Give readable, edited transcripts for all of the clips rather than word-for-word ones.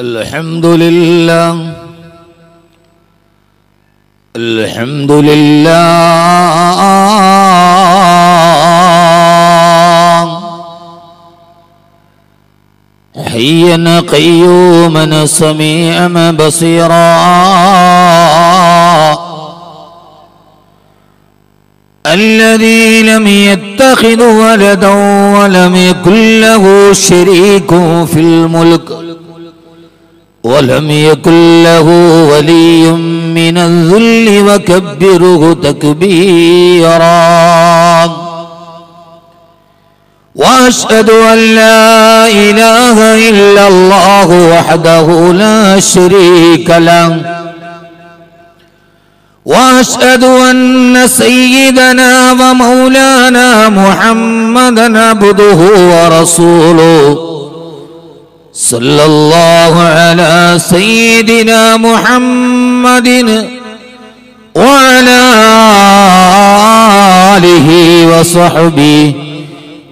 الحمد لله الحمد لله حيا قيوما سميعا بصيرا الذي لم يتخذ ولدا ولم يكن له شريك في الملك ولم يكن له ولي من الذل وكبره تكبيرا وأشهد أن لا إله إلا الله وحده لا شريك له وأشهد أن سيدنا ومولانا محمدًا عبده ورسوله صلى الله على سيدنا محمد وعلى آله وصحبه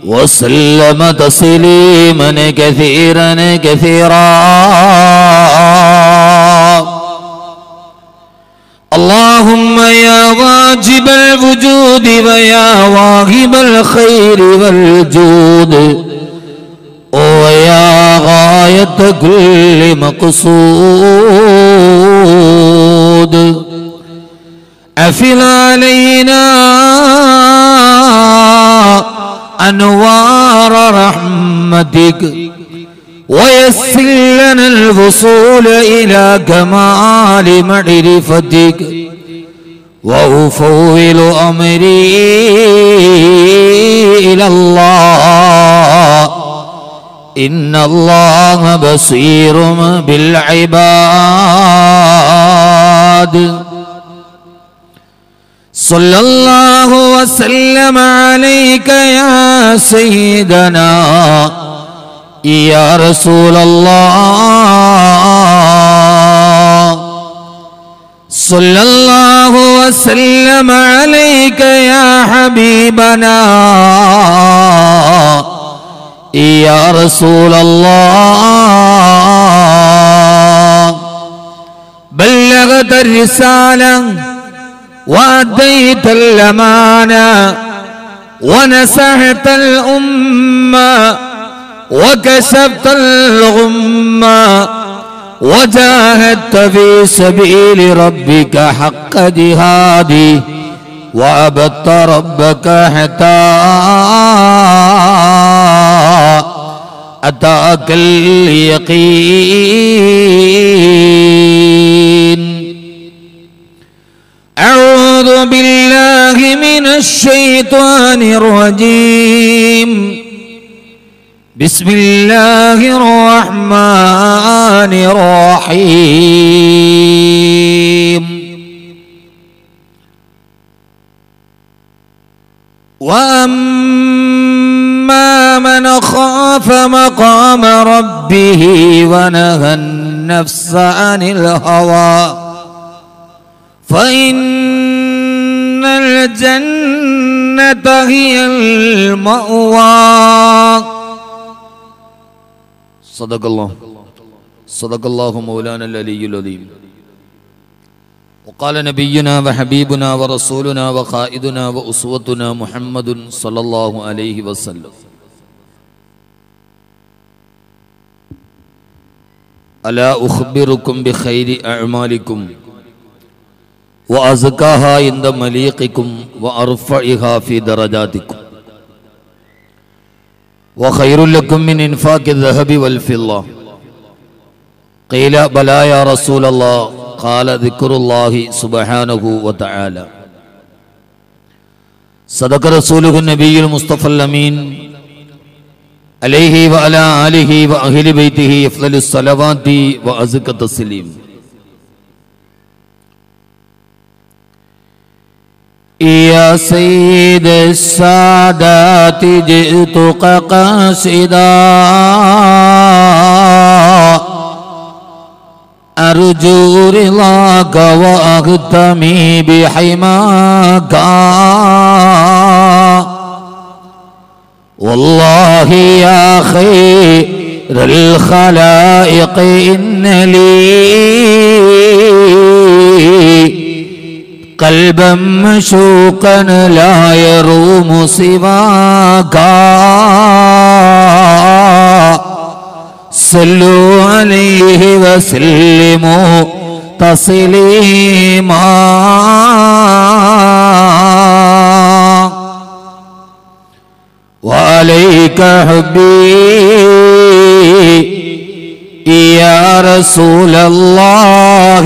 وسلم تسليما كثيرا كثيرا. اللهم يا واجب الوجود ويا واهب الخير والجود ويا غاية كل مقصود أفض علينا أنوار رحمتك ويسر لنا الوصول إلى كمال معرفتك وأفوض أمري إلى الله إن الله بصير بالعباد. صلى الله وسلم عليك يا سيدنا يا رسول الله. صلى الله وسلم عليك يا حبيبنا يا رسول الله. بلغت الرسالة وأديت الأمانة ونصحت الأمة وكشفت الغمة وجاهدت في سبيل ربك حق جهاده وعبدت ربك حتى أتاك اليقين. أعوذ بالله من الشيطان الرجيم. بسم الله الرحمن الرحيم. وأما من خاف مقام ربه ونهى النفس عن الهوى فإن الجنة هي المأوى. صدق الله مولانا العلي العظيم. وقال نبينا وحبيبنا ورسولنا وقائدنا وأسوتنا محمد صلى الله عليه وسلم: ألا أخبركم بخير أعمالكم وأزكاها عند مليقكم وأرفعها في درجاتكم وخير لكم من إنفاق الذهب والفضة؟ قيل بلى يا رسول الله. قال ذكر الله سبحانه وتعالى. صدق رسوله النبي المصطفى الأمين عليه وعلى آله وأهل بيته أفضل الصلوات وأزكى التسليم. يا سيد السادات جئتك قاصدا أرجو رضاك وأغتمي بحماك والله يا خير الخلائق إن لي قلبا مشوقا لا يروم سواك صلوا عليه وسلموا تسليما وعليك حبي يا رسول الله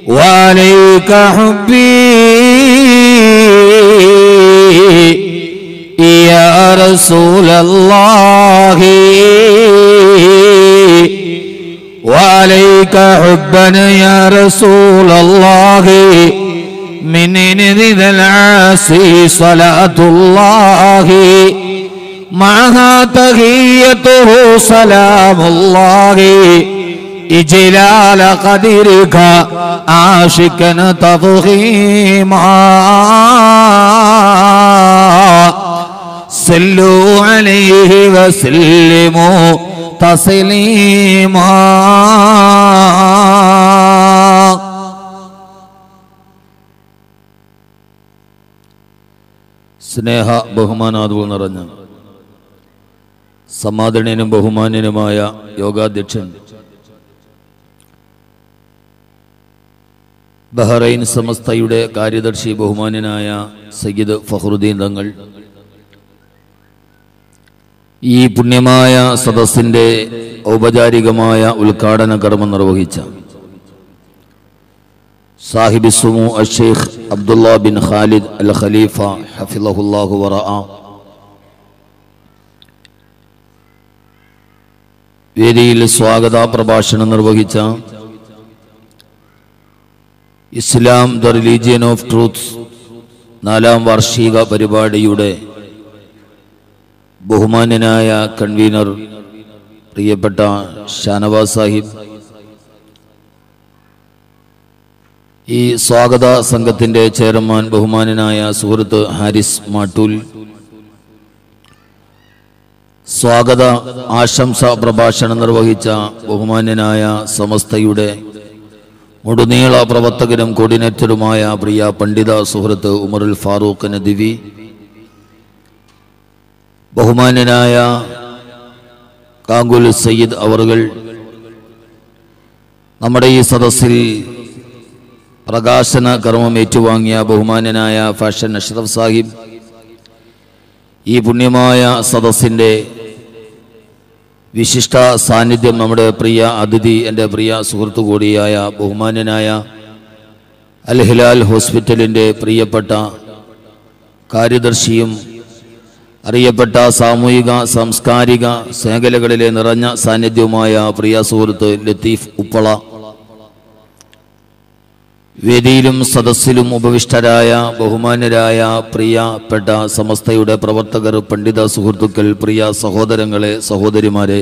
وعليك حبي يا رسول الله وعليك حبنا يا رسول الله من ذي العاصي صلاة الله معها تحيته سلام الله إجلال قدرك عاشقا تضخيما صلوا عليه وسلموا تسليما സ്നേഹ ബഹുമാനാദവും നിറഞ്ഞ സമാദരണീയനും ബഹുമാന്യനുമായ യോഗാധ്യക്ഷൻ ബഹ്റൈൻ സമസ്തയുടെ കാര്യദർശി ബഹുമാന്യനായ സയ്യിദ് ഫഖ്റുദ്ദീൻ തങ്ങൾ ഈ പുണ്യമായ സദസ്സിന്റെ ഔപചാരികമായ ഉദ്ഘാടന കർമ്മം നിർവഹിച്ച സാഹിബ് സുമു അഷേഖ് അബ്ദുള്ള ബിൻ ഖാലിദ് അൽ ഖലീഫ ഹഫിളഹുല്ലാഹു വറഅ, വേദിയിൽ സ്വാഗത പ്രഭാഷണം നിർവഹിച്ച ഇസ്ലാം ദ റിലീജിയൻ ഓഫ് ട്രൂത്ത് 4ാം വാർഷിക പരിപാടിയുടെ ബഹുമാന്യനായ കൺവീനർ പ്രിയപ്പെട്ട ഷാനവാസ് സാഹിബ്, ഈ സ്വാഗത സംഘത്തിന്റെ ചെയർമാൻ ബഹുമാന്യനായ സുഹൃത്ത് ഹാരിസ് മാട്ടൂൽ, സ്വാഗത ആശംസ പ്രഭാഷണം നിർവഹിച്ച ബഹുമാന്യനായ സമസ്തയുടെ മുഴുനീള പ്രവർത്തകരും കോർഡിനേറ്ററുമായ പ്രിയ പണ്ഡിത സുഹൃത്ത് ഉമറുൽ ഫാറൂഖ് നദ്വി, ബഹുമാന്യനായ കാങ്കുൽ സയ്യിദ് അവറുകൾ, നമ്മുടെ ഈ സദസ്സിൽ പ്രകാശന കർമ്മം ഏറ്റുവാങ്ങിയ ബഹുമാന്യനായ ഫാഷൻ അഷ്റഫ് സാഹിബ്, ഈ പുണ്യമായ സദസ്സിൻ്റെ വിശിഷ്ട സാന്നിധ്യം നമ്മുടെ പ്രിയ അതിഥി, എൻ്റെ പ്രിയ സുഹൃത്തു കൂടിയായ ബഹുമാന്യനായ അൽ ഹിലാൽ ഹോസ്പിറ്റലിൻ്റെ പ്രിയപ്പെട്ട കാര്യദർശിയും അറിയപ്പെട്ട സാമൂഹിക സാംസ്കാരിക മേഖലകളിലെ നിറഞ്ഞ സാന്നിധ്യവുമായ പ്രിയ സുഹൃത്ത് ലത്തീഫ് ഉപ്പള, വേദിയിലും സദസ്സിലും ഉപവിഷ്ടരായ ബഹുമാന്യരായ പ്രിയപ്പെട്ട സമസ്തയുടെ പ്രവർത്തകർ, പണ്ഡിത സുഹൃത്തുക്കൾ, പ്രിയ സഹോദരങ്ങളെ, സഹോദരിമാരെ,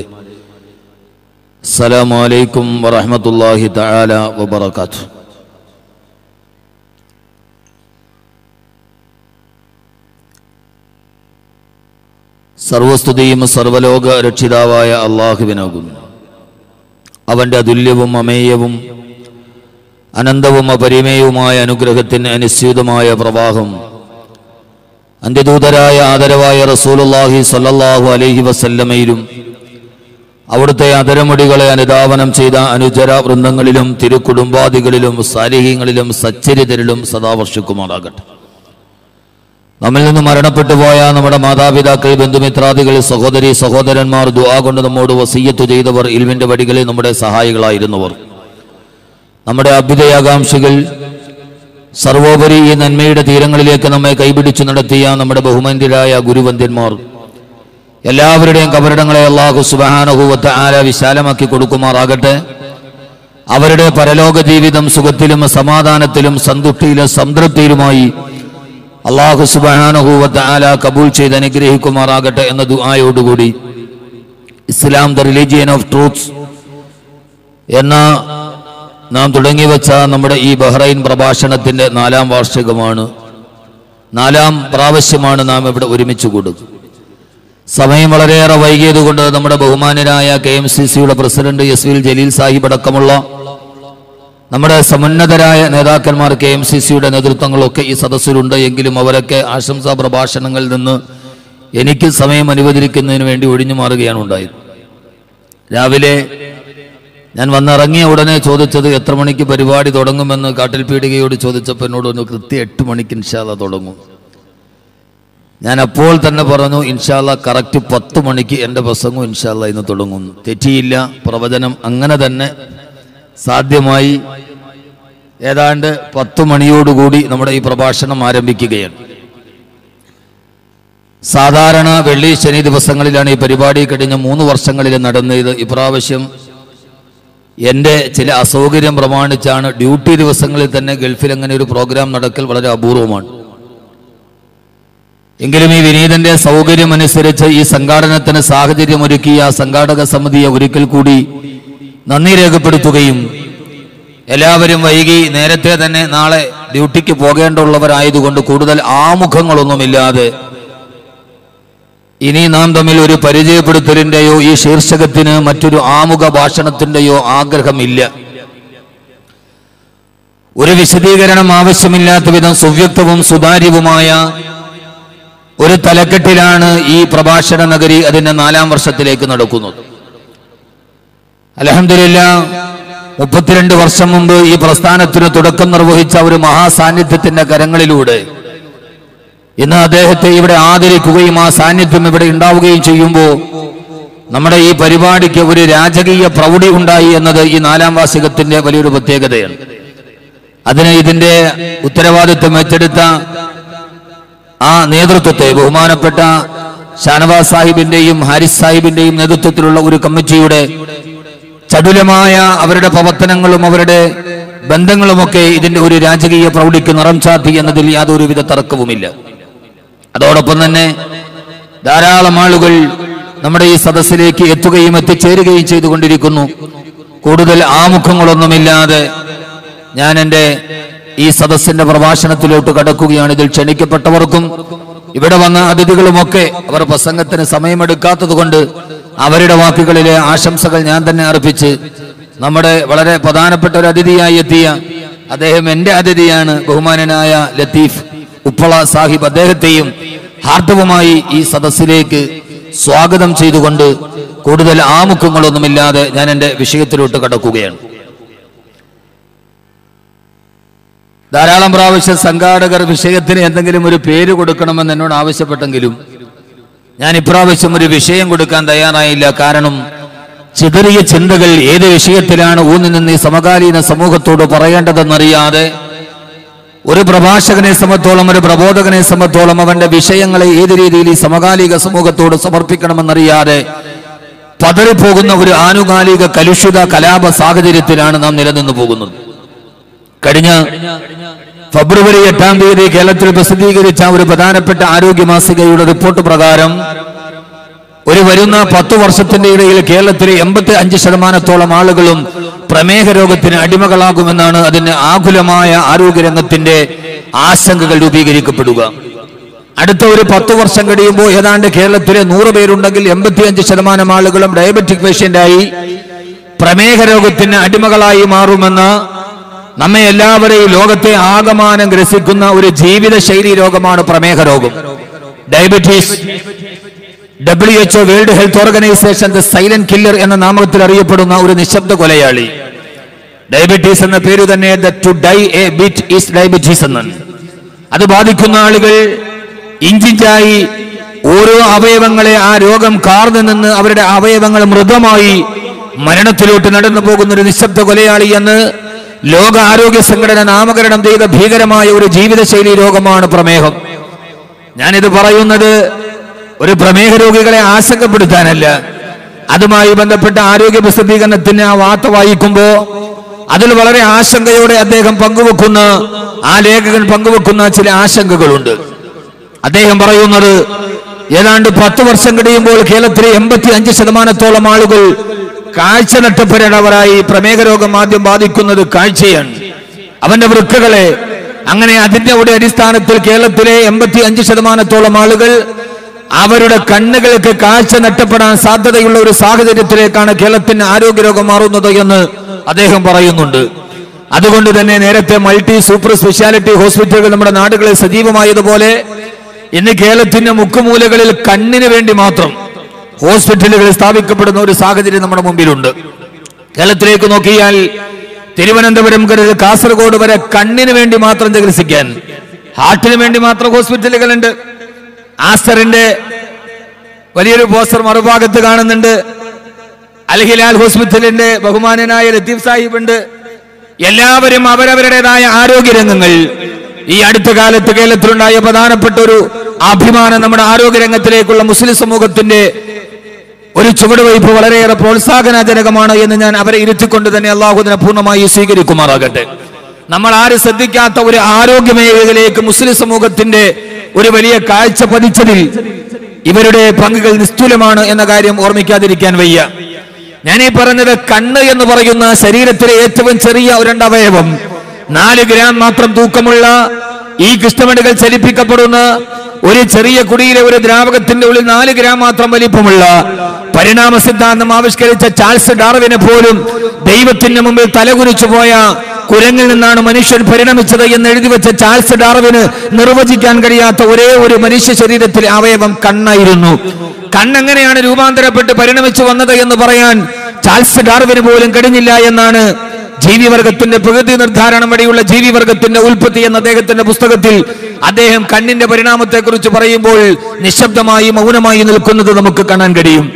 അസ്സലാമു അലൈക്കും വറഹ്മത്തുള്ളാഹി തആല വബറകാതുഹു. സർവസ്തുതിയും സർവലോക രക്ഷിതാവായ അല്ലാഹുവിനാകുന്നു. അവൻ്റെ അതുല്യവും അമേയവും അനന്തവും അപരിമേയവുമായ അനുഗ്രഹത്തിന് അനുസ്യൂതമായ പ്രവാഹം അന്ത്യദൂതരായ ആദരവായ റസൂലുള്ളാഹി സ്വല്ലല്ലാഹു അലൈഹി വസല്ലമയിലും അവിടുത്തെ അതരമുടികളെ അനുധാവനം ചെയ്ത അനുചര വൃന്ദങ്ങളിലും തിരുക്കുടുംബാദികളിലും സാലിഹീങ്ങളിലും സച്ചരിതരിലും സദാ വർഷിക്കുമാറാകട്ടെ. നമ്മിൽ നിന്ന് മരണപ്പെട്ടു പോയ നമ്മുടെ മാതാപിതാക്കൾ, ബന്ധുമിത്രാദികൾ, സഹോദരി സഹോദരന്മാർ, ദുആ കൊണ്ട് നമ്മോട് വസിയ്യത്ത് ചെയ്തവർ, ഇൽമിന്റെ വടികളിൽ നമ്മുടെ സഹായികളായിരുന്നവർ, നമ്മുടെ അഭ്യുദയാകാംക്ഷികൾ, സർവോപരി ഈ നന്മയുടെ തീരങ്ങളിലേക്ക് നമ്മെ കൈപിടിച്ചു നടത്തിയ നമ്മുടെ ബഹുമാന്യരായ ഗുരുവന്ദ്യന്മാർ, എല്ലാവരുടെയും കബറിടങ്ങളെ അല്ലാഹു സുബ്ഹാനഹു വ തആല വിശാലമാക്കി കൊടുക്കുമാറാകട്ടെ. അവരുടെ പരലോക ജീവിതം സുഖത്തിലും സമാധാനത്തിലും സന്തുഷ്ടിയിലും സംതൃപ്തിയിലുമായി അല്ലാഹു സുബ്ഹാനഹു വ തആല കബൂൽ ചെയ്ത് അനുഗ്രഹിക്കുമാറാകട്ടെ എന്ന ദുആയോടുകൂടി ഇസ്ലാം ദ റിലീജിയൻ ഓഫ് ട്രൂത്ത് എന്ന നാം തുടങ്ങി വെച്ച നമ്മുടെ ഈ ബഹ്റൈൻ പ്രഭാഷണത്തിന്റെ 4ാം വാർഷികമാണ്. 4ാം പ്രാവശ്യമാണ് നാം ഇവിടെ ഒരുമിച്ച് കൂടുക. സമയം വളരെയേറെ വൈകിയതുകൊണ്ട് നമ്മുടെ ബഹുമാന്യരായ KMCCയുടെ പ്രസിഡന്റ് എസ് ജലീൽ സാഹിബ് അടക്കമുള്ള നമ്മുടെ സമുന്നതരായ നേതാക്കന്മാർ KMCCയുടെ നേതൃത്വങ്ങളൊക്കെ ഈ സദസ്സിലുണ്ട്. എങ്കിലും അവരൊക്കെ ആശംസാ പ്രഭാഷണങ്ങളിൽ നിന്ന് എനിക്ക് സമയം അനുവദിക്കുന്നതിന് വേണ്ടി ഒഴിഞ്ഞു മാറുകയാണ് ഉണ്ടായത്. രാവിലെ ഞാൻ വന്നിറങ്ങിയ ഉടനെ ചോദിച്ചത് എത്ര മണിക്ക് പരിപാടി തുടങ്ങുമെന്ന് കാട്ടിൽ പീടികയോട് ചോദിച്ചപ്പോൾ എന്നോട് ഒന്ന് കൃത്യം 8 മണിക്ക് ഇൻഷാ അല്ലാഹ് തുടങ്ങും. ഞാൻ അപ്പോൾ തന്നെ പറഞ്ഞു ഇൻഷാ അല്ലാഹ് കറക്റ്റ് 10 മണിക്ക് എൻ്റെ പ്രസംഗം ഇൻഷാ അല്ലാഹ് ഇന്ന് തുടങ്ങുന്നു. തെറ്റിയില്ല, പ്രവചനം അങ്ങനെ തന്നെ സാധ്യമായി. ഏതാണ്ട് 10 മണിയോടുകൂടി നമ്മുടെ ഈ പ്രഭാഷണം ആരംഭിക്കുകയാണ്. സാധാരണ വെള്ളി ശനി ദിവസങ്ങളിലാണ് ഈ പരിപാടി കഴിഞ്ഞ 3 വർഷങ്ങളിൽ നടന്നത്. ഇപ്രാവശ്യം എൻ്റെ ചില അസൗകര്യം പ്രമാണിച്ചാണ് ഡ്യൂട്ടി ദിവസങ്ങളിൽ തന്നെ ഗൾഫിൽ അങ്ങനെ ഒരു പ്രോഗ്രാം നടക്കൽ വളരെ അപൂർവമാണ്. എങ്കിലും ഈ വിനീതന്റെ സൗകര്യം അനുസരിച്ച് ഈ സംഘാടനത്തിന് സാഹചര്യമൊരുക്കിയ സംഘാടക സമിതിയെ ഒരിക്കൽ കൂടി നന്ദി രേഖപ്പെടുത്തുകയും എല്ലാവരും വൈകി നേരത്തെ തന്നെ നാളെ ഡ്യൂട്ടിക്ക് പോകേണ്ടുള്ളവരായതുകൊണ്ട് കൂടുതൽ ആമുഖങ്ങളൊന്നുമില്ലാതെ ഇനി നാം തമ്മിൽ ഒരു പരിചയപ്പെടുത്തലിന്റെയോ ഈ ശീർഷകത്തിന് മറ്റൊരു ആമുഖ ഭാഷണത്തിന്റെയോ ആഗ്രഹമില്ല. ഒരു വിശദീകരണം ആവശ്യമില്ലാത്ത വിധം സുവ്യക്തവും സുതാര്യവുമായ ഒരു തലക്കെട്ടിലാണ് ഈ പ്രഭാഷണ നഗരി അതിന്റെ 4ാം വർഷത്തിലേക്ക് നടക്കുന്നത്. അൽഹംദുലില്ലാഹ് 32 വർഷം മുമ്പ് ഈ പ്രസ്ഥാനത്തിന് തുടക്കം നിർവഹിച്ച ഒരു മഹാസാന്നിധ്യത്തിന്റെ കരങ്ങളിലൂടെ ഇന്ന് അദ്ദേഹത്തെ ഇവിടെ ആദരിക്കുകയും ആ സാന്നിധ്യം ഇവിടെ ഉണ്ടാവുകയും ചെയ്യുമ്പോൾ നമ്മുടെ ഈ പരിപാടിക്ക് ഒരു രാജകീയ പ്രൗഢി ഉണ്ടായി എന്നത് ഈ 4ാം വാർഷികത്തിന്റെ വലിയൊരു പ്രത്യേകതയാണ്. അതിന് ഇതിന്റെ ഉത്തരവാദിത്വം ഏറ്റെടുത്ത ആ നേതൃത്വത്തെ ബഹുമാനപ്പെട്ട ഷാനവാസ് സാഹിബിന്റെയും ഹാരിസ് സാഹിബിന്റെയും നേതൃത്വത്തിലുള്ള ഒരു കമ്മിറ്റിയുടെ ചടുലമായ അവരുടെ പ്രവർത്തനങ്ങളും അവരുടെ ബന്ധങ്ങളുമൊക്കെ ഇതിന്റെ ഒരു രാജകീയ പ്രൗഢിക്ക് നിറം ചാർത്തി എന്നതിൽ യാതൊരുവിധ തർക്കവുമില്ല. അതോടൊപ്പം തന്നെ ധാരാളം ആളുകൾ നമ്മുടെ ഈ സദസ്സിലേക്ക് എത്തുകയും എത്തിച്ചേരുകയും ചെയ്തുകൊണ്ടിരിക്കുന്നു. കൂടുതൽ ആമുഖങ്ങളൊന്നുമില്ലാതെ ഞാൻ എൻ്റെ ഈ സദസ്സിന്റെ പ്രഭാഷണത്തിലോട്ട് കടക്കുകയാണ്. ഇതിൽ ക്ഷണിക്കപ്പെട്ടവർക്കും ഇവിടെ വന്ന അതിഥികളുമൊക്കെ അവർ പ്രസംഗത്തിന് സമയമെടുക്കാത്തത് കൊണ്ട് അവരുടെ വാക്കുകളിലെ ആശംസകൾ ഞാൻ തന്നെ അർപ്പിച്ച് നമ്മുടെ വളരെ പ്രധാനപ്പെട്ട ഒരു അതിഥിയായി എത്തിയ അദ്ദേഹം എൻ്റെ അതിഥിയാണ്, ബഹുമാനനായ ലത്തീഫ് ഉപ്പള സാഹിബ്, അദ്ദേഹത്തെയും ഹാർദവമായി ഈ സദസ്സിലേക്ക് സ്വാഗതം ചെയ്തുകൊണ്ട് കൂടുതൽ ആമുഖങ്ങളൊന്നുമില്ലാതെ ഞാൻ എൻ്റെ വിഷയത്തിലോട്ട് കടക്കുകയാണ്. ധാരാളം പ്രാവശ്യം സംഘാടകർ വിഷയത്തിന് എന്തെങ്കിലും ഒരു പേര് കൊടുക്കണമെന്ന് എന്നോട് ആവശ്യപ്പെട്ടെങ്കിലും ഞാൻ ഇപ്രാവശ്യം ഒരു വിഷയം കൊടുക്കാൻ തയ്യാറായില്ല. കാരണം ചിതറിയ ചിന്തകൾ ഏത് വിഷയത്തിലാണ് ഊന്നി നിന്ന് ഈ സമകാലീന സമൂഹത്തോട് പറയേണ്ടതെന്നറിയാതെ ഒരു പ്രഭാഷകനെ സംബന്ധിച്ചോളം ഒരു പ്രബോധകനെ സംബന്ധിച്ചോളം അവന്റെ വിഷയങ്ങളെ ഏത് രീതിയിൽ ഈ സമകാലിക സമൂഹത്തോട് സമർപ്പിക്കണമെന്നറിയാതെ പതറിപ്പോകുന്ന ഒരു ആനുകാലിക കലുഷിത കലാപ സാഹചര്യത്തിലാണ് നാം നിലനിന്നു പോകുന്നത്. കഴിഞ്ഞ ഫെബ്രുവരി 8-ാം തീയതി കേരളത്തിൽ പ്രസിദ്ധീകരിച്ച ഒരു പ്രധാനപ്പെട്ട ആരോഗ്യ മാസികയുടെ റിപ്പോർട്ട് പ്രകാരം ഒരു വരുന്ന 10 വർഷത്തിന്റെ ഇടയിൽ കേരളത്തിലെ 85% ആളുകളും പ്രമേഹ രോഗത്തിന് അടിമകളാകുമെന്നാണ് അതിന് ആകുലമായ ആരോഗ്യരംഗത്തിന്റെ ആശങ്കകൾ രൂപീകരിക്കപ്പെടുക. അടുത്ത ഒരു 10 വർഷം കഴിയുമ്പോൾ ഏതാണ്ട് കേരളത്തിലെ 100 പേരുണ്ടെങ്കിൽ 85% ആളുകളും ഡയബറ്റിക് പേഷ്യന്റായി പ്രമേഹ രോഗത്തിന് അടിമകളായി മാറുമെന്ന് നമ്മെ എല്ലാവരെയും ലോകത്തെ ആകമാനം ഗ്രസിക്കുന്ന ഒരു ജീവിതശൈലി രോഗമാണ് പ്രമേഹ രോഗം. Diabetes WHO world health organisation the silent killer എന്ന നാമത്തിൽ അറിയപ്പെടുന്ന ഒരു നിശബ്ദ കൊലയാളി. ഡയബറ്റീസ് എന്ന പേര് തന്നെ to die a bit is diabetes എന്നാണ്. അത് ബാധിക്കുന്ന ആളുകൾ ഇഞ്ചിഞ്ചായി ഓരോ അവയവങ്ങളെ ആ രോഗം കാർന്നു നിന്ന് അവരുടെ അവയവങ്ങൾ മൃതമായി മരണത്തിലോട്ട് നടന്നു പോകുന്ന ഒരു നിശബ്ദ കൊലയാളി എന്ന് ലോക ആരോഗ്യ സംഘടന നാമകരണം ചെയ്ത ഭീകരമായ ഒരു ജീവിതശൈലി രോഗമാണ് പ്രമേഹം. ഞാനിത് പറയുന്നത് ഒരു പ്രമേഹ രോഗികളെ ആശങ്കപ്പെടുത്താനല്ല. അതുമായി ബന്ധപ്പെട്ട ആരോഗ്യ പ്രസിദ്ധീകരണത്തിന് ആ വാർത്ത വായിക്കുമ്പോൾ അതിൽ വളരെ ആശങ്കയോടെ അദ്ദേഹം പങ്കുവെക്കുന്ന ആ ലേഖകൻ പങ്കുവെക്കുന്ന ചില ആശങ്കകളുണ്ട്. അദ്ദേഹം പറയുന്നത് ഏതാണ്ട് 10 വർഷം കഴിയുമ്പോൾ കേരളത്തിലെ 85% ആളുകൾ കാഴ്ച നഷ്ടപ്പെടേണ്ടവരായി. പ്രമേഹ രോഗം ആദ്യം ബാധിക്കുന്നത് കാഴ്ചയാണ്, അവന്റെ വൃക്കകളെ. അങ്ങനെ അതിന്റെ അടിസ്ഥാനത്തിൽ കേരളത്തിലെ 85% ആളുകൾ അവരുടെ കണ്ണുകൾക്ക് കാഴ്ച നഷ്ടപ്പെടാൻ സാധ്യതയുള്ള ഒരു സാഹചര്യത്തിലേക്കാണ് കേരളത്തിന് ആരോഗ്യരോഗം മാറുന്നത് എന്ന് അദ്ദേഹം പറയുന്നുണ്ട്. അതുകൊണ്ട് തന്നെ നേരത്തെ മൾട്ടി സൂപ്പർ സ്പെഷ്യാലിറ്റി ഹോസ്പിറ്റലുകൾ നമ്മുടെ നാടുകളിൽ സജീവമായതുപോലെ ഇന്ന് കേരളത്തിന്റെ മുക്കുമൂലകളിൽ കണ്ണിന് വേണ്ടി മാത്രം ഹോസ്പിറ്റലുകൾ സ്ഥാപിക്കപ്പെടുന്ന ഒരു സാഹചര്യം നമ്മുടെ മുമ്പിലുണ്ട്. കേരളത്തിലേക്ക് നോക്കിയാൽ തിരുവനന്തപുരം മുതൽ കാസർഗോഡ് വരെ കണ്ണിന് വേണ്ടി മാത്രം ചികിത്സിക്കാൻ, ഹാർട്ടിന് വേണ്ടി മാത്രം ഹോസ്പിറ്റലുകളുണ്ട്. ആസ്റ്ററിന്റെ വലിയൊരു പോസ്റ്റർ മറുഭാഗത്ത് കാണുന്നുണ്ട്. അൽ ഹിലാൽ ഹോസ്പിറ്റലിന്റെ ബഹുമാനനായ ലത്തീഫ് സാഹിബ് ഉണ്ട്. എല്ലാവരും അവരവരുടേതായ ആരോഗ്യരംഗങ്ങൾ. ഈ അടുത്ത കാലത്ത് കേരളത്തിലുണ്ടായ പ്രധാനപ്പെട്ട ഒരു അഭിമാനം നമ്മുടെ ആരോഗ്യരംഗത്തിലേക്കുള്ള മുസ്ലിം സമൂഹത്തിന്റെ ഒരു ചുവടുവയ്പ് വളരെയേറെ പ്രോത്സാഹനജനകമാണ് എന്ന് ഞാൻ അവരെ ഇരുത്തിക്കൊണ്ട് തന്നെ അള്ളാഹുവിനെ പൂർണ്ണമായി സ്വീകരിക്കുമാറാകട്ടെ. നമ്മൾ ആരും ശ്രദ്ധിക്കാത്ത ഒരു ആരോഗ്യ മേഖലയിലേക്ക് മുസ്ലിം സമൂഹത്തിന്റെ ഒരു വലിയ കാഴ്ച പതിച്ചതിൽ ഇവരുടെ പങ്കുകൾ നിസ്തുലമാണ് എന്ന കാര്യം ഓർമ്മിക്കാതിരിക്കാൻ വയ്യ. ഞാനീ പറഞ്ഞത് കണ്ണ് എന്ന് പറയുന്ന ശരീരത്തിലെ ഏറ്റവും ചെറിയ ഒരു അവയവം, 4 ഗ്രാം മാത്രം തൂക്കമുള്ള ഈ കൃഷ്ണമണികൾ ചലിപ്പിക്കപ്പെടുന്ന ഒരു ചെറിയ കുടിയിലെ ഒരു ദ്രാവകത്തിന്റെ ഉള്ളിൽ 4 ഗ്രാം മാത്രം വലിപ്പമുള്ള പരിണാമ സിദ്ധാന്തം ആവിഷ്കരിച്ച ചാൾസ് ഡാർവിനെ പോലും ദൈവത്തിന്റെ മുമ്പിൽ തലകുനിച്ചു പോയ കുരങ്ങിൽ നിന്നാണ് മനുഷ്യൻ പരിണമിച്ചത് എന്ന് എഴുതി വെച്ച ചാൾസ് ഡാർവിന് നിർവചിക്കാൻ കഴിയാത്ത ഒരേ ഒരു മനുഷ്യ ശരീരത്തിലെ അവയവം കണ്ണായിരുന്നു. കണ്ണെങ്ങനെയാണ് രൂപാന്തരപ്പെട്ട് പരിണമിച്ചു വന്നത് എന്ന് പറയാൻ ചാൾസ് ഡാർവിന് പോലും കഴിഞ്ഞില്ല എന്നാണ് ജീവിവർഗത്തിന്റെ പ്രകൃതി നിർദ്ധാരണം വഴിയുള്ള ജീവിവർഗത്തിന്റെ ഉൽപ്പത്തി എന്ന അദ്ദേഹത്തിന്റെ പുസ്തകത്തിൽ അദ്ദേഹം കണ്ണിന്റെ പരിണാമത്തെ കുറിച്ച് പറയുമ്പോൾ നിശബ്ദമായി മൗനമായി നിൽക്കുന്നത് നമുക്ക് കാണാൻ കഴിയും.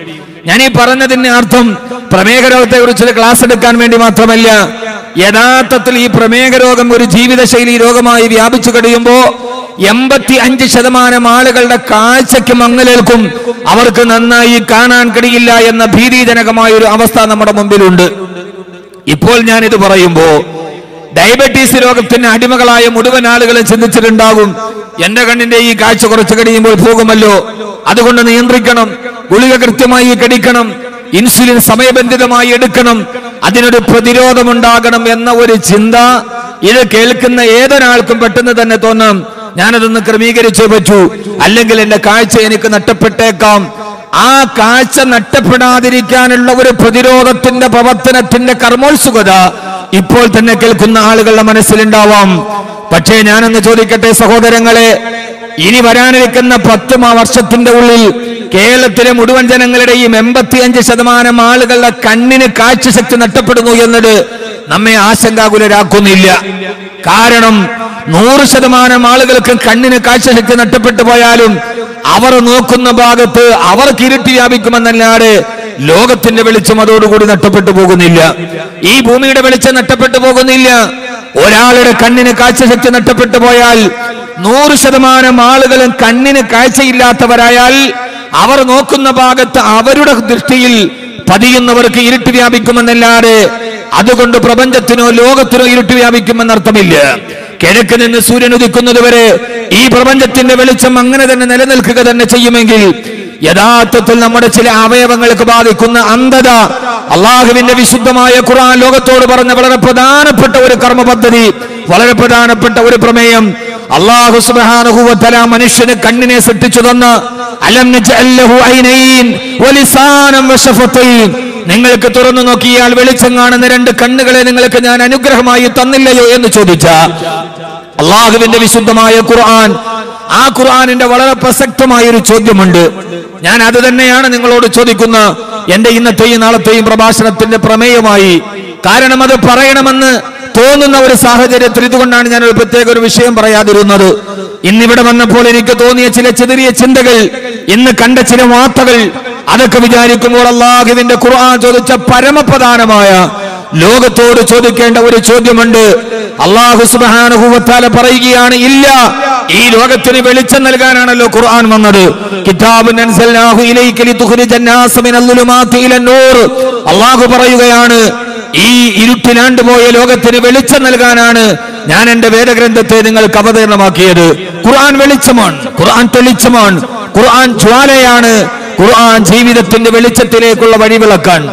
ഞാൻ ഈ പറഞ്ഞതിന്റെ അർത്ഥം പ്രമേഹ രോഗത്തെ കുറിച്ച് ക്ലാസ് എടുക്കാൻ വേണ്ടി മാത്രമല്ല. യഥാർത്ഥത്തിൽ ഈ പ്രമേഹ രോഗം ഒരു ജീവിതശൈലി രോഗമായി വ്യാപിച്ചു കഴിയുമ്പോൾ 85% ആളുകളുടെ കാഴ്ചയ്ക്ക് മങ്ങലേൽക്കും. അവർക്ക് നന്നായി കാണാൻ കഴിയില്ല എന്ന ഭീതിജനകമായ ഒരു അവസ്ഥ നമ്മുടെ മുമ്പിലുണ്ട്. ഇപ്പോൾ ഞാനിത് പറയുമ്പോ ഡയബറ്റീസ് രോഗത്തിന് അടിമകളായ മുഴുവൻ ആളുകളും ചിന്തിച്ചിട്ടുണ്ടാകും, എന്റെ കണ്ണിന്റെ ഈ കാഴ്ച കുറച്ച് കഴിയുമ്പോൾ പോകുമല്ലോ, അതുകൊണ്ട് നിയന്ത്രിക്കണം, ഗുളിക കൃത്യമായി കടിക്കണം, ഇൻസുലിൻ സമയബന്ധിതമായി എടുക്കണം, അതിനൊരു പ്രതിരോധമുണ്ടാകണം എന്ന ഒരു ചിന്ത ഇത് കേൾക്കുന്ന ഏതൊരാൾക്കും പെട്ടെന്ന് തന്നെ തോന്നാം, ഞാനതൊന്ന് ക്രമീകരിച്ചേ പറ്റൂ, അല്ലെങ്കിൽ എന്റെ കാഴ്ച എനിക്ക് നഷ്ടപ്പെട്ടേക്കാം. ആ കാഴ്ച നഷ്ടപ്പെടാതിരിക്കാനുള്ള ഒരു പ്രതിരോധത്തിന്റെ പ്രവർത്തനത്തിന്റെ കർമ്മോത്സുകത ഇപ്പോൾ തന്നെ കേൾക്കുന്ന ആളുകളുടെ മനസ്സിലുണ്ടാവാം. പക്ഷേ ഞാനൊന്ന് ചോദിക്കട്ടെ സഹോദരങ്ങളെ, ഇനി വരാനിരിക്കുന്ന 10 വർഷത്തിന്റെ ഉള്ളിൽ കേരളത്തിലെ മുഴുവൻ ജനങ്ങളുടെയും 85% ആളുകളുടെ കണ്ണിന് കാഴ്ചശക്തി നഷ്ടപ്പെടുന്നു എന്നത് നമ്മെ ആശങ്കാകുലരാക്കുന്നില്ല. കാരണം 100% ആളുകൾക്ക് കണ്ണിന് കാഴ്ചശക്തി നഷ്ടപ്പെട്ടു പോയാലും അവർ നോക്കുന്ന ഭാഗത്ത് അവർക്ക് ഇരുട്ടി വ്യാപിക്കുമെന്നല്ലാതെ ലോകത്തിന്റെ വെളിച്ചം അതോടുകൂടി നഷ്ടപ്പെട്ടു പോകുന്നില്ല. ഈ ഭൂമിയുടെ വെളിച്ചം നഷ്ടപ്പെട്ടു പോകുന്നില്ല. ഒരാളുടെ കണ്ണിന് കാഴ്ചശക്തി നഷ്ടപ്പെട്ടു പോയാൽ 100% ആളുകളും കണ്ണിന് കാഴ്ചയില്ലാത്തവരായാൽ അവർ നോക്കുന്ന ഭാഗത്ത് അവരുടെ ദൃഷ്ടിയിൽ പതിയുന്നവർക്ക് ഇരുട്ടി വ്യാപിക്കുമെന്നല്ലാതെ അതുകൊണ്ട് പ്രപഞ്ചത്തിനോ ലോകത്തിനോ ഇരുട്ടി വ്യാപിക്കുമെന്നർത്ഥമില്ല. കിഴക്ക് നിന്ന് സൂര്യൻ ഉദിക്കുന്നത് വരെ ഈ പ്രപഞ്ചത്തിന്റെ വെളിച്ചം അങ്ങനെ തന്നെ നിലനിൽക്കുക തന്നെ ചെയ്യുമെങ്കിൽ യഥാർത്ഥത്തിൽ നമ്മുടെ ചില അവയവങ്ങൾക്ക് ബാധിക്കുന്ന അന്ധത അള്ളാഹുവിന്റെ വിശുദ്ധമായ ഖുർആൻ ലോകത്തോട് പറഞ്ഞ വളരെ പ്രധാനപ്പെട്ട ഒരു കർമ്മ പദ്ധതി, വളരെ പ്രധാനപ്പെട്ട ഒരു പ്രമേയം. അല്ലാഹു സുബ്ഹാനഹു വ തആല മനുഷ്യന് കണ്ണിനെ സൃഷ്ടിച്ചു തന്ന അലം നജഅൽ ലഹു ഐനൈൻ വലിസാനം വശഫതൈൻ, നിങ്ങൾക്ക് തുറന്നു നോക്കിയാൽ വെളിച്ചം കാണുന്ന 2 കണ്ണുകളെ നിങ്ങൾക്ക് ഞാൻ അനുഗ്രഹമായി തന്നില്ലയോ എന്ന് ചോദിച്ച അള്ളാഹുവിന്റെ വിശുദ്ധമായ ഖുർആൻ, ആ ഖുർആനിന്റെ വളരെ പ്രസക്തമായ ഒരു ചോദ്യമുണ്ട്. ഞാൻ അത് തന്നെയാണ് നിങ്ങളോട് ചോദിക്കുന്ന എന്റെ ഇന്നത്തെയും നാളത്തെയും പ്രഭാഷണത്തിന്റെ പ്രമേയമായി. കാരണം അത് പറയണമെന്ന് തോന്നുന്ന ഒരു സാഹചര്യത്തിൽ ഇതുകൊണ്ടാണ് ഞാൻ ഒരു പ്രത്യേക ഒരു വിഷയം പറയാതിരുന്നത്. ഇന്നിവിടെ വന്നപ്പോൾ എനിക്ക് തോന്നിയ ചില ചെറിയ ചിന്തകൾ, ഇന്ന് കണ്ട ചില വാർത്തകൾ, അതൊക്കെ വിചാരിക്കുമ്പോൾ അല്ലാഹുവിന്റെ ഖുർആൻ ചോദിച്ച പരമപ്രധാനമായ ലോകത്തോട് ചോദിക്കേണ്ട ഒരു ചോദ്യമുണ്ട്. അല്ലാഹു സുബ്ഹാനഹു വ തആല പറയുകയാണ്, ഇല്ല, ഈ ലോകത്തിന് വെളിച്ചം നൽകാനാണല്ലോ ഖുർആൻ വന്നത്. കിതാബുൻ അൻസൽനാഹു ഇലൈക ലിതുഖ്രിജൻ നാസ മിനൽ ളുലുമാതി ഇലൻ നൂർ. അല്ലാഹു പറയുകയാണ്, ഈ ഇരുട്ടിലാണ്ടുപോയ ലോകത്തിന് വെളിച്ചം നൽകാനാണ് ഞാൻ എന്റെ വേദഗ്രന്ഥത്തെ നിങ്ങൾക്ക് അവതരണമാക്കിയത്. ഖുർആൻ വെളിച്ചമാണ്, ഖുർആൻ തെളിച്ചമാണ്, ഖുർആൻ ജ്വാലയാണ്, ഖുർആൻ ജീവിതത്തിന്റെ വെളിച്ചത്തിലേക്കുള്ള വഴിവിളക്കാണ്.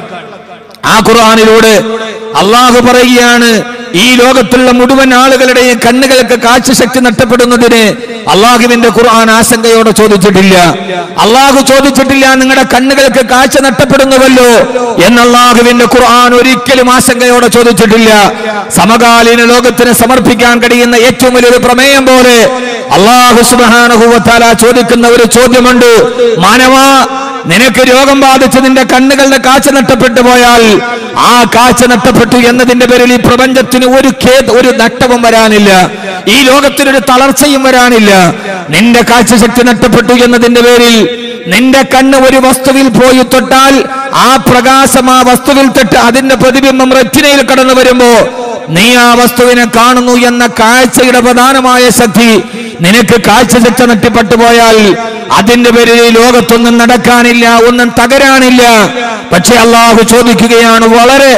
ആ ഖുർആനിലൂടെ അല്ലാഹു പറയുകയാണ്, ഈ ലോകത്തുള്ള മുഴുവൻ ആളുകളുടെയും കണ്ണുകൾക്ക് കാഴ്ചശക്തി നഷ്ടപ്പെടുന്നതിന് അള്ളാഹുവിന്റെ ഖുർആൻ ആശങ്കയോടെ ചോദിച്ചിട്ടില്ല. അള്ളാഹു ചോദിച്ചിട്ടില്ല നിങ്ങളുടെ കണ്ണുകൾക്ക് കാഴ്ച നഷ്ടപ്പെടുന്നുവല്ലോ എന്ന് അള്ളാഹുവിന്റെ ഖുർആൻ ഒരിക്കലും ആശങ്കയോടെ ചോദിച്ചിട്ടില്ല. സമകാലീന ലോകത്തിന് സമർപ്പിക്കാൻ കഴിയുന്ന ഏറ്റവും വലിയൊരു പ്രമേയം പോലെ അള്ളാഹു സുബ്ഹാനഹു വ തആല ചോദിക്കുന്ന ഒരു ചോദ്യമുണ്ട്. മാനവാ, നിനക്ക് രോഗം ബാധിച്ച് നിന്റെ കണ്ണുകളുടെ കാഴ്ച നഷ്ടപ്പെട്ടു പോയാൽ ആ കാഴ്ച നഷ്ടപ്പെട്ടു എന്നതിന്റെ പേരിൽ ഈ പ്രപഞ്ചത്തിന് ഒരു നഷ്ടവും വരാനില്ല, ഈ ലോകത്തിനൊരു തളർച്ചയും വരാനില്ല. നിന്റെ കാഴ്ചശക്തി നഷ്ടപ്പെട്ടു എന്നതിന്റെ പേരിൽ നിന്റെ കണ്ണ് ഒരു വസ്തുവിൽ പോയി തൊട്ടാൽ ആ പ്രകാശം ആ വസ്തുവിൽ തൊട്ട് അതിന്റെ പ്രതിബിംബം റെറ്റിനയിൽ കടന്നു വരുമ്പോ നീ ആ വസ്തുവിനെ കാണുന്നു എന്ന കാഴ്ചയുടെ പ്രധാനമായ ശക്തി നിനക്ക് കാഴ്ചശക്തി നഷ്ടപ്പെട്ടു പോയാൽ അതിന്റെ പേരിൽ ലോകത്തൊന്നും നടക്കാനില്ല, ഒന്നും തകരാനില്ല. പക്ഷെ അള്ളാഹു ചോദിക്കുകയാണ്, വളരെ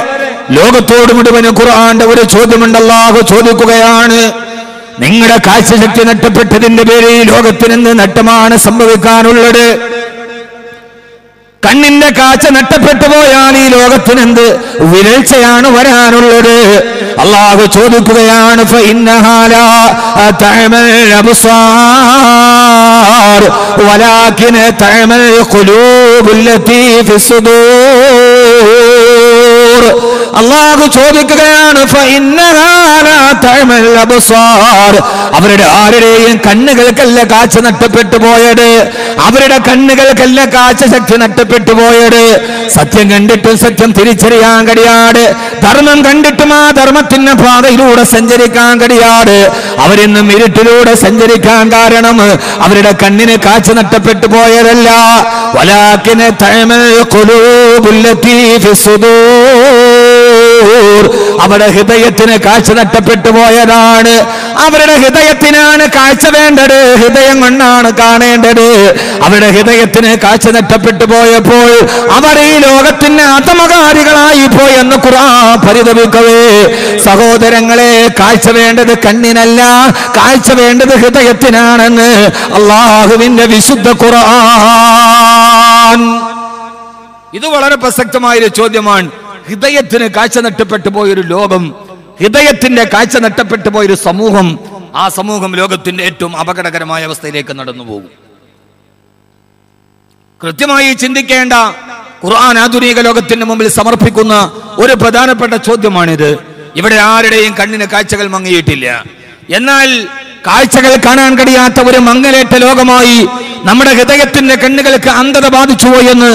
ലോകത്തോട് മുഴുവനും ഖുർആന്റെ ഒരു ചോദ്യമുണ്ട്. അള്ളാഹു ചോദിക്കുകയാണ്, നിങ്ങളുടെ കാഴ്ചശക്തി നഷ്ടപ്പെട്ടതിന്റെ പേരിൽ ലോകത്തിനെന്ത് നഷ്ടമാണ് സംഭവിക്കാനുള്ളത്? കണ്ണിന്റെ കാഴ്ച നഷ്ടപ്പെട്ടു പോയാൽ ഈ ലോകത്തിനെന്ത് വിരൾച്ചയാണ് വരാനുള്ളത്? അള്ളാഹു ചോദിക്കുകയാണ്, ഫഇന്നഹാ ലാ തഅമൽ അബ്സാർ വലാകിൻ തഅമൽ ഖുലൂബുൽ ലതീ ഫിസ്സുദൂർ. അള്ളാഹു ചോദിക്കുകയാണ്, ഫഇന്നഹാ ലാ തഅമൽ അബ്സാർ. അവരുടെ ആരുടെയും കണ്ണുകൾക്കല്ല കാഴ്ച നഷ്ടപ്പെട്ടു പോയത്, അവരുടെ കണ്ണുകൾക്കല്ല കാഴ്ചശക്തി നഷ്ടപ്പെട്ടു പോയത്. സത്യം കണ്ടിട്ടും സത്യം തിരിച്ചറിയാൻ കഴിയാതെ, ധർമ്മം കണ്ടിട്ടും ആ ധർമ്മത്തിന്റെ പാതയിലൂടെ സഞ്ചരിക്കാൻ കഴിയാതെ അവരെന്നും ഇരുട്ടിലൂടെ സഞ്ചരിക്കാൻ കാരണം അവരുടെ കണ്ണിന് കാഴ്ച നഷ്ടപ്പെട്ടു പോയതല്ല, വലാകിൻ തഅമൽ ഖുലൂബുൽ ലതീ ഫിസ്സുദൂർ. അവരുടെ ഹൃദയത്തിന് കാഴ്ച നഷ്ടപ്പെട്ടു പോയതാണ്. അവരുടെ ഹൃദയത്തിനാണ് കാഴ്ച വേണ്ടത്, ഹൃദയം കൊണ്ടാണ് കാണേണ്ടത്. അവരുടെ ഹൃദയത്തിന് കാഴ്ച നഷ്ടപ്പെട്ടു പോയപ്പോൾ അവർ ഈ ലോകത്തിന് അധമകാരികളായി പോയെന്ന് ഖുർആൻ പരിതപിക്കവേ, സഹോദരങ്ങളെ, കാഴ്ച വേണ്ടത് കണ്ണിനല്ല, കാഴ്ച വേണ്ടത് ഹൃദയത്തിനാണെന്ന് അള്ളാഹുവിന്റെ വിശുദ്ധ ഖുർആൻ. ഇത് വളരെ പ്രസക്തമായൊരു ചോദ്യമാണ്. ഹൃദയത്തിന് കാഴ്ച നഷ്ടപ്പെട്ടു പോയൊരു ലോകം, ഹൃദയത്തിന്റെ കാഴ്ച നഷ്ടപ്പെട്ടു പോയൊരു സമൂഹം, ആ സമൂഹം ലോകത്തിന്റെ ഏറ്റവും അപകടകരമായ അവസ്ഥയിലേക്ക് നടന്നു പോകും. കൃത്യമായി ചിന്തിക്കേണ്ട ഖുർആൻ ആധുനിക ലോകത്തിന്റെ മുമ്പിൽ സമർപ്പിക്കുന്ന ഒരു പ്രധാനപ്പെട്ട ചോദ്യമാണിത്. ഇവിടെ ആരുടെയും കണ്ണിന് കാഴ്ചകൾ മങ്ങിയിട്ടില്ല. എന്നാൽ കാഴ്ചകൾ കാണാൻ കഴിയാത്ത ഒരു മങ്ങലേറ്റ ലോകമായി നമ്മുടെ ഹൃദയത്തിന്റെ കണ്ണുകൾക്ക് അന്ധത ബാധിച്ചുവോ എന്ന്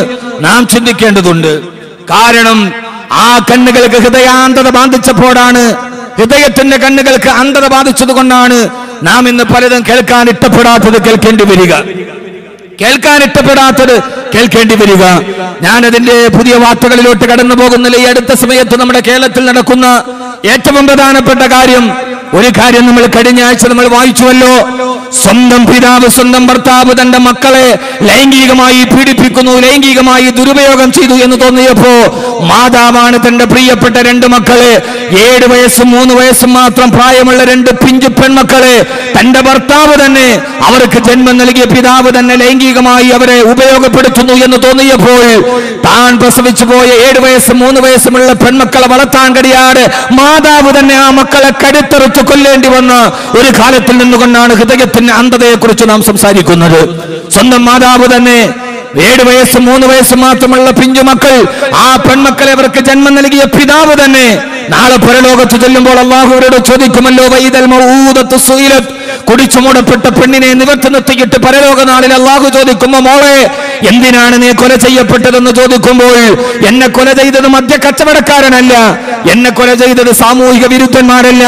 നാം ചിന്തിക്കേണ്ടതുണ്ട്. കാരണം ആ കണ്ണുകൾക്ക് ഹൃദയാന്ധത ബാധിച്ചപ്പോഴാണ്, ഹൃദയത്തിന്റെ കണ്ണുകൾക്ക് അന്ധത ബാധിച്ചത് കൊണ്ടാണ് നാം ഇന്ന് പലതും കേൾക്കാൻ ഇഷ്ടപ്പെടാത്തത് കേൾക്കേണ്ടി വരിക, കേൾക്കാൻ ഇഷ്ടപ്പെടാത്തത് കേൾക്കേണ്ടി വരിക. ഞാനതിന്റെ പുതിയ വാർത്തകളിലോട്ട് കടന്നു പോകുന്നില്ല. ഈ അടുത്ത സമയത്ത് നമ്മുടെ കേരളത്തിൽ നടക്കുന്ന ഏറ്റവും പ്രധാനപ്പെട്ട കാര്യം, ഒരു കാര്യം നമ്മൾ കഴിഞ്ഞ ആഴ്ച നമ്മൾ വായിച്ചുവല്ലോ. സ്വന്തം പിതാവ് സ്വന്തം ഭർത്താവ് തന്റെ മക്കളെ ലൈംഗികമായി പീഡിപ്പിക്കുന്നു, ലൈംഗികമായി ദുരുപയോഗം ചെയ്തു എന്ന് തോന്നിയപ്പോ മാതാവാണ് തന്റെ പ്രിയപ്പെട്ട 2 മക്കളെ, 7 വയസ്സും 3 വയസ്സും മാത്രം പ്രായമുള്ള 2 പിഞ്ചു പെൺമക്കളെ തന്റെ ഭർത്താവ് തന്നെ, അവർക്ക് ജന്മം നൽകിയ പിതാവ് തന്നെ ലൈംഗികമായി അവരെ ഉപയോഗപ്പെടുത്തുന്നു എന്ന് തോന്നിയപ്പോൾ താൻ പ്രസവിച്ചു പോയ 7 വയസ്സും 3 വയസ്സുമുള്ള പെൺമക്കളെ വളർത്താൻ കഴിയാതെ മാതാവ് തന്നെ ആ മക്കളെ കരുത്തെറുത്ത് കൊല്ലേണ്ടി വന്ന ഒരു കാലത്തിൽ നിന്നുകൊണ്ടാണ് ഹൃദയത്തിന്റെ അന്ധതയെ കുറിച്ച് നാം സംസാരിക്കുന്നത്. സ്വന്തം മാതാവ് തന്നെ 7 വയസ്സും 3 വയസ്സും മാത്രമുള്ള പിഞ്ചു മക്കൾ, ആ പെൺമക്കളെ അവർക്ക് ജന്മം നൽകിയ പിതാവ് തന്നെ നാളെ പരലോകത്ത് ചെല്ലുമ്പോൾ അല്ലാഹുവോട് ചോദിക്കുമല്ലോ, വൈദൽ മൗഊദത്തു സുഇലത്, കുടിച്ചു മൂടപ്പെട്ട പെണ്ണിനെ നിവർത്തി നിർത്തിയിട്ട് പരലോക നാളിൽ അല്ലാഹു ചോദിക്കുമ്പോ, മോളെ എന്തിനാണ് നീ കൊല ചെയ്യപ്പെട്ടതെന്ന് ചോദിക്കുമ്പോൾ, എന്നെ കൊല ചെയ്തത് മദ്യ കച്ചവടക്കാരനല്ല, എന്നെ കൊല ചെയ്തത് സാമൂഹിക വിരുദ്ധന്മാരല്ല,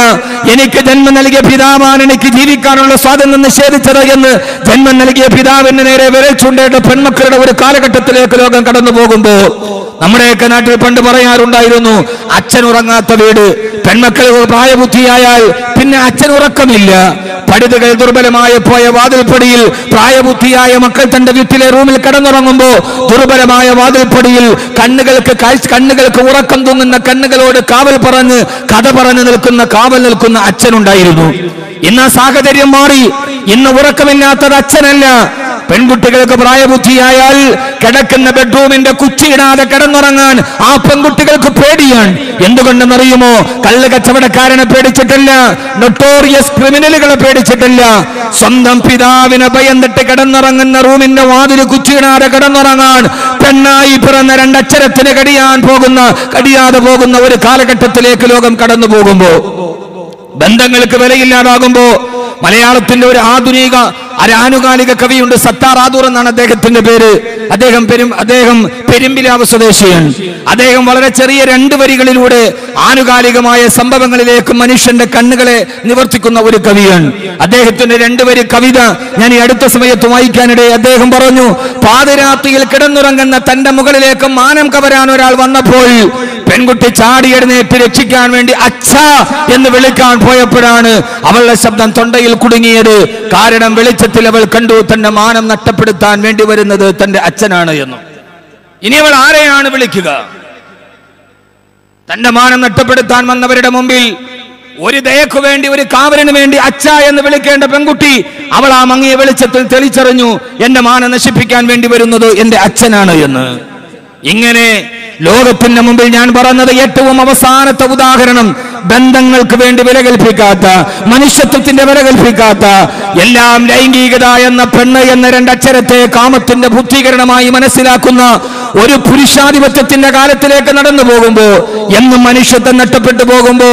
എനിക്ക് ജന്മം നൽകിയ പിതാവാണ് എനിക്ക് ജീവിക്കാനുള്ള സ്വാതന്ത്ര്യം നിഷേധിച്ചത് എന്ന് ജന്മം നൽകിയ പിതാവിന് നേരെ വിരൽ ചൂണ്ടേണ്ട പെൺമക്കളുടെ ഒരു കാലഘട്ടത്തിലേക്ക് ലോകം കടന്നു പോകുമ്പോ, നമ്മുടെയൊക്കെ നാട്ടിൽ പണ്ട് പറയാറുണ്ടായിരുന്നു, അച്ഛൻ ഉറങ്ങാത്ത വീട്. പെൺമക്കൾ പ്രായബുദ്ധിയായാൽ പിന്നെ അച്ഛൻ ഉറക്കമില്ല. പടിതുകൾ ദുർബലമായ പോയ വാതിൽപ്പടിയിൽ പ്രായബുദ്ധിയായ മക്കൾ തന്റെ വീട്ടിലെ റൂമിൽ കിടന്നുറങ്ങുമ്പോ ദുർബലമായ വാതിൽപ്പടിയിൽ കണ്ണുകൾക്ക് ഉറക്കം തൂങ്ങുന്ന കണ്ണുകളോട് കാവൽ പറഞ്ഞ് കഥ പറഞ്ഞു കാവൽ നിൽക്കുന്ന അച്ഛനുണ്ടായിരുന്നു. ഇന്ന് ആ സാഹചര്യം മാറി. ഇന്ന് ഉറക്കമില്ലാത്തത് അച്ഛനല്ല, പെൺകുട്ടികൾക്ക് പ്രായബുദ്ധിയായാൽ കിടക്കുന്ന ബെഡ്റൂമിന്റെ കുച്ചിയിടാതെ കിടന്നുറങ്ങാൻ ആ പെൺകുട്ടികൾക്ക് പേടിയാണ്. എന്തുകൊണ്ടെന്നറിയുമോ? കള്ള് കച്ചവടക്കാരനെ പേടിച്ചിട്ടില്ല, നൊട്ടോറിയസ് ക്രിമിനലുകളെ പേടിച്ചിട്ടില്ല. സ്വന്തം പിതാവിനെ ഭയന്നിട്ട് കിടന്നുറങ്ങുന്ന റൂമിന്റെ വാതില് കുച്ചിയിടാതെ കിടന്നുറങ്ങാൻ പെണ്ണായി പിറന്ന രണ്ടക്ഷരത്തിന് കടിയാതെ പോകുന്ന ഒരു കാലഘട്ടത്തിലേക്ക് ലോകം കടന്നു പോകുമ്പോ, ബന്ധങ്ങൾക്ക് വിലയില്ലാതാകുമ്പോ, മലയാളത്തിന്റെ ഒരു ആനുകാലിക കവിയുണ്ട്, സത്താർ ആദൂർ എന്നാണ് അദ്ദേഹത്തിന്റെ പേര്. അദ്ദേഹം പെരുമ്പിലാവ് സ്വദേശിയാണ്. അദ്ദേഹം വളരെ ചെറിയ 2 വരികളിലൂടെ ആനുകാലികമായ സംഭവങ്ങളിലേക്ക് മനുഷ്യന്റെ കണ്ണുകളെ നിവർത്തിക്കുന്ന ഒരു കവിയാണ്. അദ്ദേഹത്തിന്റെ 2 വരി കവിത ഞാൻ ഈ അടുത്ത സമയത്ത് വായിക്കാനിടെ. അദ്ദേഹം പറഞ്ഞു, പാതിരാത്രിയിൽ കിടന്നുറങ്ങുന്ന തന്റെ മുകളിലേക്ക് മാനം കവരാൻ ഒരാൾ വന്നപ്പോൾ പെൺകുട്ടി ചാടി എഴുന്നേറ്റ് രക്ഷിക്കാൻ വേണ്ടി അച്ഛാ എന്ന് വിളിക്കാൻ പോയപ്പോഴാണ് അവളുടെ ശബ്ദം തൊണ്ടയിൽ കുടുങ്ങിയത്. കാരണം വെളിച്ചത്തിൽ അവൾ കണ്ടു തന്റെ മാനം നഷ്ടപ്പെടുത്താൻ വേണ്ടി വരുന്നത് തന്റെ അച്ഛനാണ് എന്ന്. ഇനി അവൾ ആരെയാണ് വിളിക്കുക? തന്റെ മാനം നഷ്ടപ്പെടുത്താൻ വന്നവരുടെ മുമ്പിൽ ഒരു ദയക്കു വേണ്ടി, ഒരു കാവലിന് വേണ്ടി അച്ഛ എന്ന് വിളിക്കേണ്ട പെൺകുട്ടി അവൾ ആ മങ്ങിയ വെളിച്ചത്തിൽ തെളിച്ചറിഞ്ഞു, എന്റെ മാനം നശിപ്പിക്കാൻ വേണ്ടി വരുന്നത് എന്റെ അച്ഛനാണ് എന്ന്. ഇങ്ങനെ ലോകത്തിന്റെ മുമ്പിൽ ഞാൻ പറഞ്ഞത് ഏറ്റവും അവസാനത്തെ ഉദാഹരണം, ബന്ധങ്ങൾക്ക് വേണ്ടി വില കൽപ്പിക്കാത്ത, മനുഷ്യത്വത്തിന്റെ വില കൽപ്പിക്കാത്ത, എല്ലാം ലൈംഗികത എന്ന പെണ്ണ് എന്ന 2 അക്ഷരത്തെ കാമത്തിന്റെ ബുദ്ധീകരണമായി മനസ്സിലാക്കുന്ന ഒരു പുരുഷാധിപത്യത്തിന്റെ കാലത്തിലേക്ക് നടന്നു പോകുമ്പോ, എന്നും മനുഷ്യത്വം നഷ്ടപ്പെട്ടു പോകുമ്പോ,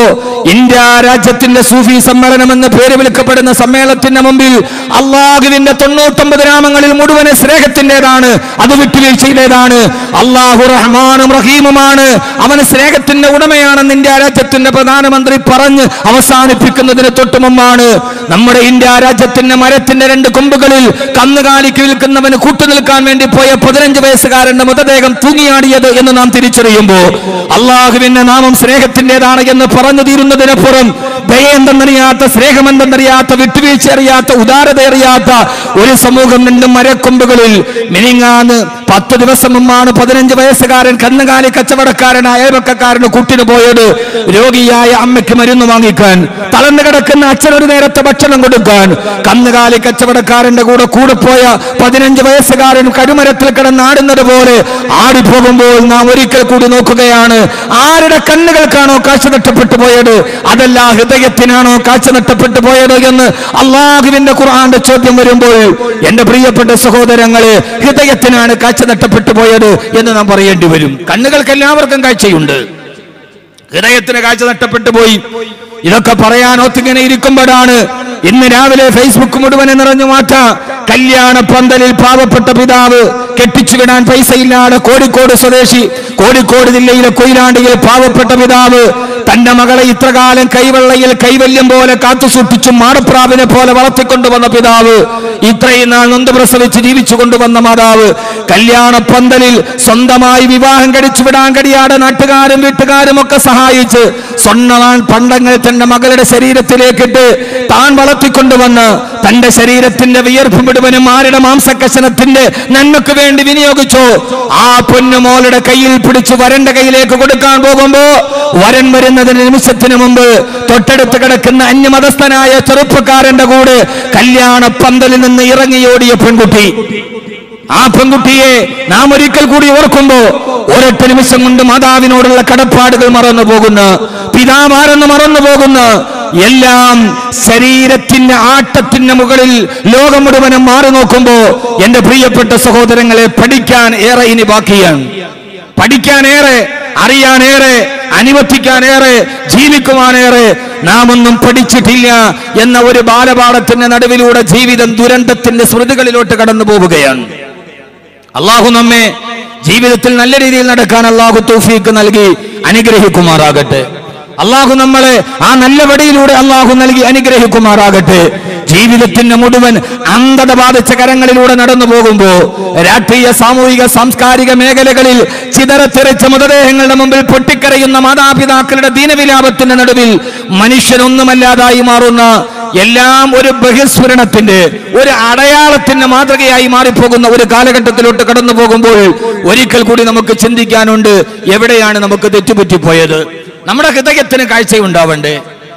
ഇന്ത്യ രാജ്യത്തിന്റെ സൂഫി സമ്മേളനം എന്ന പേര് വിളിക്കപ്പെടുന്ന സമ്മേളനത്തിന്റെ മുമ്പിൽ അള്ളാഹുവിന്റെ 99 നാമങ്ങളിൽ മുഴുവൻ സ്നേഹത്തിൻ്റെതാണ്, അത് വിട്ടുവീഴ്ചയിലേതാണ്. അള്ളാഹു റഹ്മാനും റഹീമുമാണ്, അവന് സ്നേഹത്തിന്റെ ഉടമയാണെന്ന് ഇന്ത്യ രാജ്യത്തിന്റെ പ്രധാനമന്ത്രി പറഞ്ഞ് അവസാനിപ്പിക്കുന്നതിന് തൊട്ടു മുമ്പാണ് നമ്മുടെ ഇന്ത്യ രാജ്യത്തിന്റെ മരത്തിന്റെ 2 കൊമ്പുകളിൽ കന്നുകാലിക്ക് വിൽക്കുന്നവന് കൂട്ടുനിൽക്കാൻ വേണ്ടി പോയ 15 വയസ്സുകാരന്റെ മൃതദേഹം തൂങ്ങിയാടിയത് എന്ന് നാം തിരിച്ചറിയുമ്പോ, അള്ളാഹുവിന്റെ നാമം സ്നേഹത്തിൻ്റെതാണ് എന്ന് പറഞ്ഞു തീരുന്നതിനപ്പുറം ദയെന്തെന്നറിയാത്ത, സ്നേഹമെന്തെന്നറിയാത്ത, വിട്ടുവീഴ്ച അറിയാത്ത, ഉദാരത അറിയാത്ത ഒരു സമൂഹം 2 മരക്കൊമ്പുകളിൽ മിനിങ്ങാന്ന് 10 ദിവസം മുമ്പാണ് 15 വയസ്സുകാരൻ കന്നുകാലി കച്ചവടക്കാരനായ അയൽവക്കക്കാരന് കൂട്ടിന് പോയത്. രോഗിയായ അമ്മയ്ക്ക് മരുന്ന് വാങ്ങിക്കാൻ, തളർന്നു കിടക്കുന്ന അച്ഛൻ ഒരു നേരത്തെ ഭക്ഷണം കൊടുക്കാൻ, കന്നുകാലി കച്ചവടക്കാരന്റെ കൂടെ പോയ 15 വയസ്സുകാരൻ കടുമരത്തിൽ കിടന്നാടുന്നത് പോലെ ആടിപ്പോകുമ്പോൾ നാം ഒരിക്കൽ കൂടി നോക്കുകയാണ്, ആരുടെ കണ്ണുകൾക്കാണോ കാഴ്ച നഷ്ടപ്പെട്ടു പോയത്, അതല്ല ഹൃദയത്തിനാണോ കാഴ്ച നഷ്ടപ്പെട്ടു പോയത് എന്ന് അള്ളാഹുവിന്റെ ഖുർആന്റെ ചോദ്യം വരുമ്പോൾ, എന്റെ പ്രിയപ്പെട്ട സഹോദരങ്ങളെ, ഹൃദയത്തിനാണ് കാഴ്ച നഷ്ടപ്പെട്ടു പോയത് എന്ന് നാം പറയേണ്ടി വരും. കണ്ണുകൾക്ക് എല്ലാവർക്കും കാഴ്ചയുണ്ട്, ഹൃദയത്തിന് കാഴ്ച നഷ്ടപ്പെട്ടു പോയി. ഇതൊക്കെ പറയാൻ ഒത്തിങ്ങനെ ഇരിക്കുമ്പോഴാണ് ഇന്ന് രാവിലെ ഫേസ്ബുക്ക് മുഴുവനെ നിറഞ്ഞു മാറ്റാ. കല്യാണ പന്തലിൽ പാവപ്പെട്ട പിതാവ് കെട്ടിച്ചു വിടാൻ പൈസയില്ലാതെ കോഴിക്കോട് സ്വദേശി, കോഴിക്കോട് ജില്ലയിലെ കൊയിലാണ്ടിയിൽ പാവപ്പെട്ട പിതാവ് തന്റെ മകളെ ഇത്രകാലം കൈവെള്ളയിൽ കൈവല്യം പോലെ കാത്തുസൂക്ഷിച്ചും മാടപ്രാവിനെ പോലെ വളർത്തിക്കൊണ്ടുവന്ന പിതാവ്, ഇത്രയും നാൾ നൊന്ത് പ്രസവിച്ച് ജീവിച്ചു കൊണ്ടുവന്ന മാതാവ്, കല്യാണ പന്തലിൽ സ്വന്തമായി വിവാഹം കഴിച്ചു വിടാൻ കഴിയാതെ നാട്ടുകാരും വീട്ടുകാരും ഒക്കെ സഹായിച്ച് സ്വർണ്ണവാൻ പണ്ടങ്ങൾ തന്റെ മകളുടെ ശരീരത്തിലേക്കിട്ട് താൻ വളർത്തിക്കൊണ്ടുവന്ന് തന്റെ ശരീരത്തിന്റെ വിയർപ്പ് മുഴുവനും ആരുടെ മാംസക്കഷണത്തിന്റെ നന്മക്ക് വേണ്ടി വിനിയോഗിച്ചു. ആ പൊന്നുമോളുടെ കയ്യിൽ പിടിച്ച് വരന്റെ കയ്യിലേക്ക് കൊടുക്കാൻ പോകുമ്പോ, വരൻ വരുന്നതിന് നിമിഷത്തിന് മുമ്പ് തൊട്ടടുത്ത് കിടക്കുന്ന അന്യമതസ്ഥനായ ചെറുപ്പക്കാരന്റെ കൂടെ കല്യാണ പന്തലിൽ നിന്ന് ഇറങ്ങിയോടിയ പെൺകുട്ടി. ആ പെൺകുട്ടിയെ നാം ഒരിക്കൽ കൂടി ഓർക്കുമ്പോ ഒരൊറ്റ നിമിഷം കൊണ്ട് മാതാവിനോടുള്ള കടപ്പാടുകൾ മറന്നു പോകുന്ന, പിതാവാരെന്ന് മറന്നു പോകുന്ന, എല്ലാം ശരീരത്തിന്റെ ആട്ടത്തിന്റെ മുകളിൽ ലോകം മുഴുവനും മാറി നോക്കുമ്പോ, എന്റെ പ്രിയപ്പെട്ട സഹോദരങ്ങളെ, പഠിക്കാൻ ഏറെ ഇനി ബാക്കിയാണ്. പഠിക്കാനേറെ, അറിയാനേറെ, അനുവർത്തിക്കാനേറെ, ജീവിക്കുവാനേറെ. നാം ഒന്നും പഠിച്ചിട്ടില്ല എന്ന ഒരു ബാലപാഠത്തിന്റെ നടുവിലൂടെ ജീവിതം ദുരന്തത്തിന്റെ സ്മൃതികളിലോട്ട് കടന്നു പോവുകയാണ്. അള്ളാഹു നമ്മെ ജീവിതത്തിൽ നല്ല രീതിയിൽ നടക്കാൻ അള്ളാഹു തൗഫീഖ് നൽകി അനുഗ്രഹിക്കുമാറാകട്ടെ. അള്ളാഹു നമ്മളെ ആ നല്ല വഴിയിലൂടെ അള്ളാഹു നൽകി അനുഗ്രഹിക്കുമാറാകട്ടെ. ജീവിതത്തിന്റെ മുഴുവൻ അന്ധത ബാധിച്ച കരങ്ങളിലൂടെ നടന്നു പോകുമ്പോ, രാഷ്ട്രീയ, സാമൂഹിക, സാംസ്കാരിക മേഖലകളിൽ ചിതറത്തെറിച്ച മൃതദേഹങ്ങളുടെ മുമ്പിൽ പൊട്ടിക്കരയുന്ന മാതാപിതാക്കളുടെ ദീനവിലാപത്തിന്റെ നടുവിൽ മനുഷ്യനൊന്നുമല്ലാതായി മാറുന്ന, എല്ലാം ഒരു ബഹിസ്ഫുരണത്തിന്റെ, ഒരു അടയാളത്തിന്റെ മാതൃകയായി മാറിപ്പോകുന്ന ഒരു കാലഘട്ടത്തിലോട്ട് കടന്നു പോകുമ്പോൾ ഒരിക്കൽ കൂടി നമുക്ക് ചിന്തിക്കാനുണ്ട്, എവിടെയാണ് നമുക്ക് തെറ്റുപറ്റിപ്പോയത്? നമ്മുടെ ഹൃദയത്തിന് കാഴ്ചയുണ്ടാവണ്ടേ?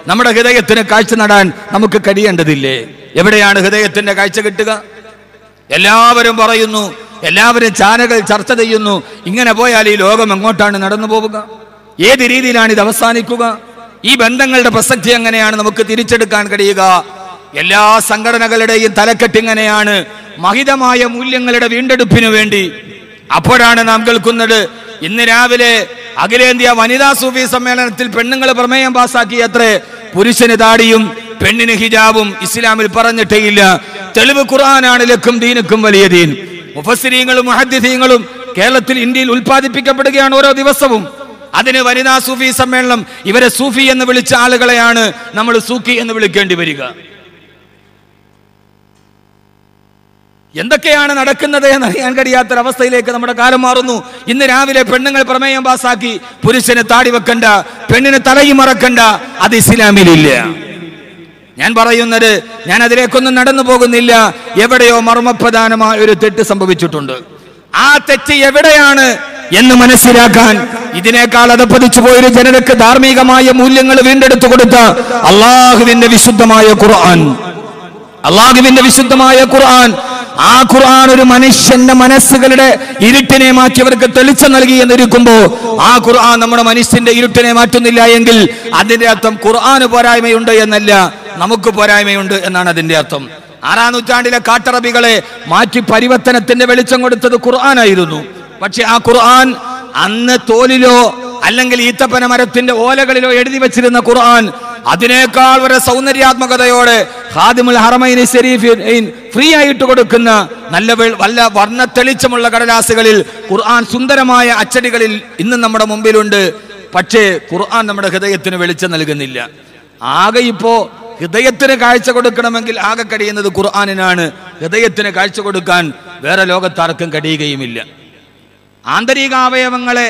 നമ്മുടെ ഹൃദയത്തിന് കാഴ്ച നടാൻ നമുക്ക് കഴിയേണ്ടതില്ലേ? എവിടെയാണ് ഹൃദയത്തിന്റെ കാഴ്ച കിട്ടുക? എല്ലാവരും പറയുന്നു, എല്ലാവരും ചാനലുകൾ ചർച്ച ചെയ്യുന്നു. ഇങ്ങനെ പോയാൽ ഈ ലോകം എങ്ങോട്ടാണ് നടന്നു പോവുക? ഏത് രീതിയിലാണ് ഇത് അവസാനിക്കുക? ഈ ബന്ധങ്ങളുടെ പ്രസക്തി എങ്ങനെയാണ് നമുക്ക് തിരിച്ചെടുക്കാൻ കഴിയുക? എല്ലാ സംഘടനകളുടെയും തലക്കെട്ടിങ്ങനെയാണ്, മഹിതമായ മൂല്യങ്ങളുടെ വീണ്ടെടുപ്പിനു വേണ്ടി. അപ്പോഴാണ് നാം കേൾക്കുന്നത്, ഇന്ന് രാവിലെ അഖിലേന്ത്യാ വനിതാ സൂഫി സമ്മേളനത്തിൽ പെണ്ണുങ്ങൾ പ്രമേയം പാസാക്കിയത്രേ, പുരുഷന് താടിയും പെണ്ണിന് ഹിജാബും ഇസ്ലാമിൽ പറഞ്ഞിട്ടേ ഇല്ല. തെളിവ് ഖുർആനാണ് ലക്കും ദീനുക്കും വലിയ ദീൻ. മുഫസ്സിരീങ്ങളും മുഹദ്ദിസീങ്ങളും കേരളത്തിൽ, ഇന്ത്യയിൽ ഉൽപ്പാദിപ്പിക്കപ്പെടുകയാണ് ഓരോ ദിവസവും. അതിന് വനിതാ സൂഫി സമ്മേളനം, ഇവരെ സൂഫി എന്ന് വിളിച്ച ആളുകളെയാണ് നമ്മൾ സൂക്കി എന്ന് വിളിക്കേണ്ടി വരിക. എന്തൊക്കെയാണ് നടക്കുന്നത് എന്നറിയാൻ കഴിയാത്തൊരവസ്ഥയിലേക്ക് നമ്മുടെ കാലം മാറുന്നു. ഇന്ന് രാവിലെ പെണ്ണുങ്ങൾ പ്രമേയം പാസാക്കി, പുരുഷന് താടി വെക്കണ്ട, പെണ്ണിന് തലയും മറക്കണ്ട. അത് ഇസ്ലാമിലില്ല. ഞാൻ പറയുന്നത്, ഞാൻ അതിലേക്കൊന്നും നടന്നു പോകുന്നില്ല. എവിടെയോ മർമ്മപ്രധാനമായ ഒരു തെറ്റ് സംഭവിച്ചിട്ടുണ്ട്. ആ തെറ്റ് എവിടെയാണ് എന്ന് മനസ്സിലാക്കാൻ ഇതിനേക്കാൾ അതപ്പതിച്ചു പോയൊരു ജനതയ്ക്ക് ധാർമ്മികമായ മൂല്യങ്ങൾ വീണ്ടെടുത്തു കൊടുത്ത അള്ളാഹുവിന്റെ വിശുദ്ധമായ ഖുർആൻ, അള്ളാഹുവിന്റെ വിശുദ്ധമായ ഖുർആൻ, ആ ഖുർആൻ ഒരു മനുഷ്യന്റെ മനസ്സുകളുടെ ഇരുട്ടിനെ മാറ്റി അവർക്ക് തെളിച്ചം നൽകി എന്നിരിക്കുമ്പോ, ആ ഖുർആൻ നമ്മുടെ മനുഷ്യന്റെ ഇരുട്ടിനെ മാറ്റുന്നില്ല എങ്കിൽ അതിന്റെ അർത്ഥം ഖുർആന് പോരായ്മയുണ്ട് എന്നല്ല, നമുക്ക് പോരായ്മയുണ്ട് എന്നാണ് അതിന്റെ അർത്ഥം. 6-ാം നൂറ്റാണ്ടിലെ കാട്ടറബികളെ മാറ്റി പരിവർത്തനത്തിന്റെ വെളിച്ചം കൊടുത്തത് ഖുർആനായിരുന്നു. പക്ഷെ ആ ഖുർആൻ അന്ന് തോലിലോ അല്ലെങ്കിൽ ഈത്തപ്പന മരത്തിന്റെ ഓലകളിലോ എഴുതി വെച്ചിരുന്ന ഖുർആൻ അതിനേക്കാൾ വരെ സൗന്ദര്യാത്മകതയോടെ ഖാദിമുൽ ഹറമൈൻ ശരീഫൈൻ ഫ്രീ ആയിട്ട് കൊടുക്കുന്ന നല്ല വർണ്ണ തെളിച്ചമുള്ള കടലാസുകളിൽ ഖുർആൻ സുന്ദരമായ അച്ചടികളിൽ ഇന്ന് നമ്മുടെ മുമ്പിലുണ്ട്. പക്ഷേ ഖുർആൻ നമ്മുടെ ഹൃദയത്തിന് വെളിച്ചം നൽകുന്നില്ല. ആകെ ഇപ്പോ ഹൃദയത്തിന് കാഴ്ച കൊടുക്കണമെങ്കിൽ ആകെ കഴിയുന്നത് ഖുർആനിനാണ്. ഹൃദയത്തിന് കാഴ്ച കൊടുക്കാൻ വേറെ ലോകത്താർക്കും കഴിയുകയുമില്ല. ആന്തരിക അവയവങ്ങളെ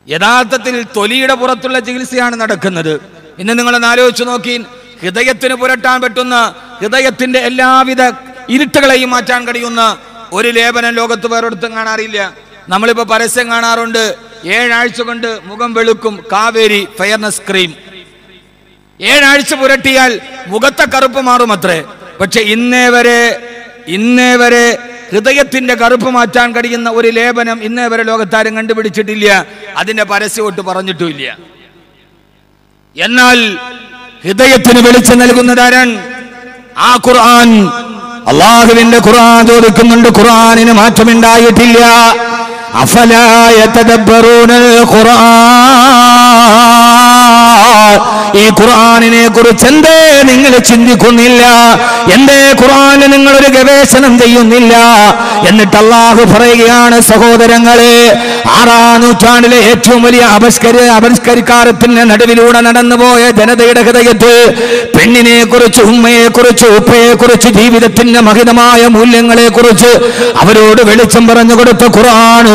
യഥാർത്ഥത്തിൽ തൊലിയുടെ പുറത്തുള്ള ചികിത്സയാണ് നടക്കുന്നത്. ഇന്ന് നിങ്ങളൊന്ന് ആലോചിച്ച് നോക്കി, ഹൃദയത്തിന് പുരട്ടാൻ പറ്റുന്ന, ഹൃദയത്തിന്റെ എല്ലാവിധ ഇരുട്ടുകളെയും മാറ്റാൻ കഴിയുന്ന ഒരു ലേപനം ലോകത്ത് വേറൊരുത്തും കാണാറില്ല. നമ്മളിപ്പോ പരസ്യം കാണാറുണ്ട്, 7 ആഴ്ച കൊണ്ട് മുഖം വെളുക്കും, കാവേരി ഫെയർനെസ് ക്രീം. 7 ആഴ്ച പുരട്ടിയാൽ മുഖത്തെ കറുപ്പ് മാറുമത്രേ. പക്ഷെ ഇന്നേ വരെ ഹൃദയത്തിന്റെ കറുപ്പ് മാറ്റാൻ കഴിയുന്ന ഒരു ലേപനം ഇന്നേ വരെ ലോകത്താരും കണ്ടുപിടിച്ചിട്ടില്ല. അതിന്റെ പരസ്യമൊട്ട് പറഞ്ഞിട്ടുമില്ല. എന്നാൽ ഹൃദയത്തിന് വെളിച്ചം നൽകുന്നതാരാണ്? ആ ഖുർആൻ. അള്ളാഹുവിന്റെ ഖുർആൻ ചോദിക്കുന്നുണ്ട്, ഖുർആനിന് മാറ്റമുണ്ടായിട്ടില്ല. അഫലാ യതദബ്ബറൂനൽ ഖുർആൻ, ഈ ഖുർആനിനെ കുറിച്ച് എന്തേ നിങ്ങൾ ചിന്തിക്കുന്നില്ല? എന്തേ ഖുർആനിൽ നിങ്ങൾ ഒരു ഗവേഷണം ചെയ്യുന്നില്ല? എന്നിട്ട് അല്ലാഹു പറയുകയാണ്, സഹോദരങ്ങളെ, 6-ാം നൂറ്റാണ്ടിലെ ഏറ്റവും വലിയ ആവിഷ്കരിക്കാരത്തിന്റെ നടുവിലൂടെ നടന്നുപോയ ജനതയുടെ ഹൃദയത്തിൽ പെണ്ണിനെ കുറിച്ച്, ഉമ്മയെ കുറിച്ച്, ഉപ്പയെ കുറിച്ച്, ജീവിതത്തിന്റെ മഹിതമായ മൂല്യങ്ങളെ കുറിച്ച് അവരോട് വെളിച്ചം പറഞ്ഞു കൊടുത്ത ഖുർആൻ.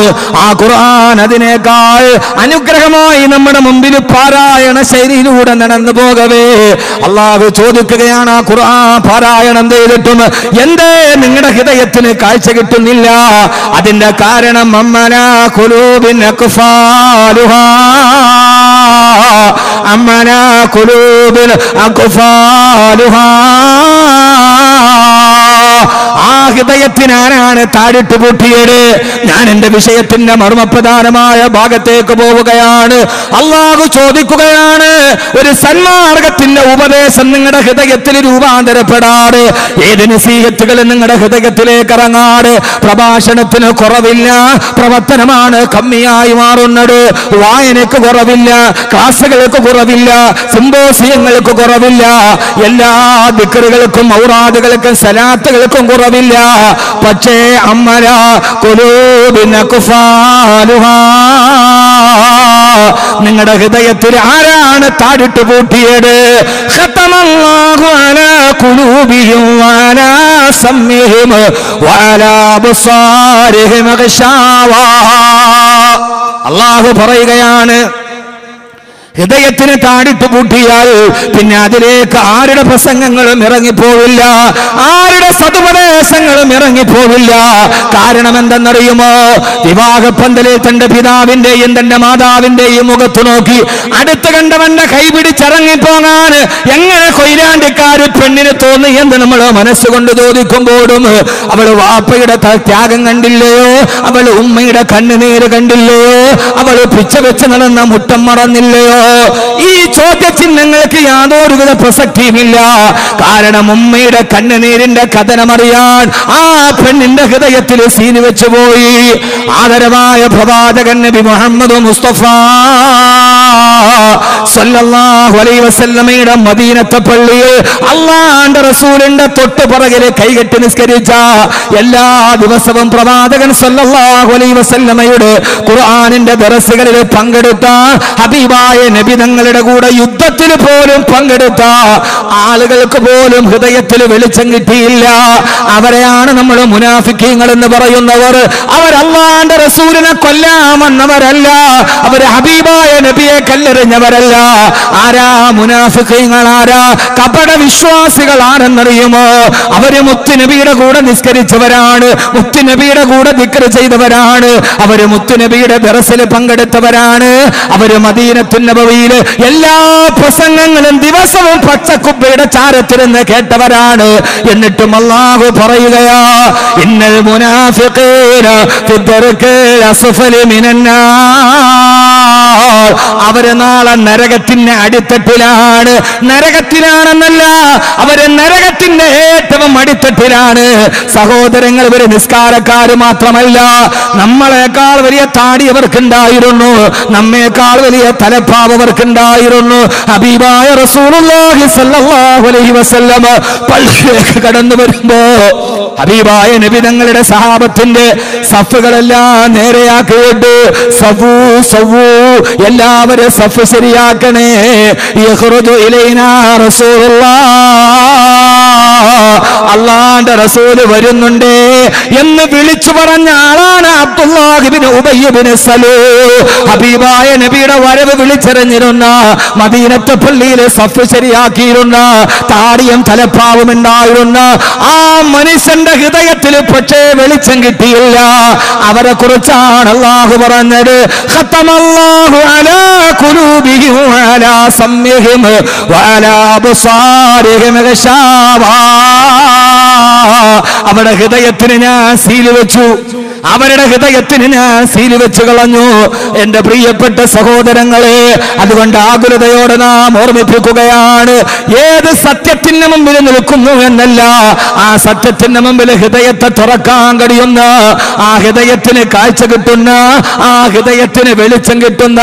ആ ഖുർആൻ അതിനേക്കാൾ അനുഗ്രഹമായി നമ്മുടെ മുമ്പിൽ പാരായണ ശൈലിയിലൂടെ നടന്നു പോകവേ അള്ളാഹു ചോദിക്കുകയാണ്, ആ ഖുർആൻ പാരായണം ചെയ്തിട്ടും എന്തേ നിങ്ങളുടെ ഹൃദയത്തിന് കാഴ്ച കിട്ടുന്നില്ല? അതിന്റെ കാരണം അമ്മനാ ഖുലൂബിൻ അഖ്ഫാലുഹാ, അമ്മനാ ഖുലൂബിൻ അഖ്ഫാലുഹാ. ആ ഹൃദയത്തിനാരാണ് താഴിട്ട് പൂട്ടിയത്? ഞാൻ എന്റെ വിഷയത്തിന്റെ മർമ്മപ്രധാനമായ ഭാഗത്തേക്ക് പോവുകയാണ്. അള്ളാഹു ചോദിക്കുകയാണ്, ഒരു സന്മാർഗത്തിന്റെ ഉപദേശം നിങ്ങളുടെ ഹൃദയത്തിൽ രൂപാന്തരപ്പെടാറ്, ഏത് നസീഹത്തുകൾ നിങ്ങളുടെ ഹൃദയത്തിലേക്ക് ഇറങ്ങാറ്, പ്രഭാഷണത്തിന് കുറവില്ല, പ്രവർത്തനമാണ് കമ്മിയായി മാറുന്നത്. വായനക്ക് കുറവില്ല, ക്ലാസുകൾക്ക് കുറവില്ല, സിംബോസിയങ്ങൾക്ക് കുറവില്ല, എല്ലാ ദിക്റുകൾക്കും ഔറാദുകൾക്കും സലാത്തുകൾക്കും കുറവില്ല. പക്ഷേ അമ്മലാ ഖുലൂബിൻ അഖ്ഫാലുഹാ, നിങ്ങളുടെ ഹൃദയത്തിൽ ആരാണ് താഴിട്ട് പൂട്ടിയത്? ഖതമല്ലാഹു അലാ ഖുലൂബിഹിം വഅലാ സമ്ഇഹിം വഅലാ അബ്സാരിഹിം ഗശാവാ. അല്ലാഹു പറയുകയാണ്, ഹൃദയത്തിന് താടിട്ട് പൂട്ടിയാൽ പിന്നെ അതിലേക്ക് ആരുടെ പ്രസംഗങ്ങളും ഇറങ്ങിപ്പോവില്ല, ആരുടെ സതുപദേശങ്ങളും ഇറങ്ങിപ്പോവില്ല. കാരണം എന്തെന്നറിയുമോ? വിവാഹപ്പന്തലിൽ തന്റെ പിതാവിന്റെയും തന്റെ മാതാവിന്റെയും മുഖത്ത് നോക്കി അടുത്ത് കണ്ടവന്റെ കൈപിടിച്ചിറങ്ങിപ്പോകാൻ എങ്ങനെ കൊയിലാണ്ടിക്കാര് പെണ്ണിന് തോന്നി എന്ന് നമ്മൾ മനസ്സുകൊണ്ട് ചോദിക്കുമ്പോഴും അവള് വാപ്പയുടെ ത്യാഗം കണ്ടില്ലയോ, അവള് ഉമ്മയുടെ കണ്ണുനീര് കണ്ടില്ലയോ, അവള് പിച്ച വെച്ച് നടന്ന മുട്ടം മറന്നില്ലയോ? ഈ ചോദ്യചിഹ്നങ്ങൾക്ക് യാതൊരുവിധ പ്രസക്തിയുമില്ല. കാരണം ഉമ്മയുടെ കണ്ണുനീരിന്റെ കഥനമറിയാൻ ആ പെണ്ണിന്റെ ഹൃദയത്തിൽ സീന് വെച്ചുപോയി. ആദരവായ പ്രവാചകൻ നബി മുഹമ്മദ് മുസ്തഫ സല്ലല്ലാഹു അലൈഹി വസല്ലമയുടെ മദീനത്തെ പള്ളിയിൽ അല്ലാഹുവിന്റെ റസൂലിന്റെ തൊട്ട് പുറകിൽ കൈകെട്ടി നിസ്കരിച്ച എല്ലാ ദിവസവും പ്രവാചകൻ സല്ലല്ലാഹു അലൈഹി വസല്ലമയുടെ ഖുർആനിന്റെ ദർസുകളിൽ പങ്കെടുത്ത ഹബീബായ നബി തങ്ങളുടെ കൂടെ യുദ്ധത്തിൽ പോലും പങ്കെടുത്ത ആളുകൾക്ക് പോലും ഹൃദയത്തിൽ വെളിച്ചം കിട്ടിയില്ല. അവരെയാണ് നമ്മൾ മുനാഫിക്കീങ്ങൾ എന്ന് പറയുന്നവർ. അവർ അല്ലാഹുവിന്റെ റസൂലിനെ കൊല്ലാമെന്നവരല്ല, അവർ ഹബീബായ നബിയെ കല്ലെറിഞ്ഞവരല്ല. ആരാ മുനാഫിക്കീങ്ങൾ? ആരാ കപട വിശ്വാസികൾ? ആരെന്നറിയുമോ? അവര് മുത്തുനബിയുടെ കൂടെ നിസ്കരിച്ചവരാണ്, മുത്തുനബിയുടെ കൂടെ ദിക്ർ ചെയ്തവരാണ്, അവര് മുത്തുനബിയുടെ ദർസിൽ പങ്കെടുത്തവരാണ്, അവര് മദീനത്തുൻ നബവിയിൽ എല്ലാ പ്രസംഗങ്ങളും ദിവസവും പച്ചക്കുബ്ബയുടെ ചാരത്തിരുന്ന് കേട്ടവരാണ്. എന്നിട്ടും അല്ലാഹു പറയുകയാ, ഇന്നൽ മുനാഫിഖീന ഫിദ്ദർകിൽ അസ്ഫലി മിനന്നാർ. അവര് നാളെ നരകത്തിന്റെ അടിത്തട്ടിലാണ്. നരകത്തിലാണെന്നല്ല, അവര് നരകത്തിന്റെ ഏറ്റവും അടിത്തട്ടിലാണ്. സഹോദരങ്ങൾ, ഇവര് നിസ്കാരക്കാര് മാത്രമല്ല, നമ്മളെക്കാൾ വലിയ താടി അവർക്കുണ്ടായിരുന്നു, നമ്മേക്കാൾ വലിയ തലപ്പാവ് അവർക്കുണ്ടായിരുന്നു. ഹബീബായ റസൂലുള്ളാഹി സ്വല്ലല്ലാഹു അലൈഹി വസല്ലം പള്ളിയിലേക്ക് കടന്നു വരുമ്പോ ഹബീബായ നബി തങ്ങളുടെ സഹാബത്തിന്റെ സഫുകളെല്ലാം നേരെയാക്കിയിട്ട് സഫു സഫു എല്ലാവരും സഫ് ശരിയാക്കണേ. യഖ്റുജു ഇലൈനാ റസൂലുള്ളാഹ്, അല്ലാഹുവിന്റെ റസൂല് വരുന്നുണ്ട് എന്ന് വിളിച്ചു പറഞ്ഞ ആളാണ് അബ്ദുല്ലാഹ് ഇബ്നു ഉബയ്യ് ഇബ്നു സലൂൽ. ഹബീബായ നബിയുടെ വരവ് വിളിച്ചറിഞ്ഞിരുന്ന, മദീനത്തെ പള്ളിയിൽ സഫ് ശരിയാക്കിയിരുന്ന, താടിയും തലപ്പാവും ഉണ്ടായിരുന്ന ആ മനുഷ്യന്റെ ഹൃദയത്തിൽ പക്ഷേ വെളിച്ചം കിട്ടിയില്ല. അവരെ കുറിച്ചാണ് അല്ലാഹു പറഞ്ഞത്, ഖതമല്ലാഹു അലാ ഖുലൂബിഹിം വഅലാ സമ്ഇഹിം വഅലാ അബ്സാരിഹിം ഗശാവാ. അവരുടെ ഹൃദയത്തിന് ഞാൻ സീല് വെച്ചു, അവരുടെ ഹൃദയത്തിന് ഞാൻ സീല് വെച്ച് കളഞ്ഞു. എന്റെ പ്രിയപ്പെട്ട സഹോദരങ്ങളെ, അതുകൊണ്ട് ആകുലതയോടെ നാം ഓർമ്മിപ്പിക്കുകയാണ്, ഏത് സത്യത്തിന് മുമ്പിൽ നിൽക്കുന്നു എന്നല്ല, ആ സത്യത്തിന് മുമ്പിൽ ഹൃദയത്തെ തുറക്കാൻ കഴിയുന്ന, ആ ഹൃദയത്തിന് കാഴ്ച കിട്ടുന്ന, ആ ഹൃദയത്തിന് വെളിച്ചം കിട്ടുന്ന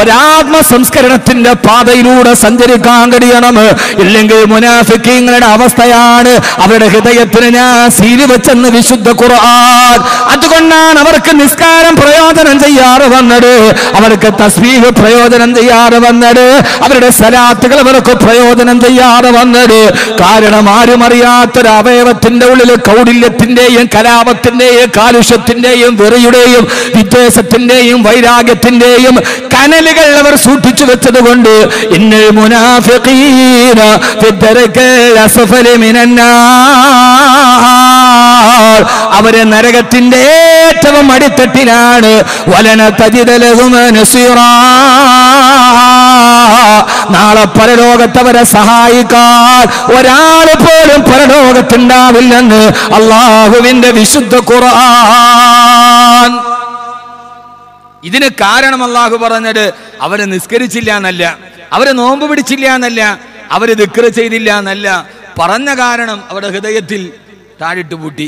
ഒരാത്മ സംസ്കരണത്തിന്റെ പാതയിലൂടെ സഞ്ചരിക്കാൻ കഴിയണം. ഇല്ലെങ്കിൽ മുനാഫിക്കീങ്ങളുടെ അവസ്ഥയാണ്, അവരുടെ ഹൃദയത്തിന് ഞാൻ സീല് വെച്ചെന്ന് വിശുദ്ധ ഖുർആൻ. അതുകൊണ്ടാണ് അവർക്ക് നിസ്കാരം പ്രയോജനം ചെയ്യാറ് വന്നത്, അവർക്ക് തസ്ബീഹ് പ്രയോജനം ചെയ്യാറ് വന്നത്, അവരുടെ സലാത്തുകൾ അവർക്ക് പ്രയോജനം ചെയ്യാറ് വന്നത്. കാരണം ആരും അറിയാത്തൊരു അവയവത്തിന്റെ ഉള്ളിൽ കൗടില്യത്തിന്റെയും കലാപത്തിന്റെയും കാലുഷ്യത്തിന്റെയും വെറിയുടെയും വിദ്വേഷത്തിന്റെയും വൈരാഗ്യത്തിന്റെയും കനലുകൾ അവർ സൂക്ഷിച്ചു വെച്ചത് കൊണ്ട് ഇന്നൽ മുനാഫിഖീന ഫിദ്ദർകിൽ അസ്ഫലി മിനന്നാർ, അവര് നരകത്തിന്റെ ഏറ്റവും അടിത്തട്ടിലാണ്. വലന തജിദ ലഹും നസീറാ, നാളെ പരലോകത്തവരെ സഹായിക്കാൻ ഒരാൾ പോലും പരലോകത്തുണ്ടാവില്ലെന്ന് അള്ളാഹുവിന്റെ വിശുദ്ധ ഖുർആൻ. ഇതിന് കാരണം അള്ളാഹു പറഞ്ഞത് അവര് നിസ്കരിച്ചില്ല എന്നല്ല, അവര് നോമ്പ് പിടിച്ചില്ല എന്നല്ല, അവര് ദിക്ർ ചെയ്തില്ല എന്നല്ല. പറഞ്ഞ കാരണം അവരുടെ ഹൃദയത്തിൽ താഴിട്ട് പൂട്ടി.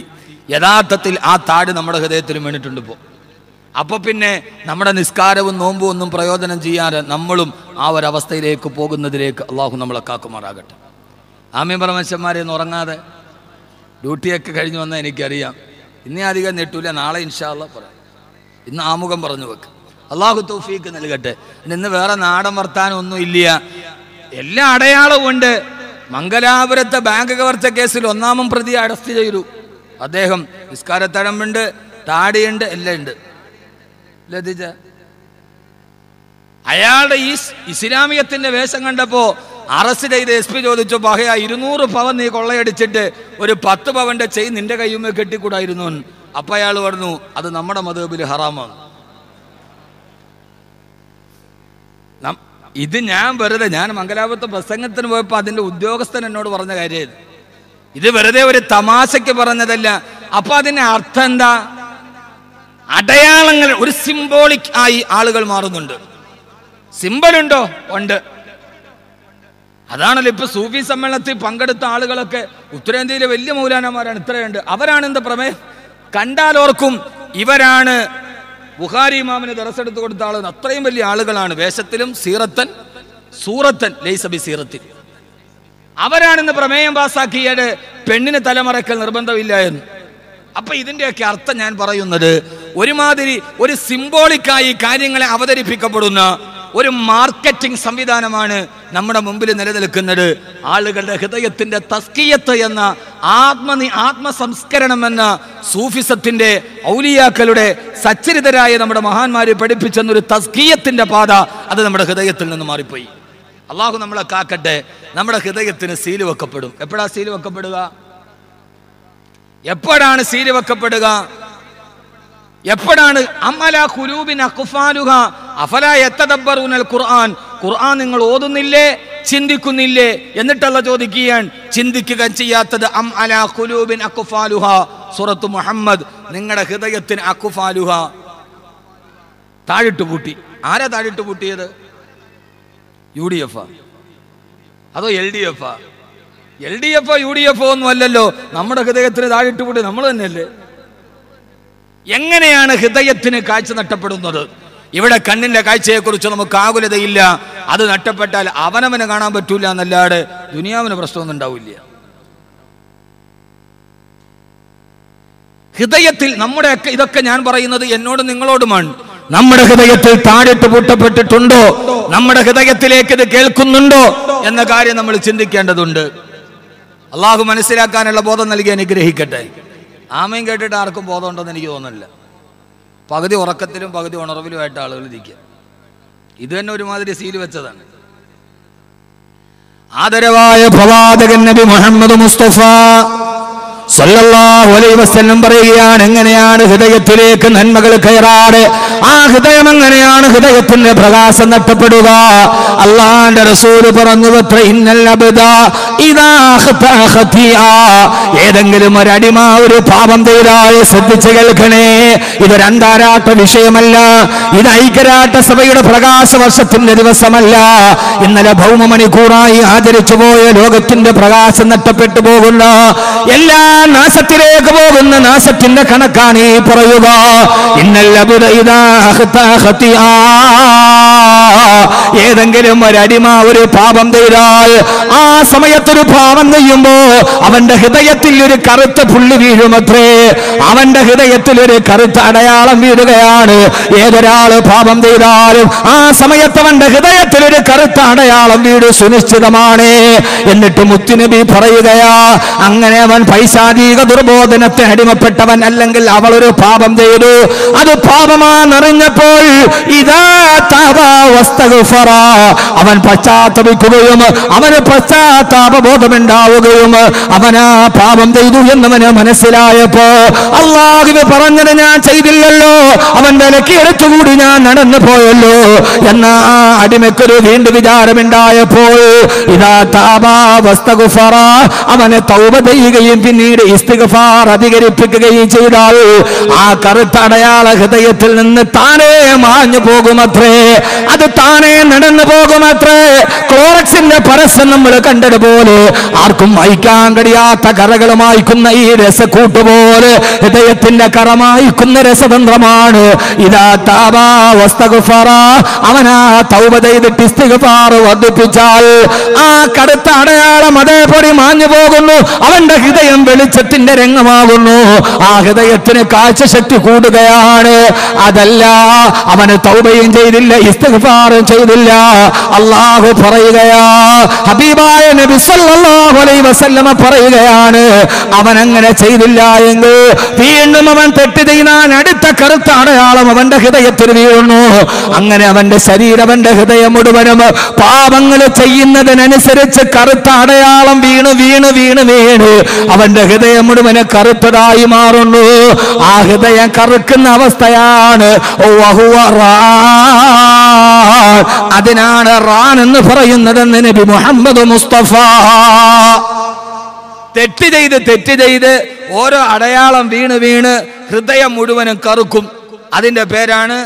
യഥാർത്ഥത്തിൽ ആ താട് നമ്മുടെ ഹൃദയത്തിൽ വീണിട്ടുണ്ട് ഇപ്പോൾ. അപ്പൊ പിന്നെ നമ്മുടെ നിസ്കാരവും നോമ്പും ഒന്നും പ്രയോജനം ചെയ്യാതെ നമ്മളും ആ ഒരവസ്ഥയിലേക്ക് പോകുന്നതിലേക്ക് അള്ളാഹു നമ്മളെ കാക്കുമാറാകട്ടെ. ആമീൻ പരമേശ്വരന്മാരെ ഒന്ന് ഉറങ്ങാതെ ഡ്യൂട്ടിയൊക്കെ കഴിഞ്ഞു വന്നാൽ എനിക്കറിയാം. ഇന്നേ അധികം നെട്ടൂല, നാളെ ഇൻഷാ അല്ലാഹ് പറയാം. ഇന്ന് ആമുഖം പറഞ്ഞു വെക്ക്. അള്ളാഹു തൗഫീക്ക് നൽകട്ടെ. ഇന്ന് വേറെ നാടൻ വർത്താനം ഒന്നും ഇല്ല, എല്ലാ അടയാളവും ഉണ്ട്. മംഗലാപുരത്തെ ബാങ്ക് കവർച്ച കേസിൽ 1-ാം പ്രതി അറസ്റ്റ് ചെയ്തു. അദ്ദേഹം നിസ്കാരത്തഴമ്പുണ്ട്, താടിയുണ്ട്, എല്ലാം ഉണ്ട്. ലതിജ അയാളുടെ ഈ ഇസ്ലാമിയത്തിന്റെ വേഷം കണ്ടപ്പോ അറസ്റ്റ് ചെയ്ത് SP ചോദിച്ചു, പഹയ 200 പവൻ നീ കൊള്ളയടിച്ചിട്ട് ഒരു 10 പവന്റെ ചെയിൻ നിന്റെ കയ്യുമേ കെട്ടിക്കൂടായിരുന്നു. അപ്പൊ അയാൾ പറഞ്ഞു, അത് നമ്മുടെ മദ്ഹബിൽ ഹറാമാണ്. ഇത് ഞാൻ മംഗലാപുരത്തെ പ്രസംഗത്തിന് പോയപ്പോൾ അതിന്റെ ഉദ്യോഗസ്ഥൻ എന്നോട് പറഞ്ഞ കാര്യം ഇത് വെറുതെ ഒരു തമാശയ്ക്ക് പറഞ്ഞതല്ല. അപ്പൊ അതിന്റെ അർത്ഥം എന്താ? അടയാളങ്ങൾ ഒരു സിംബോളിക് ആയി ആളുകൾ മാറുന്നുണ്ട്. സിംബൽ ഉണ്ടോ? ഉണ്ട്. അതാണല്ലോ ഇപ്പൊ സൂഫി സമ്മേളനത്തിൽ പങ്കെടുത്ത ആളുകളൊക്കെ ഉത്തരേന്ത്യയിലെ വലിയ മൗലാനമാരാണ്, ഇത്രയുണ്ട്. അവരാണ് എന്താ പ്രമേയം? കണ്ടാലോർക്കും ഇവരാണ് ബുഖാരി ഇമാമിന് ദറസെടുത്ത് കൊടുത്ത ആളുകൾ. അത്രയും വലിയ ആളുകളാണ്. വേഷത്തിലും സൂറത്തൻ ലൈസബി സീറത്തിൽ അവരാണിന്ന് പ്രമേയം പാസാക്കിയത് പെണ്ണിന് തലമറക്കൽ നിർബന്ധമില്ല എന്ന്. അപ്പൊ ഇതിന്റെയൊക്കെ അർത്ഥം ഞാൻ പറയുന്നത്, ഒരുമാതിരി ഒരു സിംബോളിക്കായി കാര്യങ്ങളെ അവതരിപ്പിക്കപ്പെടുന്ന ഒരു മാർക്കറ്റിംഗ് സംവിധാനമാണ് നമ്മുടെ മുമ്പിൽ നിലനിൽക്കുന്നത്. ആളുകളുടെ ഹൃദയത്തിന്റെ തസ്കിയത്ത് എന്ന ആത്മസംസ്കരണം എന്ന സൂഫിസത്തിന്റെ ഔലിയാക്കളുടെ സച്ചരിതരായ നമ്മുടെ മഹാന്മാരെ പഠിപ്പിച്ചെന്നൊരു തസ്കിയത്തിന്റെ പാത അത് നമ്മുടെ ഹൃദയത്തിൽ നിന്ന് മാറിപ്പോയി. അള്ളാഹു നമ്മളെ കാക്കട്ടെ. നമ്മുടെ ഹൃദയത്തിന് സീല് വെക്കപ്പെടും. എപ്പോഴാ സീല് വെക്കപ്പെടുക? എപ്പോഴാണ് സീല് വെക്കപ്പെടുക? എപ്പോഴാണ്? അമലാ ഖുലൂബിൻ അഖ്ഫാലുഹാ അഫലാ യതദബ്ബറൂനൽ ഖുർആൻ. ഖുർആൻ നിങ്ങൾ ഓതുന്നില്ലേ, ചിന്തിക്കുന്നില്ലേ? എന്നിട്ടല്ല ചോദിക്കുകയാണ്, ചിന്തിക്കുക ചെയ്യാത്തത്. അലാ ഖുലൂബിൻ അഖ്ഫാലുഹാ, സൂറത്ത് മുഹമ്മദ്. നിങ്ങളുടെ ഹൃദയത്തിന് അഖ്ഫാലുഹാ താഴിട്ട് പൂട്ടി. ആരാ താഴിട്ട് പൂട്ടിയത്? UDF അതോ LDF? LDF UDF ഒന്നും അല്ലല്ലോ. നമ്മുടെ ഹൃദയത്തിന് താഴിട്ട് പൂട്ടി നമ്മൾ തന്നെയല്ലേ. എങ്ങനെയാണ് ഹൃദയത്തിന് കാഴ്ച നഷ്ടപ്പെടുന്നത്? ഇവിടെ കണ്ണിന്റെ കാഴ്ചയെക്കുറിച്ച് നമുക്ക് ആകുലതയില്ല. അത് നഷ്ടപ്പെട്ടാൽ അവനവന് കാണാൻ പറ്റൂല എന്നല്ലാതെ ദുനിയാവിന് പ്രശ്നമൊന്നും ഉണ്ടാവില്ല. ഹൃദയത്തിൽ നമ്മുടെയൊക്കെ ഇതൊക്കെ ഞാൻ പറയുന്നത് എന്നോട് നിങ്ങളോടുമാണ്. നമ്മുടെ ഹൃദയത്തിൽ താഴിട്ട് പൂട്ടപ്പെട്ടിട്ടുണ്ടോ? നമ്മുടെ ഹൃദയത്തിലേക്ക് ഇത് കേൾക്കുന്നുണ്ടോ എന്ന കാര്യം നമ്മൾ ചിന്തിക്കേണ്ടതുണ്ട്. അള്ളാഹു മനസ്സിലാക്കാനുള്ള ബോധം നൽകി അനുഗ്രഹിക്കട്ടെ. ആമയും കേട്ടിട്ട് ആർക്കും ബോധമുണ്ടെന്ന് എനിക്ക് തോന്നുന്നില്ല. പകുതി ഉറക്കത്തിലും പകുതി ഉണർവിലുമായിട്ട് ആളുകൾ ഇരിക്കുക. ഇത് തന്നെ ഒരുമാതിരി സീല് വെച്ചതാണ്. ആദരവായ പ്രവാചകൻ നബി മുഹമ്മദ് മുസ്തഫ സല്ലല്ലാഹു അലൈഹി വസല്ലം പറയുകയാണ്, എങ്ങനെയാണ് ഹൃദയത്തിലേക്ക് നന്മകൾ കയറാതെ ആ ഹൃദയം എങ്ങനെയാണ് ഹൃദയത്തിന്റെ പ്രകാശം നഷ്ടപ്പെടുക? അല്ലാഹുവിന്റെ റസൂൽ പറഞ്ഞു, ഇന്നൽ അബ്ദ ഇദാ ഖതാ ഖതിആ, ഏതെങ്കിലും ഒരു അടിമ ഒരു പാപം ചെയ്താൽ ശ്രദ്ധിച്ചു കേൾക്കണേ. ഇതൊരു അന്താരാഷ്ട്ര വിഷയമല്ല. ഇത് ഐക്യരാഷ്ട്ര സഭയുടെ പ്രകാശ വർഷത്തിന്റെ ദിവസമല്ല. ഇന്നലെ ഭൗമമണിക്കൂറായി ആചരിച്ചു പോയ ലോകത്തിന്റെ പ്രകാശം നഷ്ടപ്പെട്ടു പോകുന്ന എല്ലാ നാശത്തിലേക്ക് പോകുന്ന നാശത്തിന്റെ കണക്കാണ് ഈ പറയുക. ഇന്നൽ അബ്ദ ഇദാ ഖതാ ഖതിആ, ഏതെങ്കിലും ഒരു അടിമ ഒരു പാപം ചെയ്താൽ ആ സമയത്തൊരു പാപം ചെയ്യുമ്പോ അവന്റെ ഹൃദയത്തിൽ ഒരു കറുത്ത പുള്ളി വീഴുമത്രേ. അവന്റെ ഹൃദയത്തിൽ ഒരു കറുത്ത അടയാളം വീഴുകയാണ്. ഏതൊരാള് പാപം ചെയ്താലും ആ സമയത്ത് അവന്റെ ഹൃദയത്തിൽ ഒരു കറുത്ത അടയാളം വീട് സുനിശ്ചിതമാണ്. എന്നിട്ട് മുത്തുനബി പറയുകയാ, അങ്ങനെ അവൻ പൈശാചിക ദുർബോധനത്തെ അടിമപ്പെട്ടവൻ, അല്ലെങ്കിൽ അവൾ ഒരു പാപം ചെയ്തു, അത് പാപമാണെന്നറിഞ്ഞപ്പോൾ ഇദാ തബ വസ്തഗ്ഫറ, അവൻ പശ്ചാത്തപിക്കുകയും അവന് പശ്ചാത്താപബോധമുണ്ടാവുകയും അവനാ പാപം ചെയ്തു എന്നവന് മനസ്സിലായപ്പോ, അല്ലാഹു പറഞ്ഞത് ഞാൻ ചെയ്തില്ലല്ലോ, അവൻ വിലക്കിയെടുത്തുകൂടി ഞാൻ നടന്നു പോയല്ലോ എന്ന ആ അടിമക്കൊരു വീണ്ടും വിചാരമുണ്ടായപ്പോൾ ഇദാ തബ വസ്തഗ്ഫറ, അവനെ തൗബ ചെയ്യുകയും പിന്നീട് ഇസ്തിഗ്ഫാർ അധികരിപ്പിക്കുകയും ചെയ്താൽ ആ കറുത്ത അടയാള ഹൃദയത്തിൽ നിന്ന് താനേ മാഞ്ഞു പോകുമത്രേ. അത് താനേ നടന്നു പോകുമത്രേ. ക്ലോറക്സിന്റെ പരസ്യം നമ്മൾ കണ്ടതുപോലെ ആർക്കും വായിക്കാൻ കഴിയാത്ത കറകൾ മായ്ക്കുന്ന ഈ രസക്കൂട്ടുപോലെ ഹൃദയത്തിന്റെ കറ മായ്ക്കുന്ന രസതന്ത്രമാണ്. ഇദാ തബ വസ്തഗ്ഫറ, അവനാ തൗബ ചെയ്തിട്ട് ഇസ്തിഗ്ഫാർ വർദ്ധിപ്പിച്ചാൽ ആ കറുത്ത അടയാളം അതേപടി മാഞ്ഞു പോകുന്നു. അവന്റെ ഹൃദയം വെളിച്ചത്തിന്റെ രംഗമാകുന്നു. ആ ഹൃദയത്തിന് കാഴ്ചശക്തി കൂടുകയാണ്. അതല്ല, അവന് തൗബയും ചെയ്തില്ല, ഇസ്തിഗ്ഫാറും ചെയ്തില്ല. അല്ലാഹു പറയുകയാ, ഹബീബായ നബി സല്ലല്ലാഹു അലൈഹി വസല്ലമ പറയുകയാണ്, അവൻ അങ്ങനെ ചെയ്തില്ല എങ്കിൽ വീണ്ടും അവൻ തെറ്റ് ചെയ്യാൻ അടുത്ത കറുത്ത അടയാളം അവന്റെ ഹൃദയത്തിൽ വീഴുന്നു. അങ്ങനെ അവന്റെ ശരീരം, അവന്റെ ഹൃദയം മുഴുവനും പാപങ്ങൾ ചെയ്യുന്നതിനനുസരിച്ച് കറുത്ത അടയാളം വീണ് വീണ് വീണ് വീണ് അവന്റെ ഹൃദയം മുഴുവന് കറുത്തതായി മാറുന്നു. ആ ഹൃദയം കറുക്കുന്ന അവസ്ഥയാണ് അതിനാണ് റാൻ എന്ന് പറയുന്നതെന്ന് നബി മുഹമ്മദ് മുസ്തഫ. തെറ്റ് ചെയ്ത് ഓരോ അടയാളം വീണ് വീണ് ഹൃദയം മുഴുവനും കറുക്കും. അതിന്റെ പേരാണ്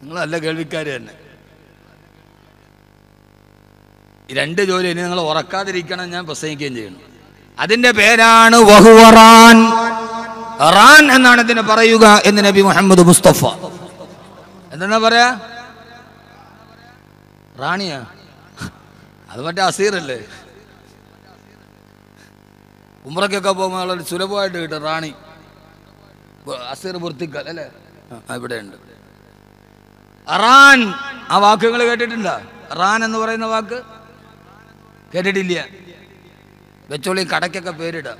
നിങ്ങളല്ല കേൾവിക്കാര് തന്നെ. രണ്ട് ജോലി ഇനി നിങ്ങൾ ഉറക്കാതിരിക്കണം, ഞാൻ പ്രസംഗിക്കുകയും ചെയ്യണം. അതിന്റെ പേരാണ് വഹുവറാൻ. റാൻ എന്നാണ് ഇതിനെ പറയുക എന്ന് നബി മുഹമ്മദ് മുസ്തഫ. എന്താ പറയാ? റാണിയാ? അത് മറ്റേ അസീറല്ലേ? ഉംറയ്ക്കൊക്കെ പോകുമ്പോൾ സുലഭമായിട്ട് കിട്ടും റാണി, അസീർ പൂർത്തിക്കൽ അല്ലേ? ഇവിടെ ഉണ്ട് റാൻ. ആ വാക്ക് നിങ്ങൾ കേട്ടിട്ടുണ്ടോ? റാൻ എന്ന് പറയുന്ന വാക്ക് കേട്ടിട്ടില്ല? വെച്ചോളി, കടക്കൊക്കെ പേരിടാം.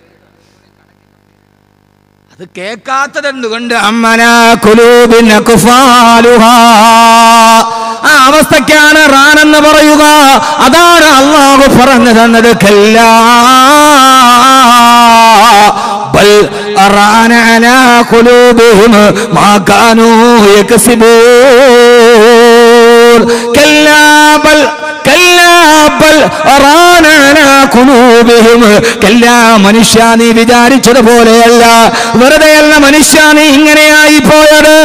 അത് കേൾക്കാത്തതെന്തുകൊണ്ട്? ആ അവസ്ഥയ്ക്കാണ് റാൻ എന്ന് പറയുക. അതാണ് അല്ലാഹു പറഞ്ഞു തന്നത്. കല്ലാ ബൽ റാന അലാ ഖുലൂബിഹിം മാ കാനൂ യക്സിബൂൻ. കല്ലാ ബൽ മനുഷ്യ, നീ വിചാരിച്ചതുപോലെയല്ല, വെറുതെയല്ല മനുഷ്യ നീ ഇങ്ങനെയായി പോയത്.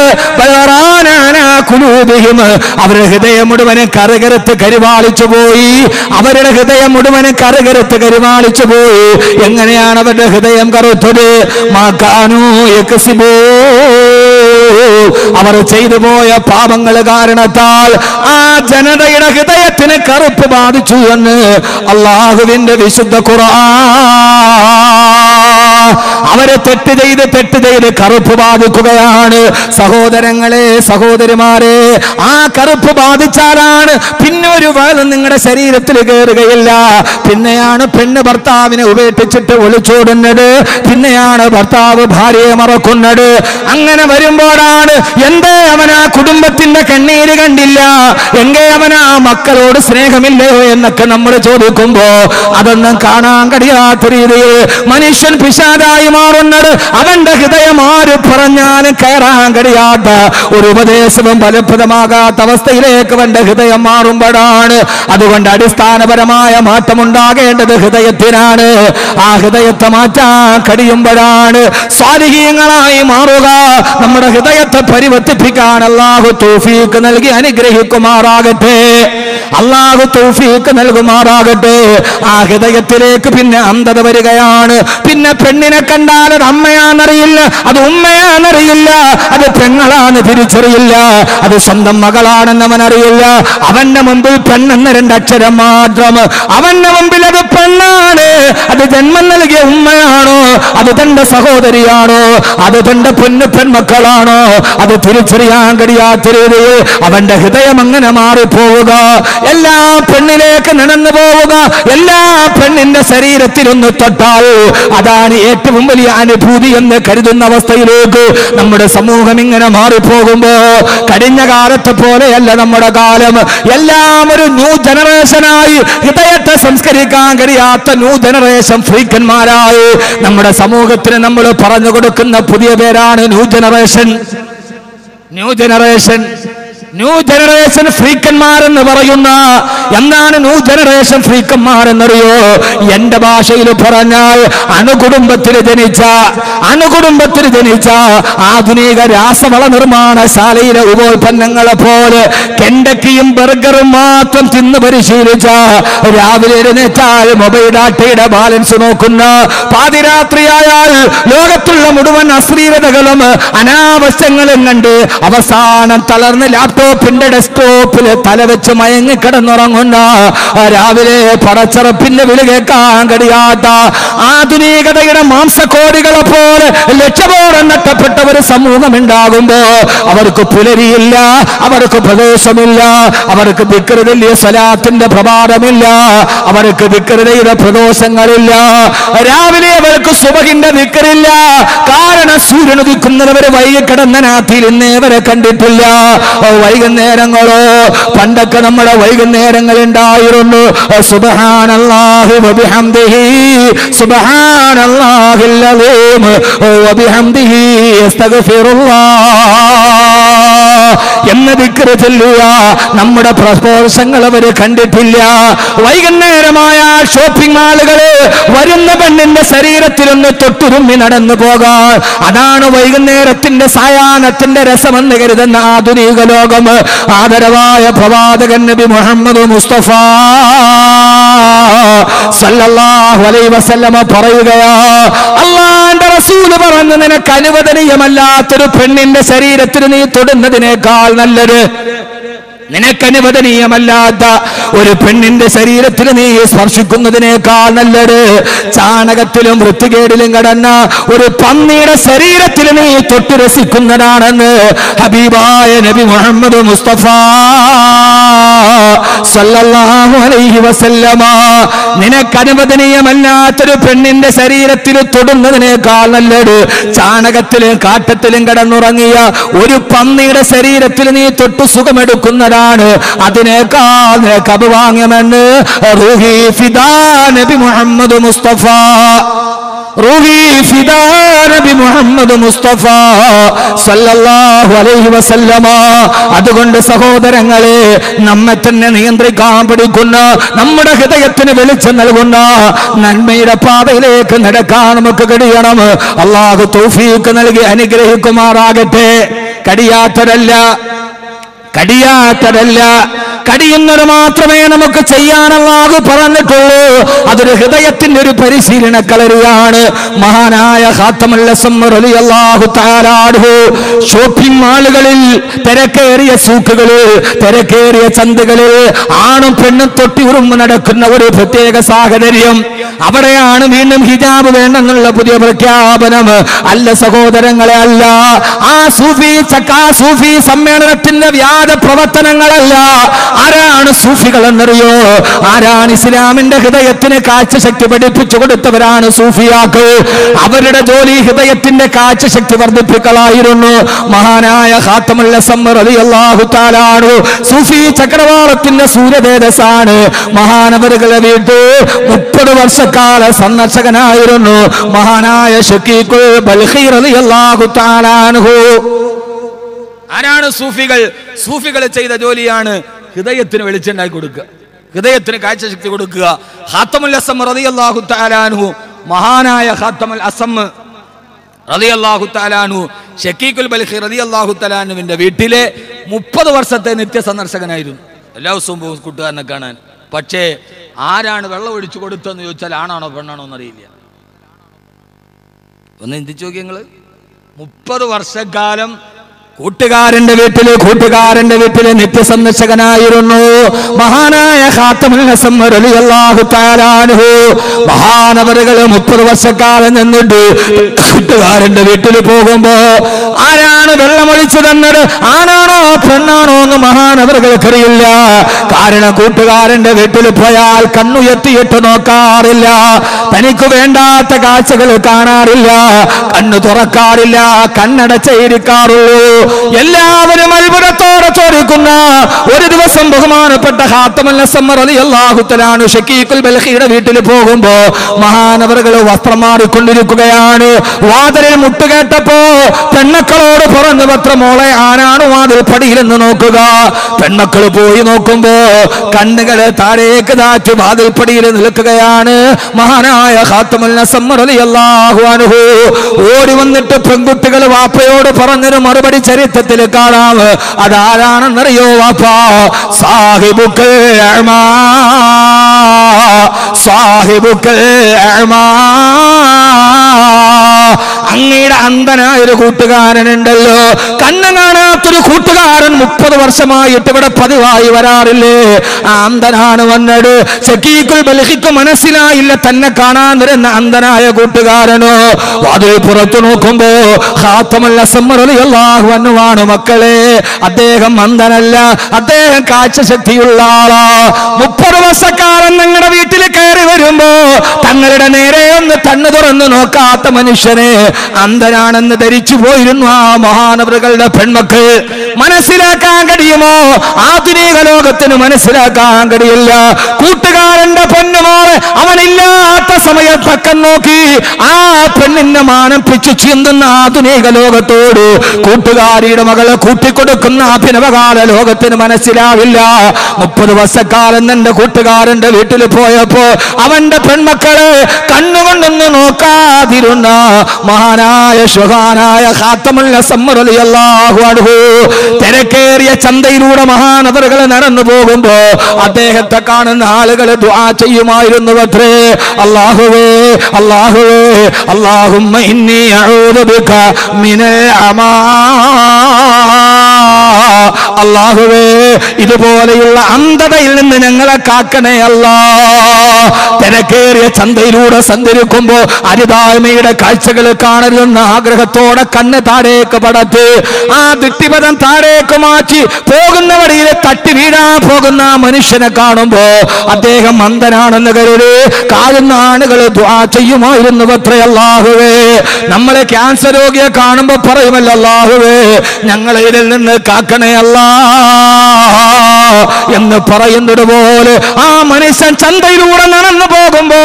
അവരുടെ ഹൃദയം മുഴുവന് കറുകറുത്ത് കരുവാളിച്ചു പോയി. അവരുടെ ഹൃദയം മുഴുവന് കറുകറുത്ത് കരുവാളിച്ചു പോയി. എങ്ങനെയാണ് അവരുടെ ഹൃദയം കറുത്തത്? മാകാനൂ യക്സിബൂ, അവർ ചെയ്തു പോയ പാപങ്ങൾ കാരണത്താൽ ആ ജനതയുടെ ഹൃദയത്തിന് കറുപ്പ് ബാധിച്ചു എന്ന് അല്ലാഹുവിന്റെ വിശുദ്ധ ഖുർആൻ. അവരെ തെറ്റ് ചെയ്ത് കറുപ്പ് ബാധിക്കുകയാണ്. സഹോദരങ്ങളെ, സഹോദരിമാരെ, ആ കറുപ്പ് ബാധിച്ചാലാണ് പിന്നെ ഒരു വേദം നിങ്ങളുടെ ശരീരത്തിൽ കയറുകയില്ല. പിന്നെയാണ് പെണ്ണ് ഭർത്താവിനെ ഉപേക്ഷിച്ചിട്ട് ഒളിച്ചോടുന്നത്. പിന്നെയാണ് ഭർത്താവ് ഭാര്യയെ മറക്കുന്നത്. അങ്ങനെ വരുമ്പോഴാണ് എന്തേ അവൻ ആ കുടുംബത്തിന്റെ കണ്ണീര് കണ്ടില്ല, എങ്കേ അവൻ ആ മക്കളോട് സ്നേഹമില്ലയോ എന്നൊക്കെ നമ്മൾ ചോദിക്കുമ്പോ അതൊന്നും കാണാൻ കഴിയാത്ത രീതിയിൽ മനുഷ്യൻ പിശാചായി മാറുന്നത് അവന്റെ ഹൃദയം ആര് പറഞ്ഞാലും കയറാൻ കഴിയാത്ത ഒരു ഉപദേശവും ഫലപ്രദമാകാത്ത അവസ്ഥയിലേക്ക് അവന്റെ ഹൃദയം മാറുമ്പോഴാണ്. അതുകൊണ്ട് അടിസ്ഥാനപരമായ മാറ്റമുണ്ടാകേണ്ടത് ഹൃദയത്തിനാണ്. ആ ഹൃദയത്തെ മാറ്റാൻ കഴിയുമ്പോഴാണ് സ്വാലിഹീങ്ങളായി മാറുക. നമ്മുടെ ഹൃദയത്തെ പരിവർത്തിപ്പിക്കാൻ അല്ലാഹു തൗഫീഖ് നൽകി അനുഗ്രഹിക്കുമാറാകട്ടെ. അല്ലാഹു തൗഫീഖ് നൽകുമാറാകട്ടെ. ആ ഹൃദയത്തിലേക്ക് പിന്നെ അന്ധത വരികയാണ്. പിന്നെ പെണ്ണിനെ കണ്ടാൽ അത് അമ്മയാണെന്നറിയില്ല, അത് ഉമ്മയാണെന്നറിയില്ല, അത് പെങ്ങളാണ് തിരിച്ചറിയില്ല, അത് സ്വന്തം മകളാണെന്ന് അവനറിയില്ല. അവന്റെ മുമ്പിൽ പെണ്ണെന്ന് രണ്ടക്ഷരം മാത്രം. അവന്റെ മുമ്പിൽ അത് പെണ്ണാണ്, അത് ജന്മം നൽകിയ ഉമ്മയാണോ, അത് തന്റെ സഹോദരിയാണോ, അത് തന്റെ പെൺമക്കളാണോ, അത് തിരിച്ചറിയാൻ കഴിയാത്ത രീതിയിൽ അവന്റെ ഹൃദയം അങ്ങനെ മാറിപ്പോവുക. എല്ലാ പെണ്ണിലേക്ക് നടന്നു പോവുക. എല്ലാ പെണ്ണിന്റെ ശരീരത്തിലൊന്ന് തൊട്ടാൽ അതാണ് ഏറ്റവും വലിയ അനുഭൂതി എന്ന് കരുതുന്ന അവസ്ഥയിലേക്ക് നമ്മുടെ സമൂഹം ഇങ്ങനെ മാറിപ്പോകുമ്പോ കഴിഞ്ഞ കാലത്തെ പോലെയല്ല നമ്മുടെ കാലം. എല്ലാം ഒരു ന്യൂ ജനറേഷനായി, ഹൃദയത്തെ സംസ്കരിക്കാൻ കഴിയാത്ത ന്യൂ ജനറേഷൻ ഫ്രീക്കന്മാരായി നമ്മുടെ സമൂഹത്തിന് നമ്മൾ പറഞ്ഞു കൊടുക്കുന്ന പുതിയ പേരാണ് ന്യൂ ജനറേഷൻ. ന്യൂ ജനറേഷൻ ഫ്രീക്കന്മാരെന്ന് പറയുന്ന. എന്താണ് ന്യൂ ജനറേഷൻ ഫ്രീക്കന്മാരെന്നറിയോ? എന്റെ ഭാഷയിൽ പറഞ്ഞാൽ അണുകുടുംബത്തിൽ ജനിച്ച ആധുനിക രാസവള നിർമ്മാണശാലയിലെ ഉപോൽപ്പന്നങ്ങളെ പോലെ കെൻഡക്കിയും ബർഗറും മാത്രം തിന്ന് പരിശീലിച്ച, രാവിലെ എഴുന്നേറ്റാൽ മൊബൈൽ ഡാറ്റയുടെ ബാലൻസ് നോക്കുന്ന, പാതിരാത്രിയായാൽ ലോകത്തുള്ള മുഴുവൻ അശ്ലീലതകളും അനാവശ്യങ്ങളും കണ്ട് അവസാനം തളർന്ന് ലാപ്ടോപ്പ് യൂറോപ്പിന്റെ ഡെസ്ക്ടോപ്പിൽ തലവെച്ച് മയങ്ങിക്കിടന്നുറങ്ങുന്ന, രാവിലെ പടച്ചറപ്പിന്റെ വിളി കേൾക്കാൻ കഴിയാത്ത ആധുനികതയുടെ മാംസക്കോടികളെ പോലെ ലക്ഷബോധം നഷ്ടപ്പെട്ട ഒരു സമൂഹം ഉണ്ടാകുമ്പോ അവർക്ക് പുലരിയില്ല, അവർക്ക് പ്രദേശമില്ല, അവർക്ക് ദിക്റുദിയ സ്വലാത്തിന്റെ പ്രഭാതമില്ല, അവർക്ക് ദിക്റുദയുടെ പ്രദോഷങ്ങളില്ല, രാവിലെ അവർക്ക് സുബഹിന്റെ ദിക്റില്ല. കാരണം സൂര്യൻ ഉദിക്കുന്നവരെ വൈകിക്കിടന്ന നാട്ടിൽ ഇന്നേവരെ കണ്ടിട്ടില്ല. വൈകുന്നേരങ്ങളോ പണ്ടൊക്കെ നമ്മുടെ വൈകുന്നേരങ്ങൾ ഉണ്ടായിരുന്നു. സുബ്ഹാനല്ലാഹി വബിഹംദിഹി സുബ്ഹാനല്ലാഹിൽ അലീം വബിഹംദിഹി അസ്തഗ്ഫിറുല്ലാഹ് എന്ന ദിക്ർ ചൊല്ലുക. നമ്മുടെ പ്രസ്പർശങ്ങൾ അവര് കണ്ടിട്ടില്ല. വൈകുന്നേരമായ ഷോപ്പിംഗ് മാളുകള് വരുന്ന പെണ്ണിന്റെ ശരീരത്തിലൊന്ന് തൊട്ടുരുമ്മി നടന്നു പോകാൻ, അതാണ് വൈകുന്നേരത്തിന്റെ സായാഹ്നത്തിന്റെ രസമെന്ന് കരുതുന്ന ആധുനിക ലോകം. ആദരവായ പ്രവാചകൻ നബി മുഹമ്മദ് മുസ്തഫ സല്ലല്ലാഹു അലൈഹി വസല്ലമ പറയുകയാ, അല്ലാഹുവിന്റെ റസൂൽ പറഞ്ഞു, നിനക്ക് അനുവദനീയമല്ലാത്തൊരു പെണ്ണിന്റെ ശരീരത്തിൽ നീ തൊടുന്നതിനേക്കാൾ നല്ലത്, നിനക്കനുവദനീയമല്ലാത്ത ഒരു പെണ്ണിന്റെ ശരീരത്തിൽ നീ സ്പർശിക്കുന്നതിനേക്കാൾ നല്ലത് ചാണകത്തിലും വൃത്തികേടിലും കടന്ന ഒരു പന്നിയുടെ ശരീരത്തിൽ നീ തൊട്ടു രസിക്കുന്നതാണെന്ന് ഹബീബായ നബി മുഹമ്മദ് മുസ്തഫ സല്ലല്ലാഹു അലൈഹി വസല്ലമ. നിനക്കനുവദനീയമല്ലാത്തൊരു പെണ്ണിന്റെ ശരീരത്തിൽ തൊടുന്നതിനേക്കാൾ നല്ലത് ചാണകത്തിലും കാട്ടത്തിലും കടന്നുറങ്ങിയ ഒരു പന്നിയുടെ ശരീരത്തിൽ നീ തൊട്ടു സുഖമെടുക്കുന്നതാണ്. അതിനേക്കാൾ നിനക്ക് അഭിവാങ്യമെന്ന് റൂഹി ഫിദാ നബി മുഹമ്മദ് മുസ്തഫ, റൂഹി ഫിദാ നബി മുഹമ്മദ് മുസ്തഫ സല്ലല്ലാഹു അലൈഹി വസല്ലമ. അതുകൊണ്ട് സഹോദരങ്ങളെ, നമ്മെ തന്നെ നിയന്ത്രിക്കാൻ പഠിക്കുന്ന, നമ്മുടെ ഹൃദയത്തിന് വെളിച്ചം നൽകുന്ന നന്മയുടെ പാതയിലേക്ക് നടക്കാൻ നമുക്ക് കഴിയണം. അല്ലാഹു തൗഫീഖ് നൽകി അനുഗ്രഹിക്കുമാറാകട്ടെ. കടിയാത്തതല്ല, കടിയുന്നത് മാത്രമേ നമുക്ക് ചെയ്യാൻ അല്ലാഹു പറഞ്ഞിട്ടുള്ളൂ. അതൊരു ഹൃദയത്തിന്റെ ഒരു പരിശീലന കളരിയാണ്. മഹാനായ ഖാത്തമുൽ അസ്മ റളിയല്ലാഹു തആല അൻഹു ഷോപ്പിംഗ് മാളുകളിൽ, തിരക്കേറിയ സൂക്കുകളിൽ, തിരക്കേറിയ ചന്തകളിൽ ആണും പെണ്ണും തൊട്ടി ഉറുമ്പ് നടക്കുന്ന ഒരു പ്രത്യേക സാഹചര്യം. അവിടെയാണ് വീണ്ടും ഹിജാബ് വേണ്ടെന്നുള്ള പുതിയ പ്രഖ്യാപനം. അല്ല സഹോദരങ്ങളെ, അല്ല. ആ സൂഫി സമ്മേളനത്തിന്റെ വ്യാജ പ്രവർത്തനങ്ങളല്ല. ആരാണ് സൂഫികൾ എന്നറിയോ? ആരാണ് ഇസ്ലാമിന്റെ ഹൃദയത്തിന് കാഴ്ചശക്തി പഠിപ്പിച്ചു കൊടുത്തവരാണ് സൂഫിയാക്കൾ. അവരുടെ ജോലി ഹൃദയത്തിന്റെ കാഴ്ചശക്തി വർദ്ധിപ്പിക്കലായിരുന്നു. മഹാനായ ഖാത്തമുൽ അസ്മ റളിയല്ലാഹു തആല അൻഹു സൂഫി ചക്രവാളത്തിന്റെ സൂര്യതേജസ്സാണ്. മഹാനവറുകളെ വീട്ടിൽ 30 വർഷക്കാല സന്ദർശകനായിരുന്നു മഹാനായ ശഖീഖുൽ ബൽഖി റളിയല്ലാഹു തആല അൻഹു. ആരാണ് സൂഫികൾ? സൂഫികൾ ചെയ്ത ജോലിയാണ് ഹൃദയത്തിന് വെളിച്ചെണ്ണായി കൊടുക്കുക, ഹൃദയത്തിന് കാഴ്ചശക്തി കൊടുക്കുക. ഖാത്തമുൽ അസ്മ റളിയല്ലാഹു തആല അൻഹു, മഹാനായ ഖാത്തമുൽ അസ്മ റളിയല്ലാഹു തആല അൻഹു ശഖീഖുൽ ബൽഖി റളിയല്ലാഹു തആല അൻഹുവിന്റെ വീട്ടിലെ 30 വർഷത്തെ നിത്യ സന്ദർശകനായിരുന്നു. എല്ലാ ദിവസവും പോകും കൂട്ടുകാരനെ കാണാൻ. പക്ഷേ ആരാണ് വെള്ളം ഒഴിച്ചു കൊടുത്തതെന്ന് ചോദിച്ചാൽ ആണാണോ പെണ്ണാണോ എന്നറിയില്ല. ഒന്ന് ചിന്തിച്ചു നോക്കി നിങ്ങൾ. 30 വർഷക്കാലം കൂട്ടുകാരന്റെ വീട്ടില് നിത്യസന്ദർശകനായിരുന്നു മഹാനായ ഖാത്തമുൽ അസ്മ റളിയല്ലാഹു തആല അൻഹു. മഹാനവറുകൾ 30 വർഷക്കാലം നിന്നിട്ട് കൂട്ടുകാരന്റെ വീട്ടിൽ പോകുമ്പോ ആരാണ് വെള്ളമൊഴിച്ചു തന്നത്, ആണാണോ പെണ്ണാണോ എന്ന് മഹാനവറുകൾക്കറിയില്ല. കാരണം കൂട്ടുകാരന്റെ വീട്ടിൽ പോയാൽ കണ്ണുയർത്തിയിട്ട് നോക്കാറില്ല, തനിക്ക് വേണ്ടാത്ത കാഴ്ചകൾ കാണാറില്ല, കണ്ണു തുറക്കാറില്ല, കണ്ണടച്ചിരിക്കാറുള്ളൂ. എല്ലാവരും അത്ഭുതത്തോടെ ചോദിക്കുന്ന ഒരു ദിവസം ബഹുമാനപ്പെട്ട ഖാത്തമുൽ അസ്മ റളിയല്ലാഹു തആല അൻഹു ശഖീഖുൽ ബൽഖിയുടെ വീട്ടിൽ പോകുമ്പോ മഹാനവറുകൾ വസ്ത്രം മാറിക്കൊണ്ടിരിക്കുകയാണ്. വാതിലിൽ മുട്ടുകേട്ടപ്പോ പെൺമക്കളോട് പറഞ്ഞു, മോളെ ആരാണ് വാതിൽ പടിയിലെന്ന് നോക്കുക. പെൺമക്കൾ പോയി നോക്കുമ്പോ കണ്ണുകളെ താഴേക്ക് താറ്റി വാതിൽ പടിയിൽ നിൽക്കുകയാണ് മഹാനായ ഖാത്തമുൽ അസ്മ റളിയല്ലാഹു അൻഹു. ഓടി വന്നിട്ട് പെൺകുട്ടികൾ വാപ്പയോട് പറഞ്ഞൊരു മറുപടി ചരിത്രത്തിൽ കാണാം. അതാരാണെന്നറിയോ വാപ്പാ? സാഹിബുക്കൽ അഅ്മാ, സാഹിബുക്കൽ അഅ്മാ. അങ്ങയുടെ അന്ധനായ ഒരു കൂട്ടുകാരനുണ്ടല്ലോ, കണ്ണ് കാണാത്തൊരു കൂട്ടുകാരൻ 30 വർഷമായിട്ട് ഇവിടെ പതിവായി വരാറില്ലേ? ആ അന്ധനാണ് വന്നത്. ശക്കീക്കുൽ ബൽഹിക്ക് മനസ്സിലായില്ല തന്നെ കാണാൻ വരുന്ന അന്ധനായ കൂട്ടുകാരനോ. വാതിൽ പുറത്തു നോക്കുമ്പോ ഖാത്തമുൽ അസ്മ റളിയല്ലാഹു അൻഹു ആണ് മക്കളെ. അദ്ദേഹം അന്ധനല്ല, അദ്ദേഹം കാഴ്ചശക്തിയുള്ള ആളാ. 30 വർഷക്കാലം നിങ്ങളുടെ വീട്ടിൽ കയറി വരുമ്പോ തങ്ങളുടെ നേരെ ഒന്ന് കണ്ണു തുറന്ന് നോക്കാത്ത മനുഷ്യനെ അന്ധനാണെന്ന് ധരിച്ചു പോയിരുന്നു ആ മഹാനവറുകളുടെ പെൺമക്കൾ. മനസ്സിലാക്കാൻ കഴിയുമോ? ആധുനിക ലോകത്തിന് മനസ്സിലാക്കാൻ കഴിയില്ല. കൂട്ടുകാരന്റെ പൊന്നുമോളെ അവനില്ലാത്ത സമയത്തൊക്കെ നോക്കി ആ പെണ്ണിനെ മാനപ്പിച്ചു ചിന്തുന്ന ആധുനിക ലോകത്തോട് കൂട്ടുകാരിയുടെ മകളെ കൂട്ടിക്കൊടുക്കുന്ന അഭിനവകാല ലോകത്തിന് മനസ്സിലാവില്ല. 30 വർഷക്കാലം എന്റെ കൂട്ടുകാരന്റെ വീട്ടിൽ പോയപ്പോ അവന്റെ പെൺമക്കളെ കണ്ണുകൊണ്ടൊന്ന് നോക്കാതിരുന്ന മഹാനായ ശുഹാനായ ഖാത്തമുൽ അസ്മ റളിയല്ലാഹു അൻഹു തിരക്കേറിയ ചന്തയിലൂടെ മഹാനവറുകൾ നടന്നു പോകുമ്പോ അദ്ദേഹത്തെ കാണുന്ന ആളുകൾ ദുആ ചെയ്യുമായിരുന്നു അത്രേ. അല്ലാഹുവേ അല്ലാഹുവേ അല്ലാഹുമ്മ ഇന്നി അഊദു ബിക മിനൽ അമാ. അല്ലാഹുവേ ഇതുപോലെയുള്ള അന്ധതയിൽ നിന്ന് ഞങ്ങളെ കാക്കണേ അല്ലാ. തിരക്കേറിയ ചന്തയിലൂടെ സഞ്ചരിക്കുമ്പോ അരുതായ്മയുടെ കാഴ്ചകൾ കാണരുതെന്ന ആഗ്രഹത്തോടെ കണ്ണ് താഴേക്ക് പടത്ത് ആ ദിട്ടിപദം താഴേക്ക് മാറ്റി പോകുന്ന വഴിയിൽ തട്ടി വീഴാൻ പോകുന്ന മനുഷ്യനെ കാണുമ്പോ അദ്ദേഹം അന്ധനാണെന്ന് കരുതി കാണുന്ന ആളുകൾ ദുആ ചെയ്യുമായിരുന്നു അത്രേ. അല്ലാഹുവേ നമ്മളെ ക്യാൻസർ രോഗിയെ കാണുമ്പോ പറയുമല്ലോ അല്ലാഹുവേ ഞങ്ങളെ ഇതിൽ നിന്ന് കാക്കണേ അല്ലാ എന്ന് പറയുന്നത് പോലെ ആ മനുഷ്യൻ ചന്തയിലൂടെ നടന്നു പോകുമ്പോ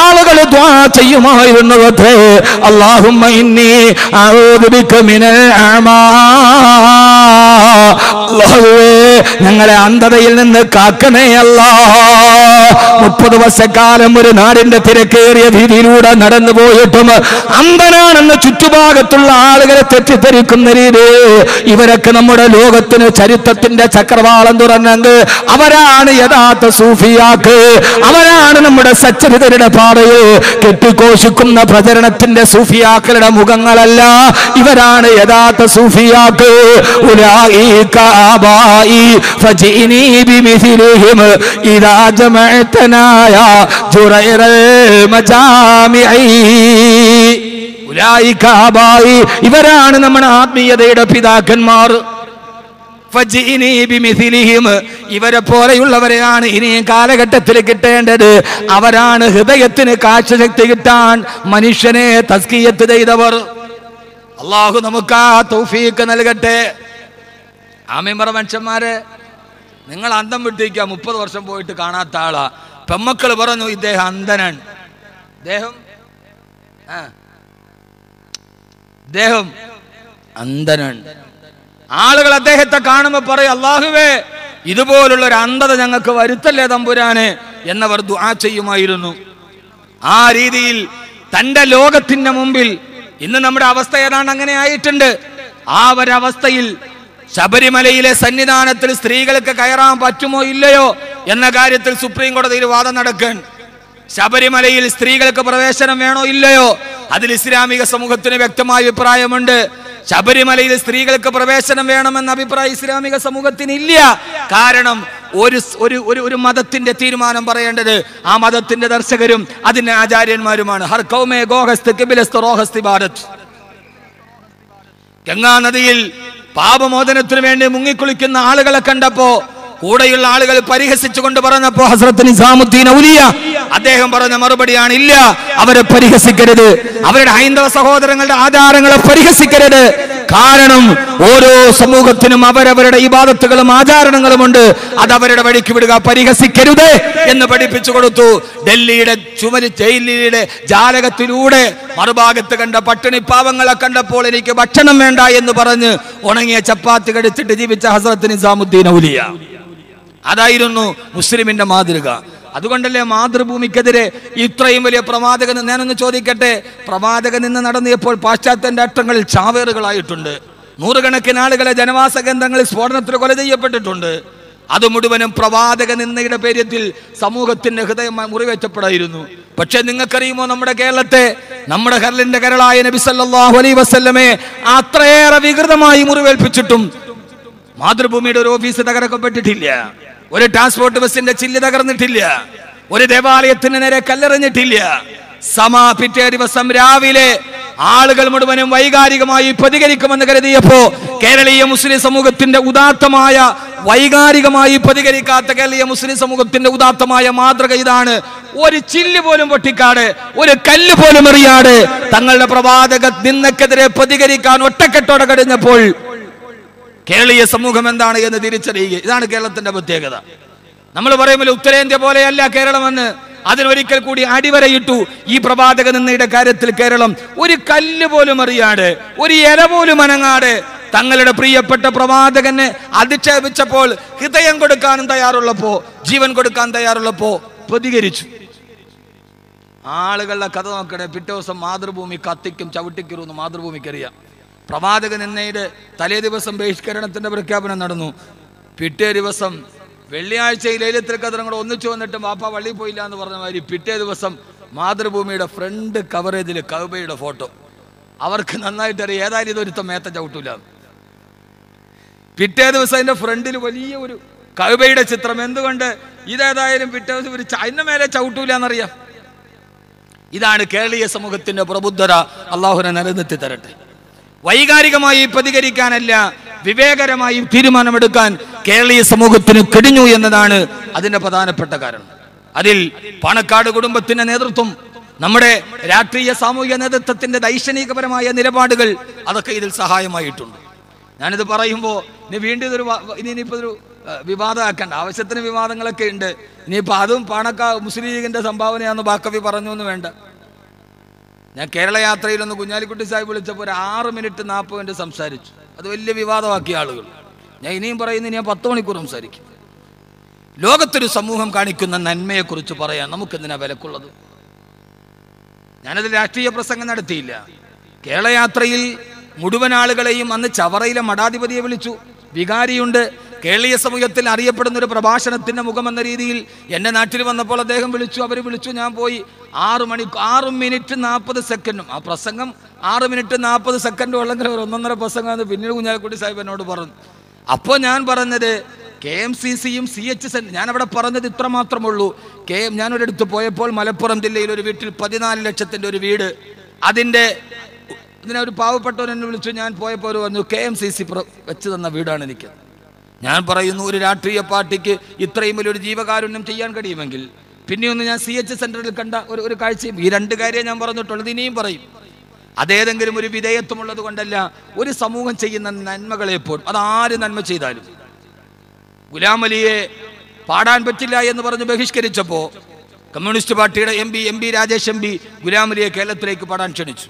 ആളുകൾ ദുആ ചെയ്യുമായിരുന്നു അത്രേ. അല്ലാഹുമ്മ ഇന്നി അഊദു ബിക മിനൽ അമാ. അല്ലാഹുവേ ഞങ്ങളെ അന്ധതയിൽ നിന്ന് കാക്കണേ അല്ലാ. 30 വർഷക്കാലം ഒരു നാടിന്റെ തിരക്കേറിയ വീതിയിലൂടെ നടന്നു പോയിട്ടും അന്ധനാണെന്ന് ചുറ്റുഭാഗത്തുള്ള ആളുകളെ തെറ്റിദ്ധരിക്കുന്ന രീതി. ഇവരൊക്കെ നമ്മുടെ ലോകത്തിന് ചരിത്രത്തിന്റെ ചക്രവാളം തുറന്നെങ്കിൽ അവരാണ് യഥാർത്ഥ സൂഫിയാക്ക്. അവരാണ് നമ്മുടെ സച്ചരിതരുടെ പാതയിൽ കെട്ടിഘോഷിക്കുന്ന പ്രചരണത്തിന്റെ സൂഫിയാക്കളുടെ മുഖങ്ങളല്ല, ഇവരാണ് യഥാർത്ഥ സൂഫിയാക്ക്. ഉലൈക ആബായി ഫജിനി ബിമിസ്ലിഹിം ഇദാ ജമഅതനാ യാ ജുറൈറൽ മജാമിഇ. ഉലൈക ആബായി ഇവരാണ് നമ്മുടെ ആത്മീയതയുടെ പിതാക്കന്മാർ. ഇവരെ പോലെയുള്ളവരെയാണ് ഇനിയും കാലഘട്ടത്തിൽ കിട്ടേണ്ടത്. അവരാണ് ഹൃദയത്തിന് കാഴ്ചശക്തി കിട്ടാൻ മനുഷ്യനെ തസ്കിയത്ത് ചെയ്തവർ. അള്ളാഹു നമുക്ക് ആ തൗഫീഖ് നൽകട്ടെ. ആമീൻ പറ മനുഷ്യന്മാരെ. നിങ്ങൾ അന്തം വിട്ടിരിക്കുക, 30 വർഷം പോയിട്ട് കാണാത്ത ആളാ. പെമ്മക്കൾ പറഞ്ഞു ഇദ്ദേഹം അന്ധനാണ്, ഇദ്ദേഹം അന്ധനാണ്. ആളുകൾ അദ്ദേഹത്തെ കാണുമ്പോൾ പറയും അല്ലാഹുവേ ഇതുപോലുള്ള ഒരു അന്ധത ഞങ്ങൾക്ക് വരുത്തല്ലേ തമ്പുരാനെ എന്നവർ ദുആ ചെയ്യുമായിരുന്നു. ആ രീതിയിൽ തന്റെ ലോകത്തിന്റെ മുമ്പിൽ ഇന്ന് നമ്മുടെ അവസ്ഥ ഏതാണ്ട് അങ്ങനെ ആയിട്ടുണ്ട്. ആ ഒരവസ്ഥയിൽ ശബരിമലയിലെ സന്നിധാനത്തിൽ സ്ത്രീകൾക്ക് കയറാൻ പറ്റുമോ ഇല്ലയോ എന്ന കാര്യത്തിൽ സുപ്രീം കോടതിയിൽ വാദം നടക്കാൻ. ശബരിമലയിൽ സ്ത്രീകൾക്ക് പ്രവേശനം വേണോ ഇല്ലയോ, അതിൽ ഇസ്ലാമിക സമൂഹത്തിന് വ്യക്തമായ അഭിപ്രായമുണ്ട്. ശബരിമലയിൽ സ്ത്രീകൾക്ക് പ്രവേശനം വേണമെന്ന അഭിപ്രായം ഇസ്ലാമിക സമൂഹത്തിന് ഇല്ല. കാരണം ഒരു മതത്തിന്റെ തീരുമാനം പറയേണ്ടത് ആ മതത്തിന്റെ ദർശകരും അതിന്റെ ആചാര്യന്മാരുമാണ്. ഹർ ഖൗമേ ഗോഹസ്ത് ഖിബലസ്ത് റോഹസ്ത് ഇബാദത്ത്. ഗംഗാ നദിയിൽ പാപമോചനത്തിന് വേണ്ടി മുങ്ങിക്കുളിക്കുന്ന ആളുകളെ കണ്ടപ്പോ കൂടെയുള്ള ആളുകൾ പരിഹസിച്ചുകൊണ്ട് പറഞ്ഞപ്പോ ഹസ്രത്ത് നിസാമുദ്ദീൻ ഔലിയ അദ്ദേഹം പറഞ്ഞ മറുപടിയാണ് ഇല്ല, അവരെ പരിഹസിക്കരുത്, അവരുടെ ഹൈന്ദവ സഹോദരങ്ങളുടെ ആചാരങ്ങളെ പരിഹസിക്കരുത്. കാരണം ഓരോ സമൂഹത്തിനും അവരവരുടെ ഇബാദത്തുകളും ആചാരണങ്ങളുമുണ്ട്, അത് അവരുടെ വഴിക്ക് വിടുക, പരിഹസിക്കരുത് എന്ന് പഠിപ്പിച്ചു കൊടുത്തു. ഡൽഹിയുടെ ജയിലിയുടെ ജാലകത്തിലൂടെ മറുഭാഗത്ത് കണ്ട പട്ടിണി പാവങ്ങളെ കണ്ടപ്പോൾ എനിക്ക് ഭക്ഷണം വേണ്ട എന്ന് പറഞ്ഞ് ഉണങ്ങിയ ചപ്പാത്തി കടിച്ചിട്ട് ജീവിച്ച ഹസ്രത്ത് നിസാമുദ്ദീൻ ഔലിയ. അതായിരുന്നു മുസ്ലിമിന്റെ മാതൃക. അതുകൊണ്ടല്ലേ മാതൃഭൂമിക്കെതിരെ ഇത്രയും വലിയ പ്രവാചകൻ. ഞാനൊന്ന് ചോദിക്കട്ടെ, പ്രവാചകൻ നിന്ന് നടന്നിയപ്പോൾ പാശ്ചാത്യ രാഷ്ട്രങ്ങളിൽ ചാവേറുകളായിട്ടുണ്ട്, നൂറുകണക്കിന് ആളുകളെ ജനവാസ കേന്ദ്രങ്ങളിൽ സ്ഫോടനത്തിൽ കൊല ചെയ്യപ്പെട്ടിട്ടുണ്ട്. അത് മുഴുവനും പ്രവാചക നിന്ദയുടെ പേരിൽ സമൂഹത്തിന്റെ ഹൃദയം മുറിവേറ്റപ്പെടായിരുന്നു. പക്ഷെ നിങ്ങൾക്കറിയുമോ, നമ്മുടെ കേരളത്തെ, നമ്മുടെ കരളിന്റെ കരളായ നബി സല്ലല്ലാഹു അലൈഹി വസല്ലമയെ അത്രയേറെ വികൃതമായി മുറിവേൽപ്പിച്ചിട്ടും മാതൃഭൂമിയുടെ ഒരു ഓഫീസ് തകർക്കപ്പെട്ടിട്ടില്ല, ഒരു ട്രാൻസ്പോർട്ട് ബസിന്റെ ചില്ല് തകർന്നിട്ടില്ല, ഒരു ദേവാലയത്തിന് നേരെ കല്ലെറിഞ്ഞിട്ടില്ല. പിറ്റേ ദിവസം രാവിലെ ആളുകൾ മുഴുവനും വൈകാരികമായി പ്രതികരിക്കുമെന്ന് കരുതിയപ്പോ കേരളീയ മുസ്ലിം സമൂഹത്തിന്റെ ഉദാത്തമായ, വൈകാരികമായി പ്രതികരിക്കാത്ത കേരളീയ മുസ്ലിം സമൂഹത്തിന്റെ ഉദാത്തമായ മാതൃക ഇതാണ്. ഒരു ചില്ല് പോലും പൊട്ടിക്കാട്, ഒരു കല്ല് പോലും എറിയാട് തങ്ങളുടെ പ്രവാചക നിന്നക്കെതിരെ പ്രതികരിക്കാൻ ഒറ്റക്കെട്ടോടെ കഴിഞ്ഞപ്പോൾ കേരളീയ സമൂഹം എന്താണ് എന്ന് തിരിച്ചറിയുക. ഇതാണ് കേരളത്തിന്റെ പ്രത്യേകത. നമ്മൾ പറയുമ്പോൾ ഉത്തരേന്ത്യ പോലെയല്ല കേരളമെന്ന് അതിനൊരിക്കൽ കൂടി അടിവരയിട്ടു. ഈ പ്രവാചക നിന്നയുടെ കാര്യത്തിൽ കേരളം ഒരു കല്ല് പോലും അറിയാട്, ഒരു ഇല പോലും അനങ്ങാട് തങ്ങളുടെ പ്രിയപ്പെട്ട പ്രവാചകനെ അധിക്ഷേപിച്ചപ്പോൾ ഹൃദയം കൊടുക്കാനും തയ്യാറുള്ളപ്പോ, ജീവൻ കൊടുക്കാൻ തയ്യാറുള്ളപ്പോ പ്രതികരിച്ചു. ആളുകളുടെ കഥ നോക്കണേ. പിറ്റേ ദിവസം മാതൃഭൂമി കത്തിക്കും ചവിട്ടിക്കരുന്ന് മാതൃഭൂമിക്കറിയാം. പ്രവാചക നിന്നയുടെ തലേ ദിവസം ബഹിഷ്കരണത്തിന്റെ പ്രഖ്യാപനം നടന്നു. പിറ്റേ ദിവസം വെള്ളിയാഴ്ചയിൽ ലൈലത്തുൽ ഖദർ കൂടെ ഒന്നിച്ചു വന്നിട്ട് വാപ്പ പള്ളിയിൽ പോയില്ല എന്ന് പറഞ്ഞ മാതിരി പിറ്റേ ദിവസം മാതൃഭൂമിയുടെ ഫ്രണ്ട് കവറേജിൽ കഅബയുടെ ഫോട്ടോ. അവർക്ക് നന്നായിട്ട് അറിയാം ഏതായാലും ഇതൊരുത്തം മേത്ത ചവിട്ടൂല. പിറ്റേ ദിവസം അതിന്റെ ഫ്രണ്ടിൽ വലിയ ഒരു കഅബയുടെ ചിത്രം. എന്തുകൊണ്ട്? ഇതേതായാലും പിറ്റേ ദിവസം ഒരു അതിന്റെ മേലെ ചവിട്ടൂല എന്നറിയാം. ഇതാണ് കേരളീയ സമൂഹത്തിന്റെ പ്രബുദ്ധത. അള്ളാഹുവിനെ നിലനിർത്തി തരട്ടെ. വൈകാരികമായി പ്രതികരിക്കാനല്ല, വിവേകരമായി തീരുമാനമെടുക്കാൻ കേരളീയ സമൂഹത്തിന് കഴിഞ്ഞു എന്നതാണ് അതിന്റെ പ്രധാനപ്പെട്ട കാരണം. അതിൽ പാണക്കാട് കുടുംബത്തിന്റെ നേതൃത്വം, നമ്മുടെ രാഷ്ട്രീയ സാമൂഹിക നേതൃത്വത്തിന്റെ ദൈക്ഷണികപരമായ നിലപാടുകൾ, അതൊക്കെ ഇതിൽ സഹായമായിട്ടുണ്ട്. ഞാനിത് പറയുമ്പോൾ വീണ്ടും ഇനിയിപ്പോൾ ഒരു വിവാദമാക്കേണ്ട, ആവശ്യത്തിന് വിവാദങ്ങളൊക്കെ ഉണ്ട്. ഇനിയിപ്പോൾ അതും മുസ്ലിം ലീഗിന്റെ സംഭാവനയാണെന്ന് ബാക്കവി പറഞ്ഞു എന്ന് വേണ്ട. ഞാൻ കേരള യാത്രയിലൊന്ന് കുഞ്ഞാലിക്കുട്ടി സാഹിബ് വിളിച്ചപ്പോൾ ഒരു 6 മിനിറ്റ് 40 മിനിറ്റ് സംസാരിച്ചു. അത് വലിയ വിവാദമാക്കിയ ആളുകൾ. ഞാൻ ഇനിയും പറയുന്നത് ഞാൻ 10 മണിക്കൂർ സംസാരിക്കും. ലോകത്തൊരു സമൂഹം കാണിക്കുന്ന നന്മയെക്കുറിച്ച് പറയാൻ നമുക്കെന്തിനാ വിലക്കുള്ളത്? ഞാനത് രാഷ്ട്രീയ പ്രസംഗം നടത്തിയില്ല. കേരള യാത്രയിൽ മുഴുവൻ ആളുകളെയും അന്ന് ചവറയിലെ മഠാധിപതിയെ വിളിച്ചു. വികാരിയുണ്ട്. കേരളീയ സമൂഹത്തിൽ അറിയപ്പെടുന്ന ഒരു പ്രഭാഷണത്തിന്റെ മുഖമെന്ന രീതിയിൽ എൻ്റെ നാട്ടിൽ വന്നപ്പോൾ അദ്ദേഹം വിളിച്ചു, അവർ വിളിച്ചു, ഞാൻ പോയി. 6 മിനിറ്റ് 40 സെക്കൻഡും ആ പ്രസംഗം 6 മിനിറ്റ് 40 സെക്കൻഡും ഉള്ളെങ്കിൽ ഒരു 1.5 പ്രസംഗം പിന്നീട് കുഞ്ഞാലിക്കുട്ടി സാഹിബ് എന്നോട് പറഞ്ഞു. അപ്പോൾ ഞാൻ പറഞ്ഞത് KMCCയും CHS, ഞാൻ അവിടെ പറഞ്ഞത് ഇത്ര മാത്രമുള്ളൂ. ഞാനൊരിടത്ത് പോയപ്പോൾ മലപ്പുറം ജില്ലയിൽ ഒരു വീട്ടിൽ 14 ലക്ഷത്തിൻ്റെ ഒരു വീട്, ഇതിനൊരു പാവപ്പെട്ടവൻ എന്നെ വിളിച്ചു. ഞാൻ പോയപ്പോൾ ഒരു പറഞ്ഞു KMCC വെച്ച് തന്ന വീടാണ് എനിക്ക്. ഞാൻ പറയുന്നു, ഒരു രാഷ്ട്രീയ പാർട്ടിക്ക് ഇത്രയും വലിയൊരു ജീവകാരുണ്യം ചെയ്യാൻ കഴിയുമെങ്കിൽ പിന്നെയൊന്ന് ഞാൻ CH സെന്ററിൽ കണ്ട ഒരു കാഴ്ചയും, ഈ 2 കാര്യം ഞാൻ പറഞ്ഞിട്ടുള്ളത്, ഇനിയും പറയും. അതേതെങ്കിലും ഒരു വിധേയത്വമുള്ളത് കൊണ്ടല്ല, ഒരു സമൂഹം ചെയ്യുന്ന നന്മകളെപ്പോഴും, അതാര് നന്മ ചെയ്താലും. ഗുലാം അലിയെ പാടാൻ പറ്റില്ല എന്ന് പറഞ്ഞ് ബഹിഷ്കരിച്ചപ്പോൾ കമ്മ്യൂണിസ്റ്റ് പാർട്ടിയുടെ M P Rajesh MP Ghulam അലിയെ കേരളത്തിലേക്ക് പാടാൻ ക്ഷണിച്ചു.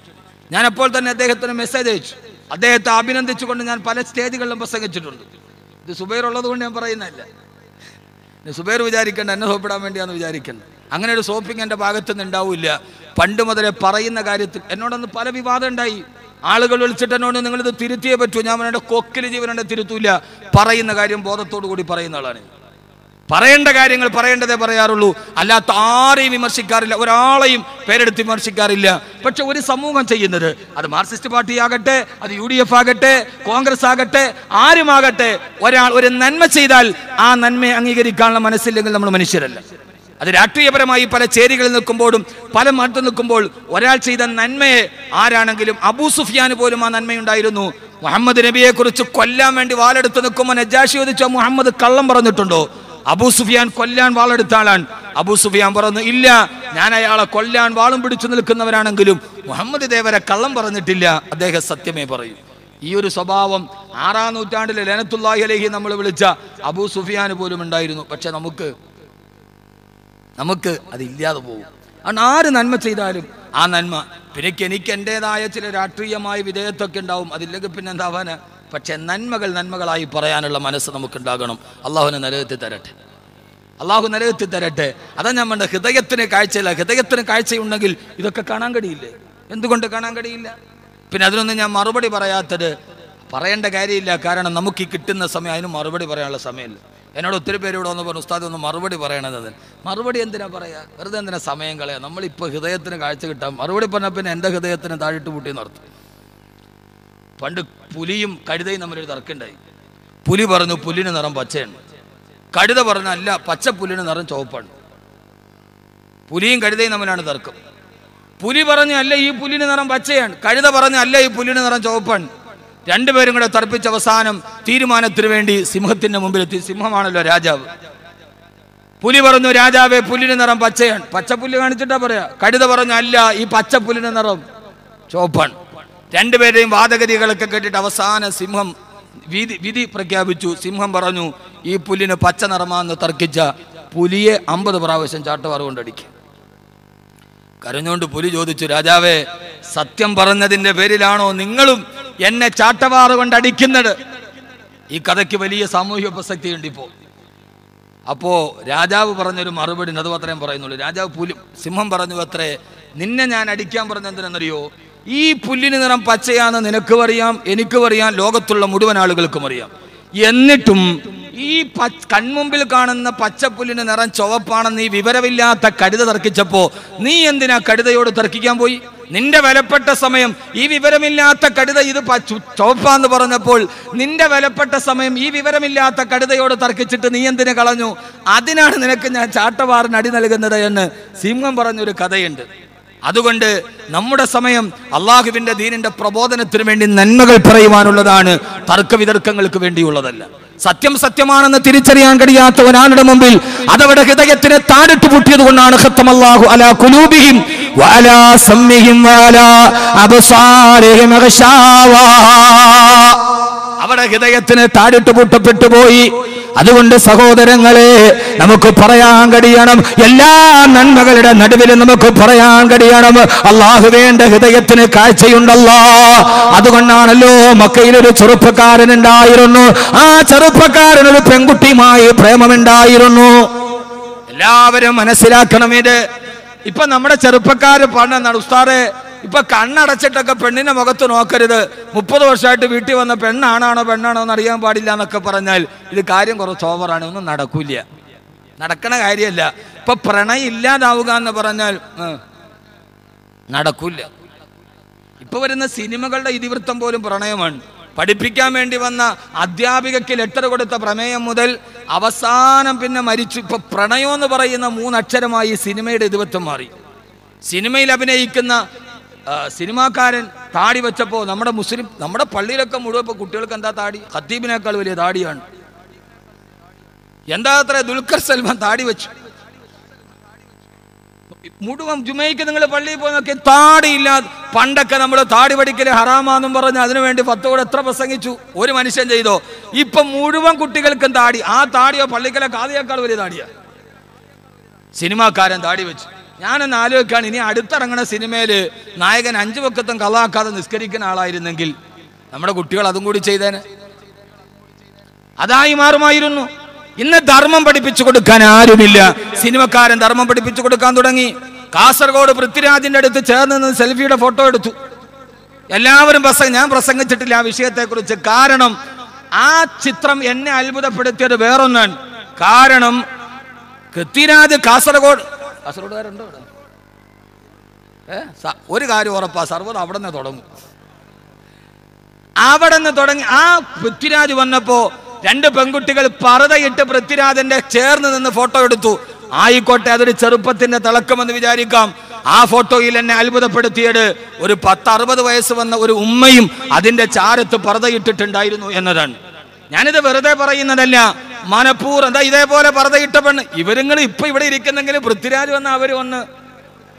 ഞാൻ അപ്പോൾ തന്നെ അദ്ദേഹത്തിന് മെസ്സേജ് അയച്ചു. അദ്ദേഹത്തെ അഭിനന്ദിച്ചുകൊണ്ട് ഞാൻ പല സ്റ്റേജുകളിലും പ്രസംഗിച്ചിട്ടുണ്ട്. ഇത് സുബൈർ ഉള്ളത് കൊണ്ട് ഞാൻ പറയുന്നതല്ല. സുബൈർ വിചാരിക്കേണ്ട എന്നെ സോപ്പിടാൻ വേണ്ടിയാന്ന് വിചാരിക്കേണ്ട. അങ്ങനെ ഒരു സോപ്പിങ് എൻ്റെ ഭാഗത്തുനിന്ന് ഉണ്ടാവില്ല. പണ്ട് മുതലേ പറയുന്ന കാര്യത്തിൽ എന്നോടൊന്ന് പല വിവാദം ഉണ്ടായി. ആളുകൾ വിളിച്ചിട്ട് എന്നോട് നിങ്ങളിത് തിരുത്തിയേ പറ്റൂ. ഞാൻ അവരുടെ കൊക്കിൽ ജീവനെ തിരുത്തൂല. പറയുന്ന കാര്യം ബോധത്തോടു കൂടി പറയുന്ന ആളാണ്. പറയേണ്ട കാര്യങ്ങൾ പറയേണ്ടതേ പറയാറുള്ളൂ, അല്ലാത്ത ആരെയും വിമർശിക്കാറില്ല, ഒരാളെയും പേരെടുത്ത് വിമർശിക്കാറില്ല. പക്ഷെ ഒരു സമൂഹം ചെയ്യുന്നത്, അത് മാർക്സിസ്റ്റ് പാർട്ടി ആകട്ടെ, അത് UDF ആകട്ടെ, കോൺഗ്രസ് ആകട്ടെ, ആരുമാകട്ടെ, ഒരാൾ ഒരു നന്മ ചെയ്താൽ ആ നന്മയെ അംഗീകരിക്കാനുള്ള മനസ്സില്ലെങ്കിൽ നമ്മൾ മനുഷ്യരല്ല. അത് രാഷ്ട്രീയപരമായി പല ചേരികളിൽ നിൽക്കുമ്പോഴും പല മതത്തിൽ നിൽക്കുമ്പോൾ ഒരാൾ ചെയ്ത നന്മയെ ആരാണെങ്കിലും, അബൂ സുഫിയാന് പോലും ആ നന്മയുണ്ടായിരുന്നു. മുഹമ്മദ് നബിയെ കുറിച്ച് കൊല്ലാൻ വേണ്ടി വാളെടുത്ത് നിൽക്കുമ്പോൾ നജാഷി ചോദിച്ചു, മുഹമ്മദ് കള്ളം പറഞ്ഞിട്ടുണ്ടോ? അബൂ സുഫിയാൻ കൊല്ലാൻ വാളെടുത്ത ആളാണ്. അബൂ സുഫിയാൻ പറഞ്ഞു, ഇല്ല, ഞാൻ അയാളെ കൊല്ലാൻ വാളും പിടിച്ചു നിൽക്കുന്നവരാണെങ്കിലും മുഹമ്മദ് ദേവരെ കള്ളം പറഞ്ഞിട്ടില്ല, അദ്ദേഹം സത്യമേ പറയൂ. ഈ ഒരു സ്വഭാവം 6-ാം നൂറ്റാണ്ടിലെ ലഅനത്തുല്ലാഹി അലൈഹി നമ്മൾ വിളിച്ച അബൂ സുഫിയാന് പോലും ഉണ്ടായിരുന്നു. പക്ഷെ നമുക്ക് അതില്ലാതെ പോകും. കാരണം ആര് നന്മ ചെയ്താലും ആ നന്മ, പിന്നെ എനിക്ക് എൻ്റെതായ ചില രാഷ്ട്രീയമായ വിധേയത്വമൊക്കെ ഉണ്ടാവും, അതില്ലെങ്കിൽ പിന്നെ എന്താവാന്. പക്ഷെ നന്മകളായി പറയാനുള്ള മനസ്സ് നമുക്കുണ്ടാകണം. അള്ളാഹുവിനെ നിലനിർത്തി തരട്ടെ, അള്ളാഹു നിലനിർത്തി തരട്ടെ. അതാ ഞാൻ പറഞ്ഞത്, ഹൃദയത്തിന് കാഴ്ചയില്ല. ഹൃദയത്തിന് കാഴ്ചയുണ്ടെങ്കിൽ ഇതൊക്കെ കാണാൻ കഴിയില്ലേ? എന്തുകൊണ്ട് കാണാൻ കഴിയില്ല? പിന്നെ അതിനൊന്നും ഞാൻ മറുപടി പറയാത്തത് പറയേണ്ട കാര്യമില്ല. കാരണം നമുക്ക് ഈ കിട്ടുന്ന സമയം അതിന് മറുപടി പറയാനുള്ള സമയമില്ല. എന്നോട് ഒത്തിരി പേര് ഇവിടെ വന്ന് പറഞ്ഞു, ഉസ്താദ് ഒന്ന് മറുപടി പറയണത്. മറുപടി എന്തിനാ പറയാ? വെറുതെ എന്തിനാ സമയം കളയാ? നമ്മളിപ്പോൾ ഹൃദയത്തിന് കാഴ്ച കിട്ടാം. മറുപടി പറഞ്ഞാൽ പിന്നെ എൻ്റെ ഹൃദയത്തിന് താഴിട്ട് പൂട്ടിയെന്ന് അർത്ഥം. പണ്ട് പുലിയും കഴുതയും തമ്മിലൊരു തർക്കമുണ്ടായി. പുലി പറഞ്ഞു പുല്ലിന് നിറം പച്ചയാണ്. കഴുത പറഞ്ഞു അല്ല, പച്ച പുല്ലിന് നിറം ചുവപ്പാണ്. പുലിയും കഴുതയും തമ്മിലാണ് തർക്കം. പുലി പറഞ്ഞു അല്ല, ഈ പുല്ലിന് നിറം പച്ചയാണ്. കഴുത പറഞ്ഞു അല്ല, ഈ പുല്ലിന് നിറം ചുവപ്പാണ്. രണ്ടുപേരും കൂടെ തർപ്പിച്ച അവസാനം തീരുമാനത്തിന് വേണ്ടി സിംഹത്തിന്റെ മുമ്പിലെത്തി. സിംഹമാണല്ലോ രാജാവ്. പുലി പറഞ്ഞു രാജാവേ, പുല്ലിന് നിറം പച്ചയാണ്. പച്ചപ്പുല്ല് കാണിച്ചിട്ടാ പറയാ. കഴുത പറഞ്ഞു അല്ല, ഈ പച്ചപ്പുല്ലിന് നിറം ചുവപ്പാണ്. രണ്ടുപേരെയും വാദഗതികളൊക്കെ കേട്ടിട്ട് അവസാന സിംഹം വിധി പ്രഖ്യാപിച്ചു. സിംഹം പറഞ്ഞു ഈ പുല്ലിന് പച്ച നിറമാണെന്ന് തർക്കിച്ച പുലിയെ 50 പ്രാവശ്യം ചാട്ടവാറ് കൊണ്ടടിക്കും. കരഞ്ഞുകൊണ്ട് പുലി ചോദിച്ചു, രാജാവേ, സത്യം പറഞ്ഞതിന്റെ പേരിലാണോ നിങ്ങളും എന്നെ ചാട്ടവാറ് കൊണ്ടടിക്കുന്നത്? ഈ കഥയ്ക്ക് വലിയ സാമൂഹിക പ്രസക്തിയുണ്ട് ഇപ്പോൾ. അപ്പോ രാജാവ് പറഞ്ഞൊരു മറുപടി, അത് അത്രയും പറയുന്നുള്ളൂ. രാജാവ് സിംഹം പറഞ്ഞു അത്രേ, നിന്നെ ഞാൻ അടിക്കാൻ പറഞ്ഞെന്തിനെന്നറിയോ? ഈ പുല്ലിന് നിറം പച്ചയാന്ന് നിനക്കും അറിയാം, എനിക്കും അറിയാം, ലോകത്തുള്ള മുഴുവൻ ആളുകൾക്കും അറിയാം. എന്നിട്ടും ഈ കൺമുമ്പിൽ കാണുന്ന പച്ചപ്പുല്ലിന് നിറം ചുവപ്പാണെന്ന് ഈ വിവരമില്ലാത്ത കഴുത തർക്കിച്ചപ്പോ നീ എന്തിനാ കഴുതയോട് തർക്കിക്കാൻ പോയി? നിന്റെ വിലപ്പെട്ട സമയം ഈ വിവരമില്ലാത്ത കഴുത ഇത് ചുവപ്പാന്ന് പറഞ്ഞപ്പോൾ നിന്റെ വിലപ്പെട്ട സമയം ഈ വിവരമില്ലാത്ത കഴുതയോട് തർക്കിച്ചിട്ട് നീ എന്തിനു കളഞ്ഞു? അതിനാണ് നിനക്ക് ഞാൻ ചാട്ടവാറിന് അടി നൽകുന്നത് എന്ന് സിംഹം പറഞ്ഞൊരു കഥയുണ്ട്. അതുകൊണ്ട് നമ്മുടെ സമയം അള്ളാഹുവിന്റെ ദീനിന്റെ പ്രബോധനത്തിന് വേണ്ടി നന്മകൾ പറയുവാനുള്ളതാണ്, തർക്കവിതർക്കങ്ങൾക്ക് വേണ്ടിയുള്ളതല്ല. സത്യം സത്യമാണെന്ന് തിരിച്ചറിയാൻ കഴിയാത്ത ഒരാളുടെ മുമ്പിൽ അതവരുടെ ഹൃദയത്തിനെ താഴിട്ട് പൂട്ടിയത് കൊണ്ടാണ് ഖത്തമല്ലാഹു അലാ ഖുലൂബിഹിം വഅലാ സമ്മിഹിം വഅലാ അബ്സാരിഹിം ഗശാവാ. അവരുടെ ഹൃദയത്തിന് താഴിട്ട് പൂട്ടപ്പെട്ടു പോയി. അതുകൊണ്ട് സഹോദരങ്ങളെ, നമുക്ക് പറയാൻ കഴിയണം, എല്ലാ നന്മകളുടെ നടുവിൽ നമുക്ക് പറയാൻ കഴിയണം, അല്ലാഹുവിന്റെ ഹൃദയത്തിന് കാഴ്ചയുണ്ടല്ലോ. അതുകൊണ്ടാണല്ലോ മക്കയിലൊരു ചെറുപ്പക്കാരൻ ഉണ്ടായിരുന്നു. ആ ചെറുപ്പക്കാരനൊരു പെൺകുട്ടിയുമായി പ്രേമമുണ്ടായിരുന്നു. എല്ലാവരും മനസ്സിലാക്കണം ഇത്. ഇപ്പൊ നമ്മുടെ ചെറുപ്പക്കാര് പറഞ്ഞാണ്, ഉസ്താദേ, ഇപ്പൊ കണ്ണടച്ചിട്ടൊക്കെ പെണ്ണിന്റെ മുഖത്ത് നോക്കരുത്, 30 വർഷമായിട്ട് വീട്ടിൽ വന്ന പെണ്ണാണാണോ പെണ്ണാണോ എന്ന് അറിയാൻ പാടില്ല എന്നൊക്കെ പറഞ്ഞാൽ ഇത് കാര്യം കുറച്ച് ഓവറാണ്. ഒന്നും നടക്കൂല, നടക്കണ കാര്യമല്ല. ഇപ്പൊ പ്രണയം ഇല്ലാതാവുക എന്ന് പറഞ്ഞാൽ നടക്കൂല. ഇപ്പൊ വരുന്ന സിനിമകളുടെ ഇതിവൃത്തം പോലും പ്രണയമാണ്. പഠിപ്പിക്കാൻ വേണ്ടി വന്ന അധ്യാപികയ്ക്ക് ലെറ്റർ കൊടുത്ത പ്രമേയം മുതൽ അവസാനം പിന്നെ മരിച്ചു. ഇപ്പൊ പ്രണയം എന്ന് പറയുന്ന 3 അക്ഷരമായി സിനിമയുടെ ഇതിവൃത്തം മാറി. സിനിമയിൽ അഭിനയിക്കുന്ന സിനിമാക്കാരൻ താടി വെച്ചപ്പോ നമ്മുടെ പള്ളിയിലൊക്കെ മുഴുവൻ ഇപ്പൊ കുട്ടികൾക്ക് എന്താ താടി? ഖത്തീബിനേക്കാൾ വലിയ താടിയാണ്. എന്താ അത്ര? ദുൽഖർ സൽമാൻ താടി വെച്ചു. മുഴുവൻ ജുമയ്ക്ക് നിങ്ങൾ പള്ളിയിൽ പോയി നോക്കി, താടിയില്ലാതെ. പണ്ടൊക്കെ നമ്മൾ താടി പഠിക്കല് ഹറാമാന്നും പറഞ്ഞ് അതിനുവേണ്ടി ഫത്വ എത്ര പ്രസംഗിച്ചു, ഒരു മനുഷ്യൻ ചെയ്തോ? ഇപ്പൊ മുഴുവൻ കുട്ടികൾക്കും താടി. ആ താടിയോ പള്ളിക്കലെ കാതിയേക്കാൾ വലിയ താടിയാ. സിനിമാക്കാരൻ താടി വെച്ചു. ഞാനൊന്ന് ആലോചിക്കാണ്, ഇനി അടുത്തിറങ്ങണ സിനിമയില് നായകൻ 5 വക്കത്തും കളാക്കാതെ നിസ്കരിക്കുന്ന ആളായിരുന്നെങ്കിൽ നമ്മുടെ കുട്ടികൾ അതും കൂടി ചെയ്തേനെ, അതായി മാറുമായിരുന്നു. ഇന്ന് ധർമ്മം പഠിപ്പിച്ചു കൊടുക്കാൻ ആരുമില്ല. സിനിമക്കാരൻ ധർമ്മം പഠിപ്പിച്ചു കൊടുക്കാൻ തുടങ്ങി. കാസർഗോഡ് പൃഥ്വിരാജിന്റെ അടുത്ത് ചേർന്ന് നിന്ന് സെൽഫിയുടെ ഫോട്ടോ എടുത്തു. എല്ലാവരും ഞാൻ പ്രസംഗിച്ചിട്ടില്ല ആ വിഷയത്തെക്കുറിച്ച്. കാരണം ആ ചിത്രം എന്നെ അത്ഭുതപ്പെടുത്തിയത് വേറൊന്നാണ്. കാരണം പൃഥ്വിരാജ് കാസർഗോഡുകാരുണ്ടോ? ഒരു കാര്യം ഉറപ്പാ, സർവ്വത അവിടെ നിന്ന് തുടങ്ങും. അവിടെ നിന്ന് തുടങ്ങി ആ പൃഥ്വിരാജ് വന്നപ്പോ 2 പെൺകുട്ടികൾ പർദ്ദയിട്ട് പൃഥ്വിരാജന്റെ ചേർന്ന് നിന്ന് ഫോട്ടോ എടുത്തു. ആയിക്കോട്ടെ, അതൊരു ചെറുപ്പത്തിന്റെ തിളക്കമെന്ന് വിചാരിക്കാം. ആ ഫോട്ടോയിൽ എന്നെ അത്ഭുതപ്പെടുത്തിയത് ഒരു 10-60 വയസ്സ് വന്ന ഒരു ഉമ്മയും അതിന്റെ ചാരത്ത് പർദ്ദയിട്ടിട്ടുണ്ടായിരുന്നു എന്നതാണ്. ഞാനിത് വെറുതെ പറയുന്നതല്ല, മനഃപൂർവ്വം. ഇതേപോലെ പർദ്ദയിട്ട പെണ്ണ് ഇവരുങ്ങൾ ഇപ്പൊ ഇവിടെ ഇരിക്കുന്നെങ്കിൽ പൃഥ്വിരാജ് വന്ന് അവര് വന്ന്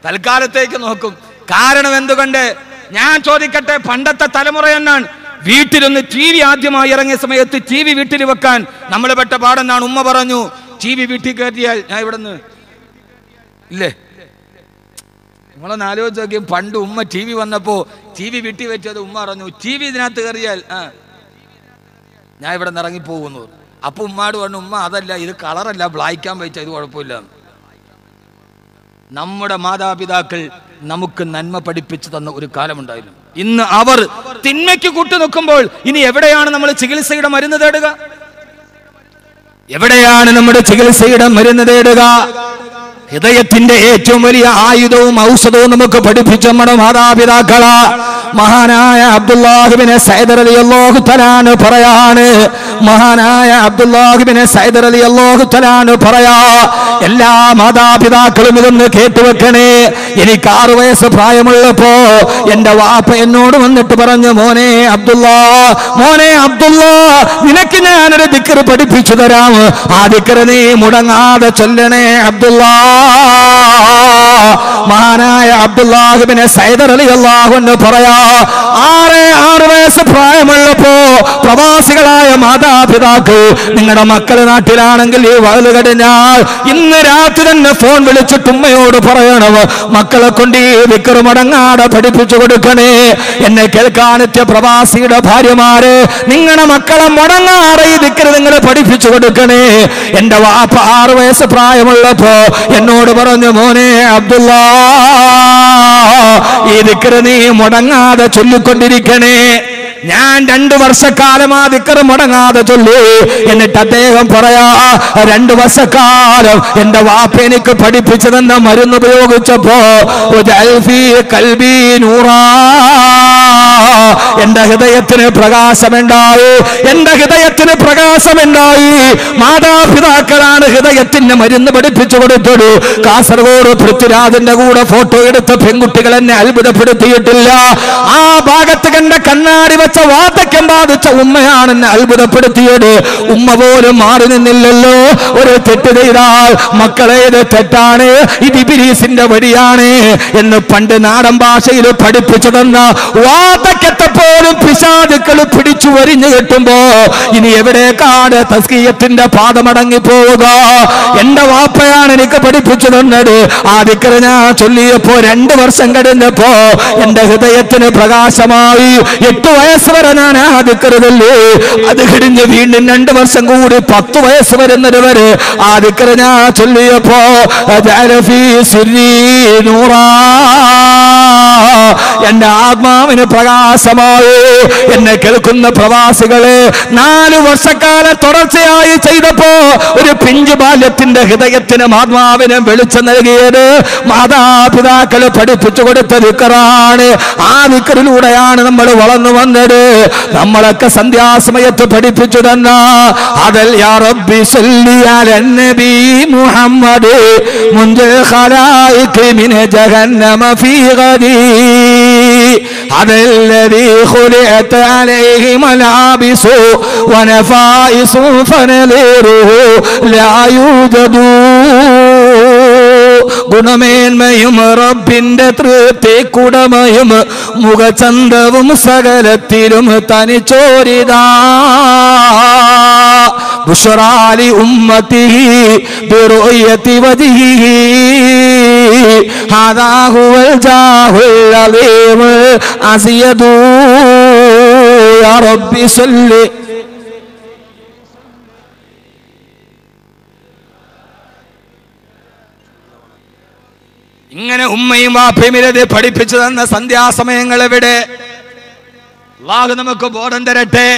തൽക്കാലത്തേക്ക് നോക്കും. കാരണം എന്തുകൊണ്ട്? ഞാൻ ചോദിക്കട്ടെ, പണ്ടത്തെ തലമുറ എന്നാണ് വീട്ടിലൊന്ന് TV ആദ്യമായി ഇറങ്ങിയ സമയത്ത് TV വീട്ടിൽ വെക്കാൻ നമ്മൾ പെട്ട പാടെന്നാണ്. ഉമ്മ പറഞ്ഞു, TV വീട്ടിൽ കയറ്റിയാൽ ഞാൻ ഇവിടെ നിന്ന് ഇല്ലേ? നിങ്ങളൊന്ന് ആലോചിച്ച് നോക്കി. പണ്ട് ഉമ്മ TV വന്നപ്പോ TV വീട്ടിൽ വെച്ചത് ഉമ്മ പറഞ്ഞു, TV ഇതിനകത്ത് കയറിയാൽ ഞാൻ ഇവിടെ നിന്ന് ഇറങ്ങിപ്പോകുന്നു. അപ്പൊ ഉമ്മാട് പറഞ്ഞു, ഉമ്മ അതല്ല, ഇത് കളറല്ല, ബ്ലാക്കാൻ വെച്ചാൽ ഇത് കുഴപ്പമില്ല. നമ്മുടെ മാതാപിതാക്കൾ നമുക്ക് നന്മ പഠിപ്പിച്ചു തന്ന ഒരു കാലമുണ്ടായിരുന്നു. ഇന്ന് അവർ തിന്മയ്ക്ക് കൂട്ടു നിൽക്കുമ്പോൾ ഇനി എവിടെയാണ് നമ്മൾ ചികിത്സയുടെ മരുന്ന് തേടുക? എവിടെയാണ് നമ്മുടെ ചികിത്സയുടെ മരുന്ന് തേടുക? ഹൃദയത്തിന്റെ ഏറ്റവും വലിയ ആയുധവും ഔഷധവും നമുക്ക് പഠിപ്പിച്ച നമ്മുടെ മാതാപിതാക്കളാ. മഹാനായ അബ്ദുല്ലാഹിബ്നു സഅദ് റളിയല്ലാഹു തആല പറയാണ്, മഹാനായ അബ്ദുല്ലാഹിബ്നു സഅദ് റളിയല്ലാഹു തആല പറയാ, എല്ലാ മാതാപിതാക്കളും ഇതൊന്ന് കേട്ടുവെക്കണേ. എനിക്ക് 6 വയസ്സ് പ്രായമുള്ളപ്പോ എന്റെ വാപ്പ എന്നോട് വന്നിട്ട് പറഞ്ഞു, മോനെ അബ്ദുല്ലാ, നിനക്ക് ഞാനൊരു ദിക്ർ പഠിപ്പിച്ചു തരാം. ആ ദിക്ർ നീ മുടങ്ങാതെ ചൊല്ലണേ അബ്ദുല്ലാ. മഹാനായ അബ്ദുല്ലാഹിബ്നു സഅദ് റളിയല്ലാഹു അൻഹു പറയാ, 6 വയസ്സ് പ്രായമുള്ളപ്പോ പ്രവാസികളായ മാതാപിതാക്കൾ, നിങ്ങളുടെ മക്കളെ നാട്ടിലാണെങ്കിൽ ഈ വയല് കഴിഞ്ഞാൽ ഇന്ന് രാത്രി തന്നെ ഫോൺ വിളിച്ചിട്ട് ഉമ്മയോട് പറയണം, മക്കളെ കൊണ്ട് ഈ ദിക്ർ മുടങ്ങാതെ പഠിപ്പിച്ചു കൊടുക്കണേ. എന്നെ കേൾക്കാനെത്തിയ പ്രവാസിയുടെ ഭാര്യമാര്, നിങ്ങളുടെ മക്കളെ മുടങ്ങാതെ ഈ ദിക്ർ നിങ്ങൾ പഠിപ്പിച്ചു കൊടുക്കണേ. എന്റെ വാപ്പ 6 വയസ്സ് പ്രായമുള്ളപ്പോ എന്നോട് പറഞ്ഞു, മോനെ അബ്ദുല്ലാ, ഈ ദിക്ർ നീ മുടങ്ങാതെ ചൊല്ലിക്കൊണ്ടിരിക്കണേ. ഞാൻ 2 വർഷക്കാലം ആ ദിക്ർ മുടങ്ങാതെ ചൊല്ലി. എന്നിട്ട് അദ്ദേഹം പറയാ, 2 വർഷക്കാലം എന്റെ വാപ്പ എനിക്ക് പഠിപ്പിച്ചു തന്ന മരുന്ന് ഉപയോഗിച്ചപ്പോ എന്റെ ഹൃദയത്തിന് പ്രകാശമുണ്ടായി, മാതാപിതാക്കളാണ് ഹൃദയത്തിന്റെ മരുന്ന് പഠിപ്പിച്ചു കൊടുത്തത്. കാസർഗോഡ് പൃഥ്വിരാജിന്റെ കൂടെ ഫോട്ടോ എടുത്ത പെൺകുട്ടികൾ എന്നെ അത്ഭുതപ്പെടുത്തിയിട്ടില്ല. ആ ഭാഗത്ത് കണ്ട കണ്ണാടി വെച്ച വാതക്കം ബാധിച്ച ഉമ്മയാണ് എന്നെ അത്ഭുതപ്പെടുത്തിയത്. ഉമ്മ പോലും മാറി നിന്നില്ലല്ലോ. ഒരു തെറ്റ് ചെയ്താൽ, മക്കളെ ഇത് തെറ്റാണ്, ഇത് ഇബ്ലീസിന്റെ വഴിയാണ് എന്ന് പണ്ട് നാടൻ ഭാഷയിൽ പഠിപ്പിച്ചു തന്ന വാതക്കത്തെ പോലും പിശാചുക്കൾ പിടിച്ചു വരിഞ്ഞു കെട്ടുമ്പോ ഇനി എവിടേക്കാണ് തസ്കിയത്തിന്റെ പാദമടങ്ങി പോവുക? എന്റെ വാപ്പയാണ് എനിക്ക് പഠിപ്പിച്ചു തന്നത്. ആ ദിക്ർ ഞാൻ ചൊല്ലിയപ്പോ 2 വർഷം കഴിഞ്ഞപ്പോ എന്റെ ഹൃദയത്തിന് പ്രകാശമായി. 8 വയസ്സ് വരെ ഞാൻ ആ ദിക്ർ ചൊല്ലി. അത് കഴിഞ്ഞ് വീണ്ടും 2 വർഷം കൂടി 10 വയസ്സ് വരുന്നത് വരെ ആ ദിക്ർ ഞാൻ ചൊല്ലിയപ്പോ എന്റെ ആത്മാവിന് പ്രകാശമായി. എന്നെ കേൾക്കുന്ന പ്രവാസികളെ, 4 വർഷക്കാലം തുടർച്ചയായി ചെയ്തപ്പോ ഒരു പിഞ്ചു ബാല്യത്തിന്റെ ഹൃദയത്തിനും ആത്മാവിനും വെളിച്ചം നൽകിയത് മാതാപിതാക്കള് പഠിപ്പിച്ചു കൊടുത്ത ദിക്റാണ്. ആ ദിക്റിലൂടെയാണ് നമ്മൾ വളർന്നു വന്നത്. നമ്മളൊക്കെ സന്ധ്യാസമയത്ത് പഠിപ്പിച്ചു തന്ന അതൽ യാ റബ്ബി സല്ലി അലൻ നബി മുഹമ്മദ് മുൻജിൽ ഖലായിഖി മിൻ ജഹന്നമ ഫീ ഗദി الذي خلعت عليه ملابس ونفائس فنذيره لا يوجد. ഗുണമേന്മയും റബ്ബിന്റെ തൃപ്തി കുടമയും മുഖചന്തവും സകലത്തിലും തനിച്ചോരിതാ. ബുശ്റാലി ഉമ്മത്തിഹി ബിറുയതി വജ്ഹിഹി ഹാദാ ഹുവൽ ജാഹുൽ അലീം അസിയദു യാ റബ്ബി സല്ലി. ഇങ്ങനെ ഉമ്മയും വാപ്പയും ഇത് പഠിപ്പിച്ചു തന്ന സന്ധ്യാസമയങ്ങൾ എവിടെ? അല്ലാഹു നമുക്ക് ബോധം തരട്ടെ.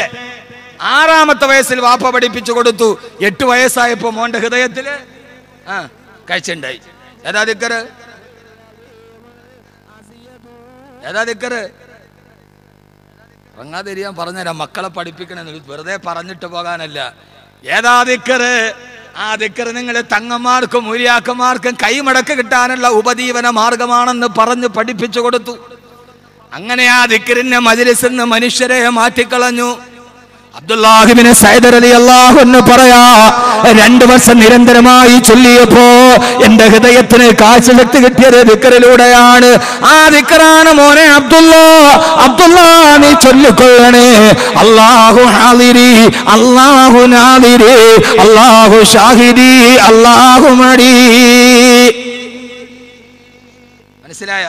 6ാമത്തെ വയസ്സിൽ വാപ്പ പഠിപ്പിച്ചു കൊടുത്തു. 8 വയസ്സായപ്പോ മോന്റെ ഹൃദയത്തില് കാഴ്ചയുണ്ടായി. ഏതാ ദിക്ർ? ഇറങ്ങാതിരിയാൻ പറഞ്ഞുതരാം. മക്കളെ പഠിപ്പിക്കണമെന്ന് വെറുതെ പറഞ്ഞിട്ട് പോകാനല്ല. ഏതാ ദിക്ർ? ആ ദിക്ർ നിങ്ങൾ തങ്ങന്മാർക്കും മുരിയാക്കന്മാർക്കും കൈമടക്ക് കിട്ടാനുള്ള ഉപജീവന മാർഗമാണെന്ന് പറഞ്ഞ് പഠിപ്പിച്ചു കൊടുത്തു. അങ്ങനെ ആ ദിക്റിന്റെ മജ്‌ലിസിൽ നിന്ന് മനുഷ്യരെ മാറ്റിക്കളഞ്ഞു. അബ്ദുല്ലാഹിബ്നു സഅദ് റളിയല്ലാഹു അൻഹു പറയാ, 2 വർഷം നിരന്തരമായി ചൊല്ലിയപ്പോ എന്റെ ഹൃദയത്തിന് കാഴ്ചശക്തി കിട്ടിയത് ദിക്റിലൂടെയാണ്. ആ ദിക്റാണ് മോനെ അബ്ദുല്ലാ നീ ചൊല്ലിക്കൊള്ളണേ. അല്ലാഹു ഹാദിരി, അല്ലാഹു നാദിരി, അല്ലാഹു ഷാഹിദി, അല്ലാഹു മടി. മനസ്സിലായ?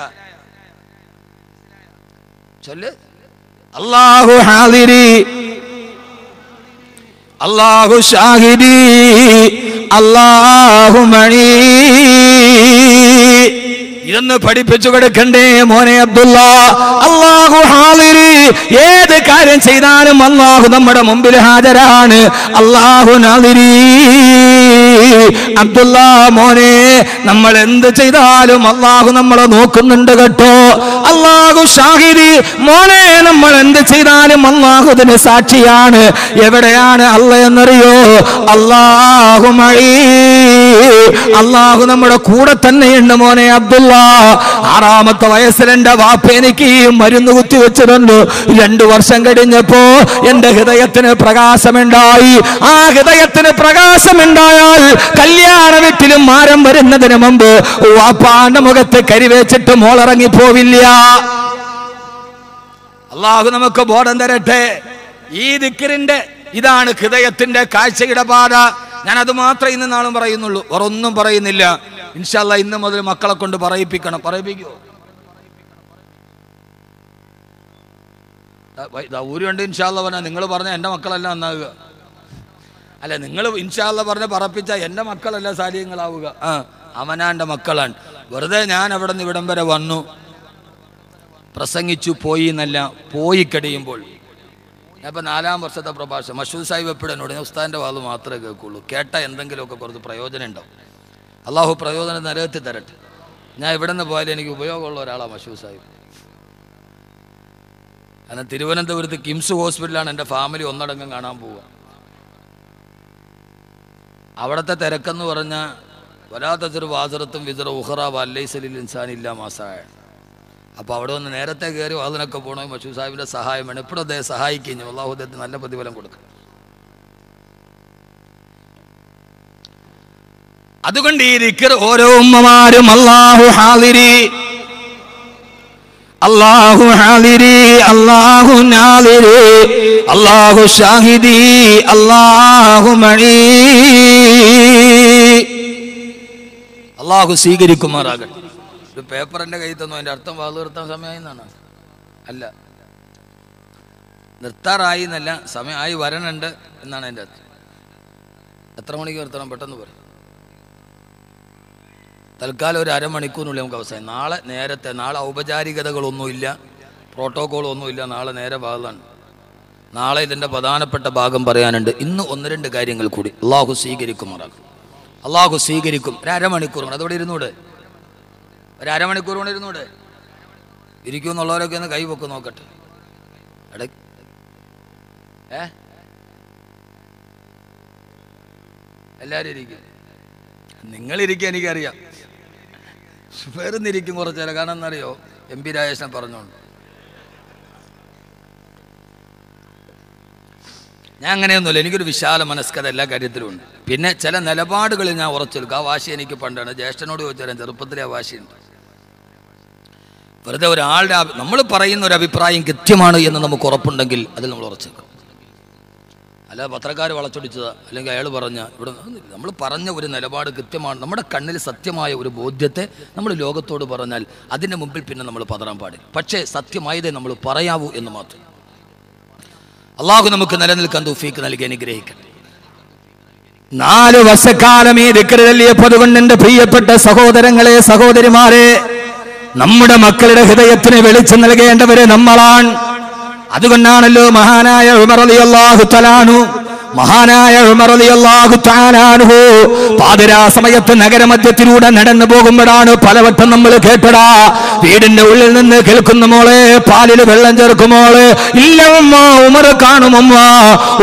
ചൊല്ല്. അല്ലാഹു ഹാദിരി, അല്ലാഹു ഷാഹിദി, അല്ലാഹു മണി. ഇതൊന്ന് പഠിപ്പിച്ചു കൊടുക്കണ്ടേ മോനെ അബ്ദുള്ള? അല്ലാഹു ഹാദിരി. ഏത് കാര്യം ചെയ്താലും അല്ലാഹു നമ്മുടെ മുമ്പിൽ ഹാജരാണ്. അല്ലാഹു നാദിരി. അബ്ദുള്ള മോനെ, നമ്മൾ എന്ത് ചെയ്താലും അല്ലാഹു നമ്മളെ നോക്കുന്നുണ്ട് കേട്ടോ. അല്ലാഹു ഷാഹിദി. മോനെ, നമ്മൾ എന്ത് ചെയ്താലും അല്ലാഹു അതിന് സാക്ഷിയാണ്. എവിടെയാണ് അല്ലാഹ് എന്നറിയോ? അല്ലാഹു മഈ. അല്ലാഹു നമ്മുടെ കൂടെ തന്നെയുണ്ട് മോനെ അബ്ദുള്ള. 6ാമത്തെ വയസ്സിൽ എന്റെ വാപ്പ എനിക്ക് ഈ മരുന്ന് കുത്തിവെച്ചിട്ടുണ്ട്. 2 വർഷം കഴിഞ്ഞപ്പോ എന്റെ ഹൃദയത്തിന് പ്രകാശമുണ്ടായി. ആ ഹൃദയത്തിന് പ്രകാശമുണ്ടായാൽ കല്യാണ വീട്ടിലും മാരം വരുന്നതിന് മുമ്പ് വാപ്പാന്റെ മുഖത്ത് കരിവേച്ചിട്ട് മോളിറങ്ങി പോവില്ല. അല്ലാഹു നമുക്ക് ബോധം തരട്ടെ. ഈ ദിക്റിന്റെ ഇതാണ് ഹൃദയത്തിന്റെ കാഴ്ചയുടെ പാത. ഞാൻ അത് മാത്രമേ ഇന്ന് നാളും പറയുന്നുള്ളൂ, വേറൊന്നും പറയുന്നില്ല. ഇൻഷാ അല്ലാഹ് ഇന്ന് മുതൽ മക്കളെ കൊണ്ട് പറയിപ്പിക്കണം. പറയിപ്പിക്കുമോ? ഊരുണ്ട് ഇൻഷാ അല്ലാഹ് പറഞ്ഞാൽ നിങ്ങൾ പറഞ്ഞാൽ എൻ്റെ മക്കളല്ല നന്നാവുക. അല്ല, നിങ്ങൾ ഇൻഷാ അല്ലാഹ് പറഞ്ഞ് പറപ്പിച്ചാൽ എൻ്റെ മക്കളല്ല സാലിഹ്യങ്ങളാവുക. അവനാൻ്റെ മക്കളാണ്. വെറുതെ ഞാൻ അവിടെ നിന്ന് ഇവിടം വരെ വന്നു, പ്രസംഗിച്ചു പോയി എന്നല്ല, പോയി കഴിയുമ്പോൾ ഞാനിപ്പോൾ 4ാം വർഷത്തെ പ്രഭാഷണം മഷൂദ് സാഹിബ് എപ്പോഴും എന്നോട് ഉസ്താദിൻ്റെ വാദം മാത്രമേ കേൾക്കുള്ളൂ. കേട്ട എന്തെങ്കിലുമൊക്കെ കുറച്ച് പ്രയോജനം ഉണ്ടാവും. അള്ളാഹു പ്രയോജനം നിലനിർത്തി തരട്ടെ. ഞാൻ ഇവിടെ നിന്ന് പോയാലും എനിക്ക് ഉപയോഗമുള്ള ഒരാളാണ് മഷൂദ് സാഹിബ്. കാരണം തിരുവനന്തപുരത്ത് കിംസ് ഹോസ്പിറ്റലാണ് എൻ്റെ ഫാമിലി ഒന്നടങ്കം കാണാൻ പോവുക. അവിടുത്തെ തിരക്കെന്ന് പറഞ്ഞാൽ വലാത്തതിർ വാസറത്തും വിതറ ഉഹറ വല്ലൈസലിൽ ഇൻസാനില്ല മാസായ. അപ്പോൾ അവിടെ ഒന്ന് നേരത്തെ കയറി അതിനൊക്കെ പോകണമെങ്കിൽ മഷൂദ് സാഹിബിൻ്റെ സഹായം വേണം. എപ്പോഴും അദ്ദേഹം സഹായിക്കും. അല്ലാഹു അദ്ദേഹത്തിന് നല്ല പ്രതിഫലം കൊടുക്കും. അതുകൊണ്ട് ഈ ദിക്ർ ഓരോ ഉമ്മമാരും അല്ലാഹു ഹാദിരി, അല്ലാഹു ഹാദിരി, അല്ലാഹു നാദിരി, അല്ലാഹു ഷാഹിദി, അല്ലാഹു മഈ. അല്ലാഹു സ്വീകരിക്കുമാറാകട്ടെ. ഒരു പേപ്പർ എൻ്റെ കയ്യിൽ തന്നു. അതിൻ്റെ അർത്ഥം വാത് നിർത്താൻ സമയമായി എന്നാണ്? അല്ല, നിർത്താറായി എന്നല്ല, സമയമായി വരണുണ്ട് എന്നാണ് എൻ്റെ അർത്ഥം. എത്ര മണിക്ക് നിർത്തണം? പെട്ടെന്ന് പറയും. തൽക്കാലം ഒരു അരമണിക്കൂറിനുള്ളിൽ നമുക്ക് അവസാനം. നാളെ നേരത്തെ, നാളെ ഔപചാരികതകളൊന്നുമില്ല, പ്രോട്ടോക്കോളൊന്നുമില്ല. നാളെ നേരെ ഭാഗമാണ്. നാളെ ഇതിൻ്റെ പ്രധാനപ്പെട്ട ഭാഗം പറയാനുണ്ട്. ഇന്ന് 1-2 കാര്യങ്ങൾ കൂടി. അല്ലാഹു സ്വീകരിക്കുമാറാകും. അല്ലാഹു സ്വീകരിക്കും. ഒരു അരമണിക്കൂർ കൊണ്ട് അതോടെ ഇരുന്നൂടെ? ഒരു അരമണിക്കൂർ കൊണ്ട് ഇരുന്നൂടെ? ഇരിക്കുമെന്നുള്ളവരൊക്കെ ഒന്ന് കൈ പൊക്ക് നോക്കട്ടെ. എല്ലാവരും ഇരിക്കും. നിങ്ങളിരിക്കുക എനിക്കറിയാം. വേറൊന്നിരിക്കും കുറച്ചേരം. കാരണം എന്നറിയോ? MP രാജേഷനെ പറഞ്ഞോണ്ട് ഞാൻ അങ്ങനെയൊന്നുമില്ല. എനിക്കൊരു വിശാല മനസ്കത എല്ലാ കാര്യത്തിലും ഉണ്ട്. പിന്നെ ചില നിലപാടുകളിൽ ഞാൻ ഉറച്ചെടുക്കും. ആ വാശി എനിക്ക് പണ്ടാണ്. ജ്യേഷ്ഠനോട് ചോദിച്ചാൽ ചെറുപ്പത്തിലെ ആ വാശിയുണ്ട്. വെറുതെ ഒരാളുടെ നമ്മൾ പറയുന്ന ഒരു അഭിപ്രായം കൃത്യമാണ് എന്ന് നമുക്ക് ഉറപ്പുണ്ടെങ്കിൽ അതിൽ നമ്മൾ ഉറച്ചേക്കും. അല്ല പത്രക്കാർ വളച്ചൊടിച്ചതാ, അല്ലെങ്കിൽ അയാൾ പറഞ്ഞ ഇവിടെ നമ്മൾ പറഞ്ഞ ഒരു നിലപാട് കൃത്യമാണ്. നമ്മുടെ കണ്ണിൽ സത്യമായ ഒരു ബോധ്യത്തെ നമ്മൾ ലോകത്തോട് പറഞ്ഞാൽ അതിൻ്റെ മുമ്പിൽ പിന്നെ നമ്മൾ പതറാൻ പാടില്ല. പക്ഷേ സത്യമായതേ നമ്മൾ പറയാവൂ എന്ന് മാത്രം. അള്ളാഹു നമുക്ക് നിലനിൽക്കാൻ തൗഫീക്ക് നൽകി അനുഗ്രഹിക്കട്ടെ. 4 വർഷക്കാലം ഈ ദിക്ർ ചൊല്ലിയപ്പോൾ അതുകൊണ്ട് എൻ്റെ പ്രിയപ്പെട്ട സഹോദരങ്ങളെ, സഹോദരിമാരെ, നമ്മുടെ മക്കളുടെ ഹൃദയത്തിന് വെളിച്ചം നൽകേണ്ടവരെ നമ്മളാണ്. അതുകൊണ്ടാണല്ലോ മഹാനായ ഉമർ റളിയല്ലാഹു തആല അൻഹു പാതിരാ സമയത്ത് നഗരമധ്യത്തിലൂടെ നടന്നു പോകുമ്പോഴാണ് പലവട്ടം നമ്മൾ കേട്ടടാ, വീടിന്റെ ഉള്ളിൽ നിന്ന് കേൾക്കുന്ന മോളെ പാലിൽ വെള്ളം ചേർക്കുമോളെ, ഇല്ല ഉമ്മ ഉമർ കാണുമമ്മ,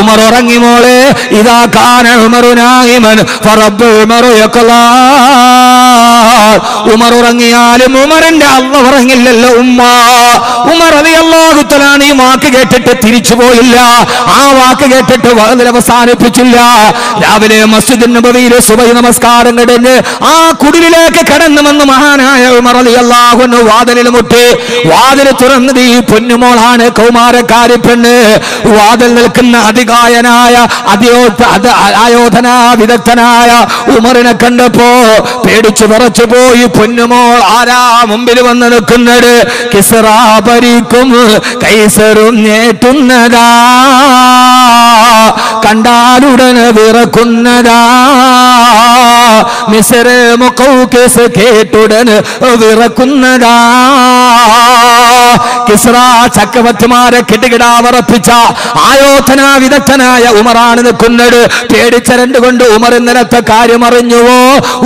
ഉമർ ഉറങ്ങി മോളെ, ഇതാ കാന ഉമറു നായിമൻ ഫറബ്ബു ഉമറു യഖലാ. ഉമർ ഉറങ്ങിയാലും ഉമറിന്റെ അല്ലാഹ് ഉറങ്ങില്ലല്ലോ ഉമ്മ. ഉമർ റളിയല്ലാഹു തആല ഈ വാക്ക് കേട്ടിട്ട് തിരിച്ചു പോയില്ല. ആ വാക്ക് കേട്ടിട്ട് അവസാനിപ്പിച്ചില്ല. രാവിലെ മസ്ജിദുൻ നബവിയിൽ സുബഹി നമസ്കാരം കഴിഞ്ഞ് ആ കുടിലിലേക്ക് കടന്നു വന്ന് മഹാനായ ഉമർ റളിയല്ലാഹു അൻഹു വാതിലിൽ മുട്ടി. വാതിൽ തുറന്നത് ഈ പൊന്നുമോളാണ്, കൗമാരക്കാരി പെണ്ണ്. വാതിൽ നിൽക്കുന്ന അതികായനായ ആയോധനാ വിദഗ്ധനായ ഉമറിനെ കണ്ടപ്പോ പേടിച്ചു വിറച്ചു പോയി. പൊന്നുമോൾ ആരാ മുമ്പിൽ വന്ന് നിൽക്കുന്നത്? കിസ്റാ ഭരിക്കും കൈസറും ഞേറ്റുന്നതാ, കണ്ടാലുടനെ വിറക്കുന്നതാ. മിസ്ർ മുഖൗഖിസ് കേട്ടുടനെ വിറക്കുന്നതാ. കിസ്റ ചക്രവർത്തിമാരെ കിടുകിടാവറപ്പിച്ച ആയോധനാ വിദഗ്ധനായ ഉമറാണ് നിൽക്കുന്നത്. പേടിച്ചരണ്ടുകൊണ്ട് ഉമർ ഇന്നലത്തെ കാര്യം അറിഞ്ഞുവോ?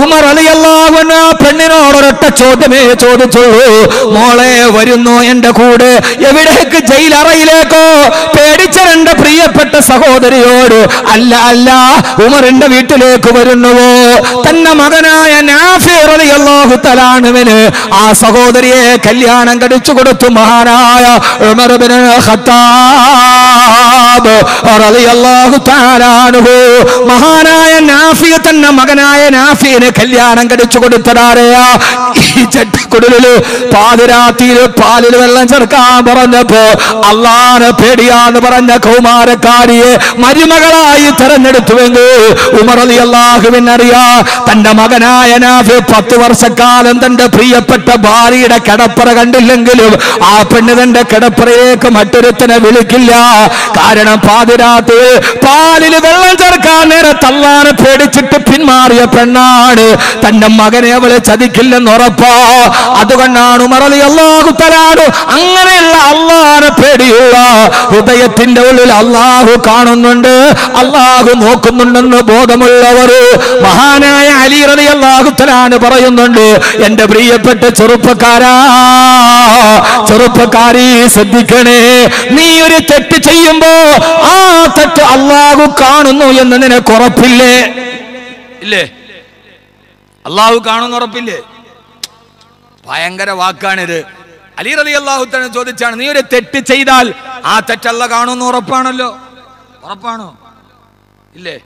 ഉമർ റളിയല്ലാഹു അൻഹു പെണ്ണിനോടൊരൊറ്റ ചോദ്യമേ ചോദിച്ചുള്ളൂ, മോളെ വരുന്നു എന്റെ കൂടെ? എവിടേക്ക്? ജയിലറയിലേക്കോ? പേടിച്ചരണ്ട പ്രിയപ്പെട്ട സഹോദരിയോട്. അല്ല അല്ല, ഉമറിന്റെ വീട്ടിലേക്ക് വരുന്നുവോ? തന്റെ മകനായ നാഫി റളിയല്ലാഹു തആല അൻഹുവിന് ആ സഹോദരിയെ കല്യാണം കഴിച്ചു കൊടുത്തു മഹാനായ ഉമർ ഇബ്നു ഖത്താബ് റളിയല്ലാഹു തആല അൻഹു. മഹാനായ നാഫി തന്റെ മകനായ നാഫിനെ കല്യാണം കഴിച്ചു കൊടുത്തതാരെയാ? ഈ ചട്ടിക്കുടലില് പാതിരാത്രിയിൽ പാലിൽ വെള്ളം ചേർക്കാൻ പറഞ്ഞപ്പോ അല്ലാഹുവിനെ പേടിയാന്ന് പറഞ്ഞ കൗമാരക്കാരിയെ മരുമകളായി തെരഞ്ഞെടുത്തുവെങ്കിൽ ഉമർ റളിയല്ലാഹുവിന് അറിയാ തന്റെ മകനായ നാഫി 10 വർഷക്കാലം തന്റെ പ്രിയപ്പെട്ട ഭാര്യയുടെ കിടപ്പറ കണ്ടില്ലെങ്കിലും ആ പെണ്ണ് തന്റെ കിടപ്പറയേക്ക് മറ്റൊരുത്തനെ വിളിക്കില്ല. കാരണം പാതിരാത്രി പാലിൽ വെള്ളം ചേർക്കാൻ നേരത്ത് അല്ലാഹുവിനെ പേടിച്ചിട്ട് പിന്മാറിയ പെണ്ണാണ്. തന്റെ മകനെ അവളെ ചതിക്കില്ലെന്ന് ഉറപ്പാ. അതുകൊണ്ടാണ് ഉമർ റളിയല്ലാഹു തആല അങ്ങനെയുള്ള അല്ലാഹുവിനെ പേടിയുള്ള ഹൃദയത്തിന്റെ ഉള്ളിൽ അല്ലാഹു കാണുന്നുണ്ട്, അല്ലാഹു നോക്കുന്നുണ്ടെന്ന് ബോധമുള്ളവർ. മഹാനായ അലി റളിയല്ലാഹു തആല പറയുന്നുണ്ട്, എന്റെ പ്രിയപ്പെട്ട ചെറുപ്പക്കാരാ, ചെറുപ്പക്കാരി ശ്രദ്ധിക്കണേ, നീ ഒരു തെറ്റ് ചെയ്യുമ്പോ ആ തെറ്റ് അല്ലാഹു കാണുന്നു എന്ന് നിനക്ക് ഉറപ്പില്ലേ? ഇല്ലേ? അല്ലാഹു കാണുന്നു ഉറപ്പില്ലേ? ഭയങ്കര വാക്കാണിത്. അലി റളിയല്ലാഹു തആല ചോദിച്ചാണ്, നീ ഒരു തെറ്റ് ചെയ്താൽ ആ തെറ്റ് അല്ലാഹു കാണുന്നു ഉറപ്പാണല്ലോ? ഉറപ്പാണോ? ഇല്ലേ?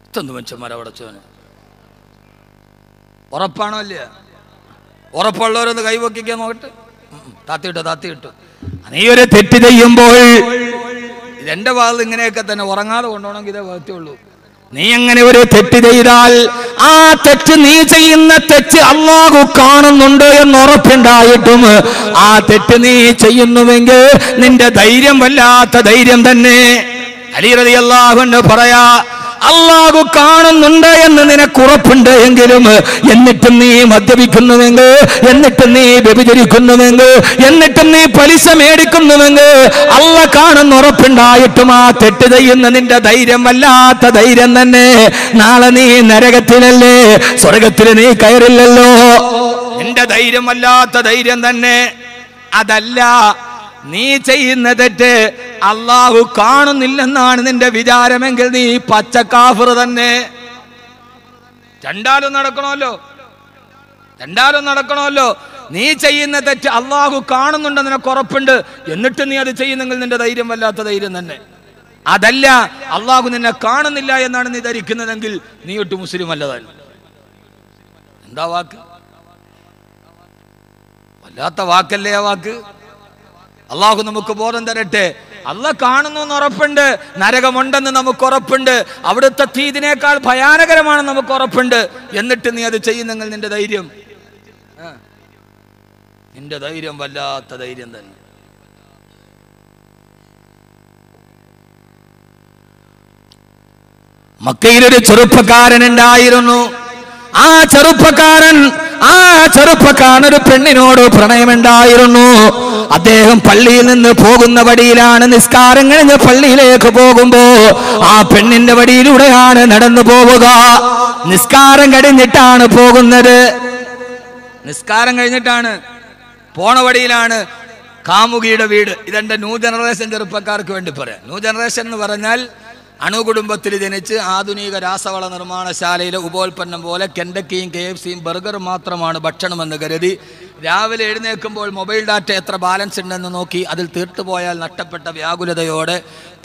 ഇതൊന്നും മനുഷ്യന്മാരെ അവിടച്ചവന് ഉറപ്പാണോ? ഇല്ല. ഉറപ്പുള്ളവരൊന്ന് കൈവക്കിക്കാൻ നോക്കട്ടെ. താത്തിട്ടു. നീ ഒരു തെറ്റ് ചെയ്യുമ്പോൾ ഇതെന്റെ ഭാഗത്ത് ഇങ്ങനെയൊക്കെ തന്നെ ഉറങ്ങാതെ കൊണ്ടുപോകണമെങ്കിൽ ഇതേ ഭാഗത്തുള്ളൂ. നീ അങ്ങനെ ഒരു തെറ്റ് ചെയ്താൽ ആ തെറ്റ്, നീ ചെയ്യുന്ന തെറ്റ് അല്ലാഹു കാണുന്നുണ്ട് എന്ന് ഉറപ്പുണ്ടായിട്ടും ആ തെറ്റ് നീ ചെയ്യുന്നുവെങ്കിൽ നിന്റെ ധൈര്യം വല്ലാത്ത ധൈര്യം തന്നെ. അലി റളിയല്ലാഹു അൻഹു പറയാ, അല്ലാഹു കാണുന്നുണ്ട് എന്ന് നിനക്ക് ഉറപ്പുണ്ട് എങ്കിലും എന്നിട്ടും നീ മദ്യപിക്കുന്നുവെങ്കിൽ, എന്നിട്ടും നീ വ്യഭിചരിക്കുന്നുവെങ്കിൽ, എന്നിട്ടും നീ പലിശ മേടിക്കുന്നുവെങ്കിൽ അല്ലാഹു കാണുന്ന ഉറപ്പുണ്ടായിട്ടും ആ തെറ്റ് ചെയ്യുന്ന നിന്റെ ധൈര്യം വല്ലാത്ത ധൈര്യം തന്നെ. നാളെ നീ നരകത്തിലല്ലേ, സ്വർഗത്തിൽ നീ കയറില്ലല്ലോ. നിന്റെ ധൈര്യം വല്ലാത്ത ധൈര്യം തന്നെ. അതല്ല, നീ ചെയ്യുന്ന തെറ്റ് അല്ലാഹു കാണുന്നില്ലെന്നാണ് നിന്റെ വിചാരമെങ്കിൽ നീ പച്ച കാഫിർ തന്നെ. രണ്ടാലും നടക്കണമല്ലോ. നീ ചെയ്യുന്ന തെറ്റ് അല്ലാഹു കാണുന്നുണ്ടെന്ന് നിനക്ക് ഉറപ്പുണ്ട്, എന്നിട്ട് നീ അത് ചെയ്യുന്നെങ്കിൽ നിന്റെ ധൈര്യം വല്ലാത്ത ധൈര്യം തന്നെ. അതല്ല, അല്ലാഹു നിന്നെ കാണുന്നില്ല എന്നാണ് നീ ധരിക്കുന്നതെങ്കിൽ നീ ഒട്ട് മുസ്ലിം അല്ലതാൻ. എന്താ വാക്ക്? വല്ലാത്ത വാക്കല്ലേ ആ വാക്ക്. അള്ളാഹു നമുക്ക് ബോധം തരട്ടെ. അല്ലാഹു കാണുന്നു എന്ന് ഉറപ്പുണ്ട്, നരകമുണ്ടെന്ന് നമുക്ക് ഉറപ്പുണ്ട്, അവിടുത്തെ തീ ഇതിനേക്കാൾ ഭയാനകരമാണെന്ന് നമുക്ക് ഉറപ്പുണ്ട്, എന്നിട്ട് നീ അത് ചെയ്യുന്നെങ്കിൽ നിന്റെ ധൈര്യം വല്ലാത്ത ധൈര്യം തന്നെ. മക്കയിലൊരു ചെറുപ്പക്കാരൻ ഉണ്ടായിരുന്നു. ആ ചെറുപ്പക്കാരൻ ഒരു പെണ്ണിനോട് പ്രണയമുണ്ടായിരുന്നു. അദ്ദേഹം പള്ളിയിൽ നിന്ന് പോകുന്ന വഴിയിലാണ്, നിസ്കാരം കഴിഞ്ഞ് പള്ളിയിലേക്ക് പോകുമ്പോ ആ പെണ്ണിന്റെ വഴിയിലൂടെയാണ് നടന്നു പോവുക. നിസ്കാരം കഴിഞ്ഞിട്ടാണ് പോകുന്നത്. നിസ്കാരം കഴിഞ്ഞിട്ടാണ് പോണ വഴിയിലാണ് കാമുകിയുടെ വീട്. ഇതെന്റെ ന്യൂ ജനറേഷൻ ചെറുപ്പക്കാർക്ക് വേണ്ടി പറയാം. ന്യൂ ജനറേഷൻ എന്ന് പറഞ്ഞാൽ അണുകുടുംബത്തിൽ ജനിച്ച് ആധുനിക രാസവള നിർമ്മാണശാലയിലെ ഉപോൽപ്പന്നം പോലെ കെൻഡക്കിയും KFCയും ബർഗറും മാത്രമാണ് ഭക്ഷണമെന്ന് കരുതി രാവിലെ എഴുന്നേൽക്കുമ്പോൾ മൊബൈൽ ഡാറ്റ എത്ര ബാലൻസ് ഉണ്ടെന്ന് നോക്കി അതിൽ തീർത്തുപോയാൽ നഷ്ടപ്പെട്ട വ്യാകുലതയോടെ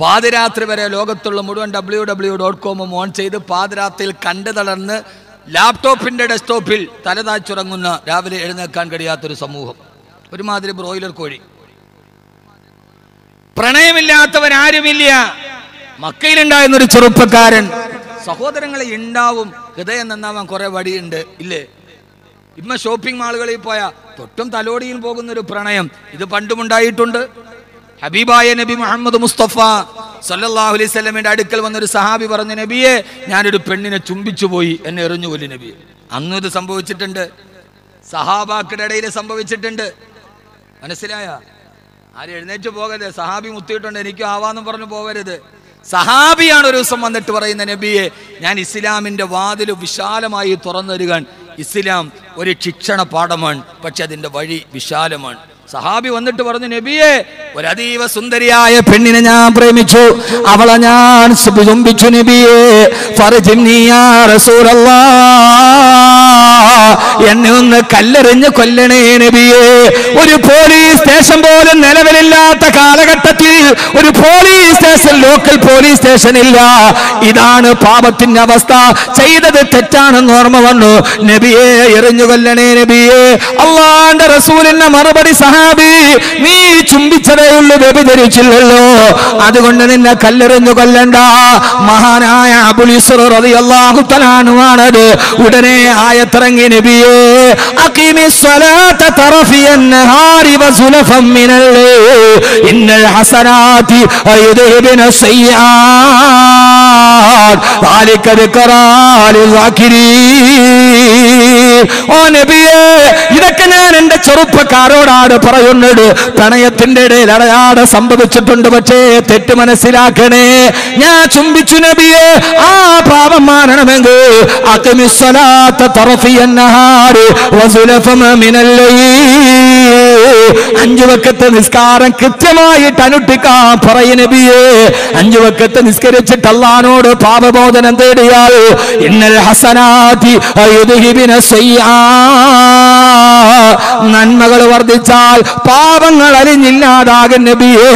പാതിരാത്രി വരെ ലോകത്തുള്ള മുഴുവൻ www.com ഓൺ ചെയ്ത് പാതിരാത്രിയിൽ കണ്ടു തളർന്ന് ലാപ്ടോപ്പിൻ്റെ ഡെസ്ക്ടോപ്പിൽ തലതാച്ചുറങ്ങുന്ന രാവിലെ എഴുന്നേൽക്കാൻ കഴിയാത്തൊരു സമൂഹം. ഒരുമാതിരി ബ്രോയിലർ കോഴി. പ്രണയമില്ലാത്തവനാരുമില്ല. മക്കയിലുണ്ടായിരുന്നൊരു ചെറുപ്പക്കാരൻ. സഹോദരങ്ങളെ ഉണ്ടാവും, ഹൃദയം നന്നാവാൻ കുറെ വഴിയുണ്ട് ഇല്ലേ? ഇമ്മ ഷോപ്പിംഗ് മാളുകളിൽ പോയാൽ തൊട്ടും തലോടിയിൽ പോകുന്നൊരു പ്രണയം ഇത് പണ്ടുമുണ്ടായിട്ടുണ്ട്. ഹബീബായ നബി മുഹമ്മദ് മുസ്തഫ സല്ലല്ലാഹു അലൈഹി വസല്ലമയുടെ അടുക്കൽ വന്നൊരു സഹാബി പറഞ്ഞു, നബിയെ ഞാനൊരു പെണ്ണിനെ ചുംബിച്ചു പോയി, എന്നെ എറിഞ്ഞു കൊല്ലി നബിയെ. അന്നും ഇത് സംഭവിച്ചിട്ടുണ്ട്, സഹാബാക്കളുടെ ഇടയിൽ സംഭവിച്ചിട്ടുണ്ട്. മനസ്സിലായ? ആരും എഴുന്നേറ്റ് പോകരുത്. സഹാബി മുത്തിയിട്ടുണ്ട്, എനിക്കും ആവാന്നും പറഞ്ഞു പോകരുത്. സഹാബിയാണ് ഒരു ദിവസം വന്നിട്ട് പറയുന്ന, നബിയെ ഞാൻ ഇസ്ലാമിന്റെ വാതിൽ വിശാലമായി തുറന്നു തരുക. ഇസ്ലാം ഒരു ശിക്ഷണ പാഠമാണ്, പക്ഷെ അതിന്റെ വഴി വിശാലമാണ്. സഹാബി വന്നിട്ട് പറഞ്ഞു, നബിയെ ഒരു അതീവ സുന്ദരിയായ പെണ്ണിനെ ഞാൻ പ്രേമിച്ചു, അവളെ ഞാൻ ചുംബിച്ചു നബിയെ. ഫർജിനി യാ റസൂലല്ലാഹ്, എന്നെ ഒന്ന് കല്ലെറിഞ്ഞ് കൊല്ലണേ നബിയെ. ഒരു പോലീസ് സ്റ്റേഷൻ പോലും നിലവിലില്ലാത്ത കാലഘട്ടത്തിൽ ഒരു police station, local police station ഇല്ല. ഇതാണ് പാപത്തിന്റെ അവസ്ഥ. ചെയ്തത് തെറ്റാണെന്ന് ഓർമ്മ വന്നു, നബിയെ എറിഞ്ഞു കൊല്ലണേ നബിയെ. അല്ലാഹുവിന്റെ റസൂലിന്റെ മറുപടി, സഹാബി നീ ചുംബിച്ചതേ ഉള്ളൂ, വ്യഭിചരിച്ചില്ലല്ലോ, അതുകൊണ്ട് നിന്നെ കല്ലെറിഞ്ഞു കൊല്ലണ്ട. മഹാനായ അബൂൽ ഇസ്ർ റളിയല്ലാഹു തആല അൻഹുവാണത്. ഉടനെ ആയത്തിറങ്ങി, നബിയേ അഖീമിസ് സ്വലാത തറഫിയൻ നഹാരി വസുലഫൻ മിനൽ ലൈൽ ഇന്നൽ ഹസനാതി യുദ്ഹിബുന സയ്യാത് ദാലിക ദിക്റാ ലിൽസാകിരീൻ. ഓ നബിയേ, ഇതൊക്കെ ഞാൻ എന്റെ ചെറുപ്പക്കാരോടാണ് പറയുന്നത്. പ്രണയത്തിന്റെ ഇടയിൽ അടയാടെ സംഭവിച്ചിട്ടുണ്ട്, പക്ഷേ തെറ്റ് മനസ്സിലാക്കണേ. ഞാൻ ചുംബിച്ചു നബിയെ, ആ പാപം മാറണമെങ്കിൽ അഖീമിസ് സ്വലാത തറഫിയൻ നഹാരി വസുലഫൻ മിനൽ ലൈൽ, 5 വഖത്ത് നിസ്കാരം കൃത്യമായിട്ട് അനുഷ്ഠിക്കാൻ പറയും നബിയെ. 5 വഖത്ത് നിസ്കരിച്ചിട്ട് അല്ലാഹുവോട് പാപമോചനം തേടിയാൽ ഇന്നൽ ഹസനാതി യുദ്ഹിബുന സയ്യാത്, നന്മകൾ വർദ്ധിച്ചാൽ പാപങ്ങൾ അലിഞ്ഞില്ലാതാകും നബിയെ.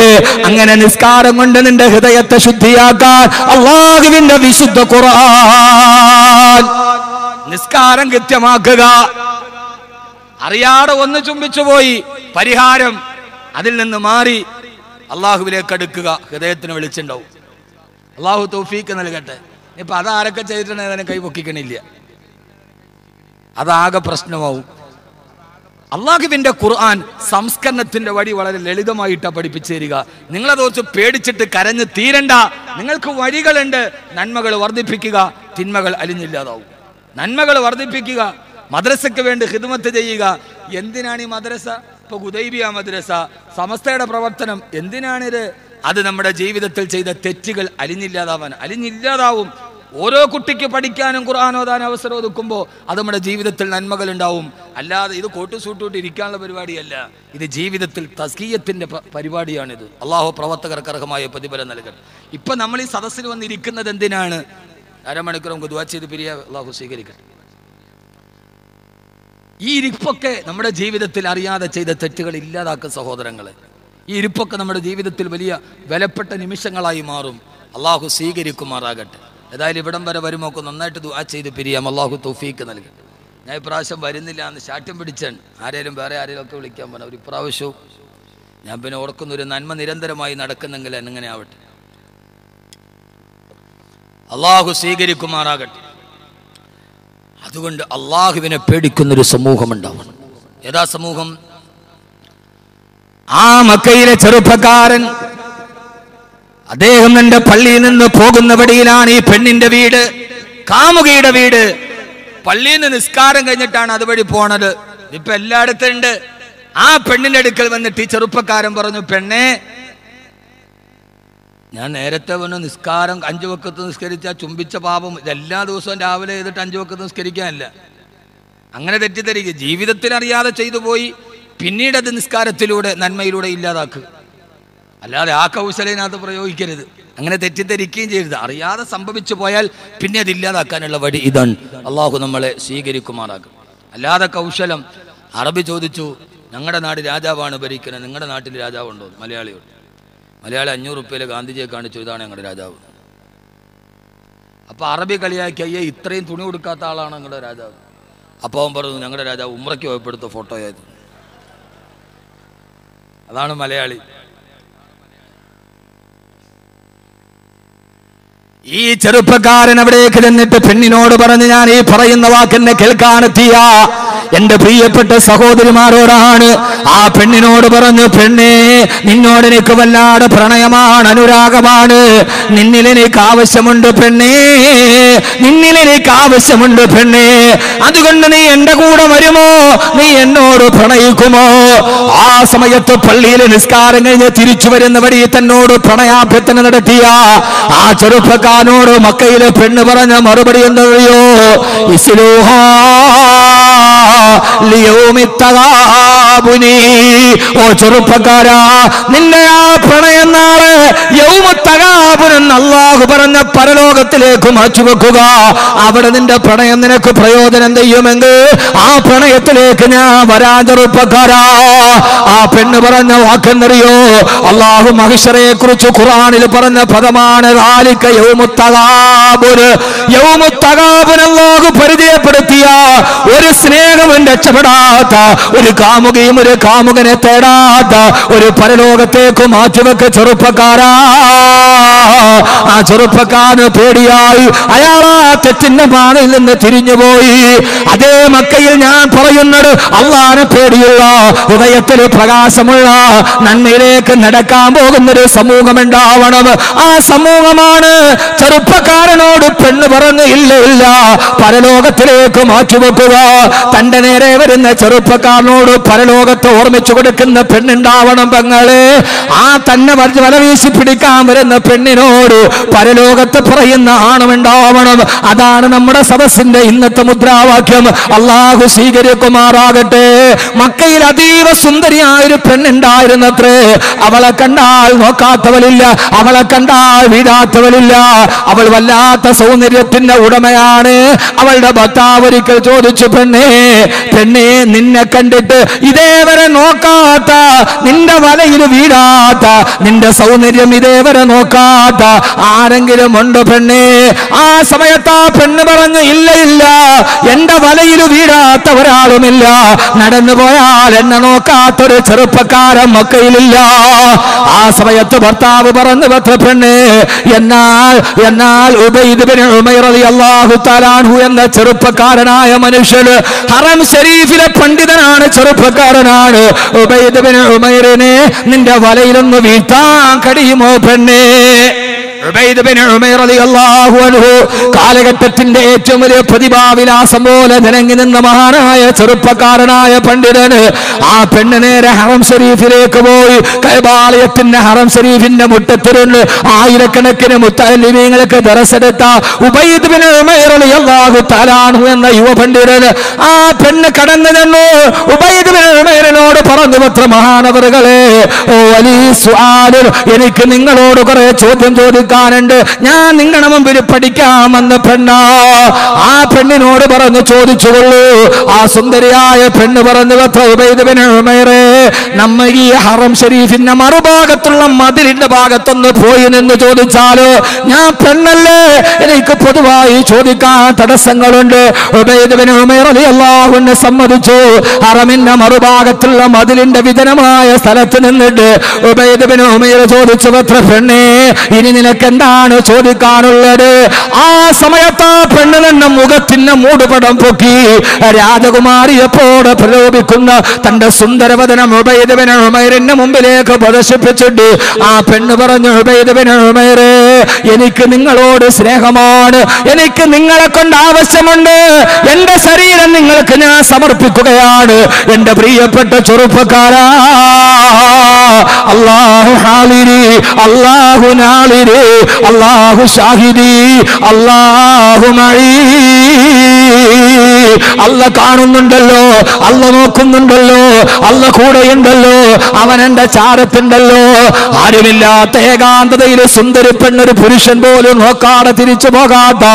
അങ്ങനെ നിസ്കാരം കൊണ്ട് നിന്റെ ഹൃദയത്തെ ശുദ്ധിയാക്കാൻ അല്ലാഹുവിന്റെ വിശുദ്ധ ഖുർആൻ. നിസ്കാരം കൃത്യമാക്കുക. അറിയാതെ ഒന്ന് ചുംബിച്ചു പോയി, പരിഹാരം അതിൽ നിന്ന് മാറി അള്ളാഹുവിലേക്ക് അടുക്കുക. ഹൃദയത്തിന് വിളിച്ചുണ്ടാവും. അള്ളാഹു തൗഫീക്ക് നൽകട്ടെ. ഇപ്പൊ അതാരൊക്കെ ചെയ്തിട്ടുണ്ടെങ്കിൽ അതിനെ കൈപൊക്കിക്കണില്ല, അതാകെ പ്രശ്നമാവും. അള്ളാഹുവിന്റെ ഖുർആൻ സംസ്കരണത്തിന്റെ വഴി വളരെ ലളിതമായിട്ടാണ് പഠിപ്പിച്ചു തരിക. നിങ്ങളതോർത്ത് പേടിച്ചിട്ട് കരഞ്ഞ് തീരണ്ട. നിങ്ങൾക്ക് വഴികളുണ്ട്. നന്മകൾ വർദ്ധിപ്പിക്കുക, തിന്മകൾ അലിഞ്ഞില്ലാതാവും. നന്മകൾ വർദ്ധിപ്പിക്കുക, മദ്രസയ്ക്ക് വേണ്ടി ഖിദ്മത്ത് ചെയ്യുക. എന്തിനാണ് ഈ മദ്രസ? ഇപ്പൊ ഹുദൈബിയ മദ്രസ, സമസ്തയുടെ പ്രവർത്തനം എന്തിനാണിത്? അത് നമ്മുടെ ജീവിതത്തിൽ ചെയ്ത തെറ്റുകൾ അലിഞ്ഞില്ലാതാവും. ഓരോ കുട്ടിക്ക് പഠിക്കാനും ഖുർആൻ ഓതാനും അവസരം ഒതുക്കുമ്പോൾ അത് നമ്മുടെ ജീവിതത്തിൽ നന്മകൾ ഉണ്ടാവും. അല്ലാതെ ഇത് കോട്ട് സൂട്ടൂട്ട് ഇരിക്കാനുള്ള പരിപാടിയല്ല, ഇത് ജീവിതത്തിൽ തസ്കിയത്തിന്റെ പരിപാടിയാണിത്. അള്ളാഹു പ്രവർത്തകർക്ക് അർഹമായ പ്രതിഫലം നൽകണം. ഇപ്പൊ നമ്മൾ ഈ സദസ്സിൽ വന്നിരിക്കുന്നത് എന്തിനാണ്? അരമണിക്കൂർ നമുക്ക് ദുആ ചെയ്ത് പിരിയ അള്ളാഹു സ്വീകരിക്കട്ടെ. ഈ ഇരിപ്പൊക്കെ നമ്മുടെ ജീവിതത്തിൽ അറിയാതെ ചെയ്ത തെറ്റുകൾ ഇല്ലാതാക്കും സഹോദരങ്ങളെ. ഈ ഇരിപ്പൊക്കെ നമ്മുടെ ജീവിതത്തിൽ വലിയ വിലപ്പെട്ട നിമിഷങ്ങളായി മാറും. അള്ളാഹു സ്വീകരിക്കുമാറാകട്ടെ. ഏതായാലും ഇവിടം വരെ വരുമ്പോൾ നന്നായിട്ട് ദുആ ചെയ്ത് പിരിയാം. അള്ളാഹു തൗഫീക്ക് നൽകി. ഞാൻ ഇപ്രാവശ്യം വരുന്നില്ല എന്ന് ശാഠ്യം പിടിച്ചാൻ ആരേലും വേറെ ആരെങ്കിലും ഒക്കെ വിളിക്കാൻ പറഞ്ഞ ഒരു ഇപ്രാവശ്യവും ഞാൻ പിന്നെ ഓർക്കുന്ന ഒരു നന്മ നിരന്തരമായി നടക്കുന്നെങ്കിൽ എന്നിങ്ങനെ ആവട്ടെ. അള്ളാഹു സ്വീകരിക്കുമാറാകട്ടെ. അതുകൊണ്ട് അള്ളാഹുവിനെ പേടിക്കുന്നൊരു സമൂഹം ഉണ്ടാവണം. ഏതാ സമൂഹം? ആ മക്കയിലെ ചെറുപ്പക്കാരൻ, അദ്ദേഹം എന്റെ പള്ളിയിൽ നിന്ന് പോകുന്ന വഴിയിലാണ് ഈ പെണ്ണിന്റെ വീട്, കാമുകിയുടെ വീട്. പള്ളിയിൽ നിന്ന് നിസ്കാരം കഴിഞ്ഞിട്ടാണ് അതുവഴി പോണത്. ഇപ്പൊ എല്ലായിടത്തും ഉണ്ട്. ആ പെണ്ണിന്റെ അടുക്കൽ വന്നിട്ട് ഈ ചെറുപ്പക്കാരൻ പറഞ്ഞു, പെണ്ണേ, ഞാൻ നേരത്തെ വന്ന് നിസ്കാരം 5 വഖത്ത് നിസ്കരിച്ച ചുംബിച്ച പാപം എല്ലാ ദിവസവും രാവിലെ ചെയ്തിട്ട് 5 വഖത്ത് നിസ്കരിക്കാനല്ല. അങ്ങനെ തെറ്റിദ്ധരിക്കുക. ജീവിതത്തിൽ അറിയാതെ ചെയ്തു പോയി, പിന്നീട് അത് നിസ്കാരത്തിലൂടെ നന്മയിലൂടെ ഇല്ലാതാക്കുക. അല്ലാതെ ആ കൗശലത്തിനകത്ത് പ്രയോഗിക്കരുത്. അങ്ങനെ തെറ്റിദ്ധരിക്കുകയും ചെയ്യരുത്. അറിയാതെ സംഭവിച്ചു പോയാൽ പിന്നെ അത് ഇല്ലാതാക്കാനുള്ള വഴി ഇതാണ്. അള്ളാഹു നമ്മളെ സ്വീകരിക്കുമാറാക്കും. അല്ലാതെ കൗശലം. അറബി ചോദിച്ചു, ഞങ്ങളുടെ നാട് രാജാവാണ് ഭരിക്കുന്നത്, നിങ്ങളുടെ നാട്ടിൽ രാജാവുണ്ടോ? മലയാളിയോട്. മലയാളി 500 രൂപയിലെ ഗാന്ധിജിയെ കാണിച്ചു, ഇതാണ് ഞങ്ങളുടെ രാജാവ്. അപ്പൊ അറബി കളിയാക്കി, അയ്യേ ഇത്രയും തുണി കൊടുക്കാത്ത ആളാണ് ഞങ്ങളുടെ രാജാവ്. അപ്പോൾ അവൻ പറഞ്ഞു, ഞങ്ങളുടെ രാജാവ് ഉംറയ്ക്ക് പോയപ്പെടുത്ത ഫോട്ടോയായത്. അതാണ് മലയാളി. ഈ ചെറുപ്പക്കാരൻ അവിടേക്ക് ചെന്നിട്ട് പെണ്ണിനോട് പറഞ്ഞ്, ഞാൻ ഈ പറയുന്ന വാക്കെന്നെ കേൾക്കാനെത്തിയ എന്റെ പ്രിയപ്പെട്ട സഹോദരിമാരോടാണ്. ആ പെണ്ണിനോട് പറഞ്ഞു, പെണ്ണേ, നിന്നോട് എനിക്ക് വല്ലാതെ പ്രണയമാണ്, അനുരാഗമാണ്, നിന്നിൽ എനിക്ക് ആവശ്യമുണ്ട് പെണ്ണേ, നിന്നിൽ എനിക്ക് ആവശ്യമുണ്ട് പെണ്ണേ, അതുകൊണ്ട് നീ എന്റെ കൂടെ വരുമോ, നീ എന്നോട് പ്രണയിക്കുമോ? ആ സമയത്ത് പള്ളിയിലെ നിസ്കാരം കഴിഞ്ഞ് തിരിച്ചു വരുന്ന വഴി തന്നോട് പ്രണയാഭ്യർത്ഥന നടത്തിയ ആ ചെറുപ്പക്കാരനോട് മക്കയിലെ പെണ്ണ് പറഞ്ഞ മറുപടി എന്തറിയോ? ഇസ്ലൂഹാ ലിയൗമിത്തഗാബുനി. ഓ ചെറുപ്പക്കാരാ, നിന്റെ ആ പ്രണയം നാളെ യൗമുത്തഗാബുനെന്ന് അല്ലാഹു പറഞ്ഞ പരലോകത്തിലേക്ക് മാറ്റിവെക്കുക. അവിടെ നിന്റെ പ്രണയം നിനക്ക് പ്രയോജനം ചെയ്യുമെങ്കിൽ ആ പ്രണയത്തിലേക്ക് ഞാൻ വരാ ചെറുപ്പക്കാരാ. ആ പെണ്ണ് പറഞ്ഞ വാക്കെന്നറിയോ? അല്ലാഹു മഹ്ശറയെ കുറിച്ച് ഖുർആനിൽ പറഞ്ഞ പദമാണ് ദാലിക യൗമുത്തഗാബുൻ. യൗമുത്തഗാബുൻ അല്ലാഹു പരിചയപ്പെടുത്തിയ ഒരു സ്നേഹവും രക്ഷപ്പെടാത്ത, ഒരു കാമുകയും ഒരു കാമുകനെ തേടാത്ത ഒരു പരലോകത്തേക്ക് മാറ്റിവെക്ക ചെറുപ്പക്കാരാ. ആ ചെറുപ്പക്കാരന് പേടിയായി, അയാളാ തെറ്റിന്റെ പാതയിൽ നിന്ന് തിരിഞ്ഞുപോയി. അതേ മക്കയിൽ ഞാൻ പറയുന്നത് അള്ളാഹുവിനെ പേടിയുള്ള, ഹൃദയത്തിൽ പ്രകാശമുള്ള, നന്മയിലേക്ക് നടക്കാൻ പോകുന്നൊരു സമൂഹം ഉണ്ടാവണം. ആ സമൂഹമാണ് ചെറുപ്പക്കാരനോട് പെണ്ണ് പറഞ്ഞ് ഇല്ല ഇല്ല പരലോകത്തിലേക്ക് മാറ്റിവെക്കുക. തന്റെ നേരെ വരുന്ന ചെറുപ്പക്കാരനോട് പരലോകത്തെ ഓർമ്മിച്ചു കൊടുക്കുന്ന പെണ്ണുണ്ടാവണം പെങ്ങളെ. ആ തന്നെ വലവീശി പിടിക്കാൻ വരുന്ന പെണ്ണിനോട് പരലോകത്ത് പറയുന്ന ആണുണ്ടാവണം. അതാണ് നമ്മുടെ സദസ്സിന്റെ ഇന്നത്തെ മുദ്രാവാക്യം. അള്ളാഹു സ്വീകരിക്കുമാറാകട്ടെ. മക്കയിൽ അതീവ സുന്ദരിയായൊരു പെണ്ണുണ്ടായിരുന്നത്രേ. അവളെ കണ്ടാൽ നോക്കാത്തവളില്ല, അവളെ കണ്ടാൽ വീഴാത്തവളില്ല. അവൾ വല്ലാത്ത സൗന്ദര്യത്തിന്റെ ഉടമയാണ്. അവളുടെ ഭർത്താവ് ഒരിക്കൽ ചോദിച്ചു, പെണ്ണേ പെണ്ണേ, നിന്നെ കണ്ടിട്ട് ഇതേവരെ നോക്കാത്ത, നിന്റെ വലയിൽ വീഴാത്ത, നിന്റെ സൗന്ദര്യം ഇതേവരെ നോക്കാത്ത ആരെങ്കിലും ഉണ്ടോ പെണ്ണേ? ആ സമയത്ത് ആ പെണ്ണ് പറഞ്ഞു, ഇല്ല ഇല്ല, എന്റെ വലയിൽ വീഴാത്ത ഒരാളുമില്ല. നടന്നു പോയാൽ എന്നെ നോക്കാത്തൊരു ചെറുപ്പക്കാരൻ മക്കയിലില്ല. ആ സമയത്ത് ഭർത്താവ് പറഞ്ഞു, പെണ്ണേ, എന്നാൽ ഉബൈദ് ബിൻ ഉമൈർ റളിയല്ലാഹു തആല അൻഹു എന്ന ചെറുപ്പക്കാരനായ മനുഷ്യൻ ഹറം ശരീഫിലെ പണ്ഡിതനാണ്, ചെറുപ്പക്കാരനാണ്. ഉബൈദ് ബിൻ ഉമൈറിനെ നിന്റെ വലയിലൊന്ന് വീഴ്ത്താൻ കഴിയുമോ പെണ്ണേ? ഉബൈദ് ബിൻ ഉമൈർ റളിയല്ലാഹു അൻഹു കാലഘട്ടത്തിന്റെ ഏറ്റവും വലിയ പ്രതിഭാവിലാസം പോലെ നിലങ്ങി നിന്ന മഹാനായ ചെറുപ്പക്കാരനായ പണ്ഡിതന് ആ പെണ്ണ് നേരെ ഹറം ശരീഫിലേക്ക് പോയി. കഅബാലയത്തിന്റെ ഹറം ശരീഫിന്റെ മുറ്റത്തിരുന്ന് ആയിരക്കണക്കിന് മുത്തഅല്ലിമീങ്ങൾക്ക് ദർസെടുത്ത ഉബൈദ് ബിൻ ഉമൈർ റളിയല്ലാഹു തആല അൻഹു എന്ന യുവ പണ്ഡിതന് ആ പെണ്ണ് കടന്നു ചെന്നു ഉബൈദ് ബിൻ ഉമൈറിനോട് പറഞ്ഞു, പത്ര മഹാനവറുകളെ, ഓ വലി സുആൽ, എനിക്ക് നിങ്ങളോട് കുറെ ചോദ്യം ചോദിക്കാനുണ്ട്, ഞാൻ നിങ്ങളുടെ മുമ്പിൽ പഠിക്കാമെന്ന് പെണ്ണ. ആ പെണ്ണിനോട് പറഞ്ഞു, ചോദിച്ചുകൊള്ളൂ. ആ സുന്ദരിയായ പെണ്ണ് പറഞ്ഞു, ഉബൈദ് ബിൻ ഉമൈറേ, നമ്മ ഈ ഹറം ശരീഫിന്റെ മറുഭാഗത്തുള്ള മതിലിന്റെ ഭാഗത്തൊന്ന് പോയി നിന്ന് ചോദിച്ചാലോ? ഞാൻ പെണ്ണല്ലേ, എനിക്ക് പൊതുവായി ചോദിക്കാൻ തടസ്സങ്ങളുണ്ട്. ഉബൈദ് ബിൻ ഉമൈർ റളിയല്ലാഹു അൻഹു സമ്മതിച്ചു. ഹറമിന്റെ മറുഭാഗത്തുള്ള മതിലിന്റെ വിജനമായ സ്ഥലത്ത് നിന്നിട്ട് ഉബൈദ് ബിൻ ഉമൈർ ചോദിച്ചു, പെണ്ണേ, ഇനി നിനക്ക് എന്താണ് ചോദിക്കാനുള്ളത്? ആ സമയത്ത് പെണ്ണ് തന്നെ മുഖത്തിന്റെ മൂടുപടം പൊക്കി രാജകുമാരിയെപ്പോടെ പ്രലോഭിക്കുന്ന തന്റെ സുന്ദരവദനം ഉബൈദ് ബിൻ ഉമൈറിന്റെ മുമ്പിലേക്ക് പ്രദർശിപ്പിച്ചിട്ട് ആ പെണ്ണ് പറഞ്ഞു, ഉബൈദ് ബിൻ ഉമൈറേ, എനിക്ക് നിങ്ങളോട് സ്നേഹമാണ്, എനിക്ക് നിങ്ങളെ കൊണ്ട് ആവശ്യമുണ്ട്, എന്റെ ശരീരം നിങ്ങൾക്ക് ഞാൻ സമർപ്പിക്കുകയാണ്. എന്റെ പ്രിയപ്പെട്ട ചെറുപ്പക്കാരാ, അല്ലാഹു ഹാലിരി, അല്ലാഹു നാലിരി, അല്ലാഹു ഷാഹിദി, അല്ലാഹു മഈ. അല്ല കാണുന്നുണ്ടല്ലോ, അല്ല നോക്കുന്നുണ്ടല്ലോ, അല്ല കൂടെയുണ്ടല്ലോ, അവൻ എന്റെ ചാരത്തുണ്ടല്ലോ. ആരുമില്ലാത്ത ഏകാന്തതയിൽ സുന്ദരി പെണ്ണൊരു പുരുഷൻ പോലും നോക്കാതെ തിരിച്ചു പോകാത്ത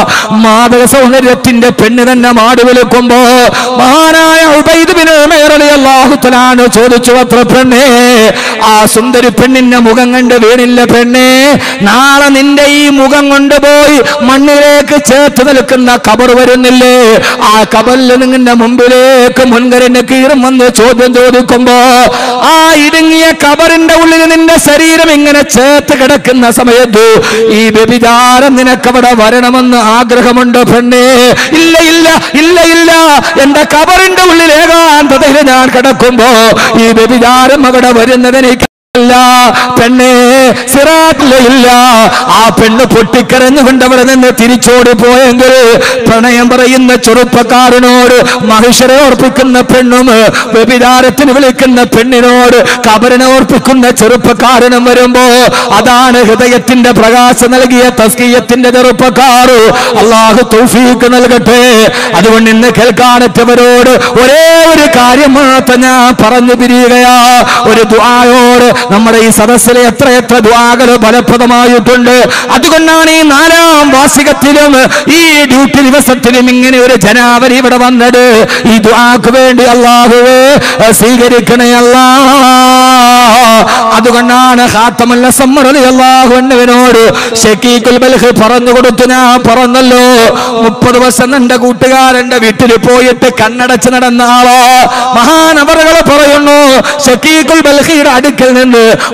മാതക സൗന്ദര്യത്തിന്റെ പെണ്ണ് തന്നെ മാടി വിളിക്കുമ്പോ മഹാനായ ഉബൈദ് ബിൻ ഉമൈർ റളിയല്ലാഹു തആല അൻഹു ചോദിച്ചു, പെണ്ണേ, ആ സുന്ദരി പെണ്ണിന്റെ മുഖം കണ്ട് വീണില്ല പെണ്ണേ, നാളെ നിന്റെ ഈ മുഖം കൊണ്ടുപോയി മണ്ണിലേക്ക് ചേർത്ത് നിൽക്കുന്ന ഖബർ വരുന്നില്ലേ? ആ ഖബർ കബറിൽ നിങ്ങളുടെ മുമ്പിലേക്ക് മുൻകരന് കീറും വന്ന് ചോദ്യം ചോദിക്കുമ്പോ ആ ഇടുങ്ങിയ കബറിന്റെ ഉള്ളിൽ നിന്റെ ശരീരം ഇങ്ങനെ ചേർത്ത് കിടക്കുന്ന സമയത്ത് ഈ വ്യഭിചാരം നിനക്കവിടെ വരണമെന്ന് ആഗ്രഹമുണ്ട് പെണ്ണേ? ഇല്ല ഇല്ല ഇല്ല ഇല്ല, എന്റെ കബറിന്റെ ഉള്ളിൽ ഏകാന്തതയിൽ ഞാൻ കിടക്കുമ്പോ ഈ വ്യഭിചാരം അവിടെ വരുന്നതിനേക്ക് പെണ്ണേ, സിറാത്തിലില്ല. ആ പെണ്ണ് പൊട്ടിക്കരഞ്ഞുകൊണ്ട് അവിടെ നിന്ന് തിരിച്ചോടി പോയെങ്കിൽ പ്രണയം പറയുന്ന ചെറുപ്പക്കാരനോട് മഹിഷരെ ഓർപ്പിക്കുന്ന പെണ്ണും വ്യഭിചാരത്തിന് വിളിക്കുന്ന പെണ്ണിനോട് കബറിനെ ഓർപ്പിക്കുന്ന ചെറുപ്പക്കാരനും വരുമ്പോ അതാണ് ഹൃദയത്തിന്റെ പ്രകാശം നൽകിയ തസ്കിയത്തിന്റെ ചെറുപ്പക്കാർ. അള്ളാഹു തൗഫീഖ് നൽകട്ടെ. അതുകൊണ്ട് ഇന്ന് കേൾക്കാനെത്തിയവരോട് ഒരേ ഒരു കാര്യം മാത്രം ഞാൻ പറഞ്ഞു പിരിയുകയാ. ഒരു ദുആയോട് നമ്മുടെ ഈ സദസ്സിലെ എത്രയെത്ര ദുആകൾ ഫലപ്രദമായിട്ടുണ്ട്. അതുകൊണ്ടാണ് ഈ 4ാം വാർഷികത്തിലും ഈ ഡ്യൂട്ടി ദിവസത്തിലും ഇങ്ങനെ ഒരു ജനാവലി ഇവിടെ വന്നത്. ഈ ദുആക്ക് വേണ്ടി അല്ലാഹുവേ സ്വീകരിക്കണേ അല്ലാഹ്. അതുകൊണ്ടാണ് ഖാത്തമുൽ അസ്മ റളിയല്ലാഹു അൻഹുവിനോട് ശഖീഖുൽ ബൽഖ് പറഞ്ഞു കൊടുത്തു. ഞാൻ പറഞ്ഞല്ലോ 30 വർഷം എന്റെ കൂട്ടുകാരന്റെ വീട്ടിൽ പോയിട്ട് കണ്ണടച്ച് നടന്ന ആളോ. മഹാനവറുകൾ പറയുന്നു ശഖീഖുൽ ബൽഖിയുടെ അടുക്കൽ നിന്ന്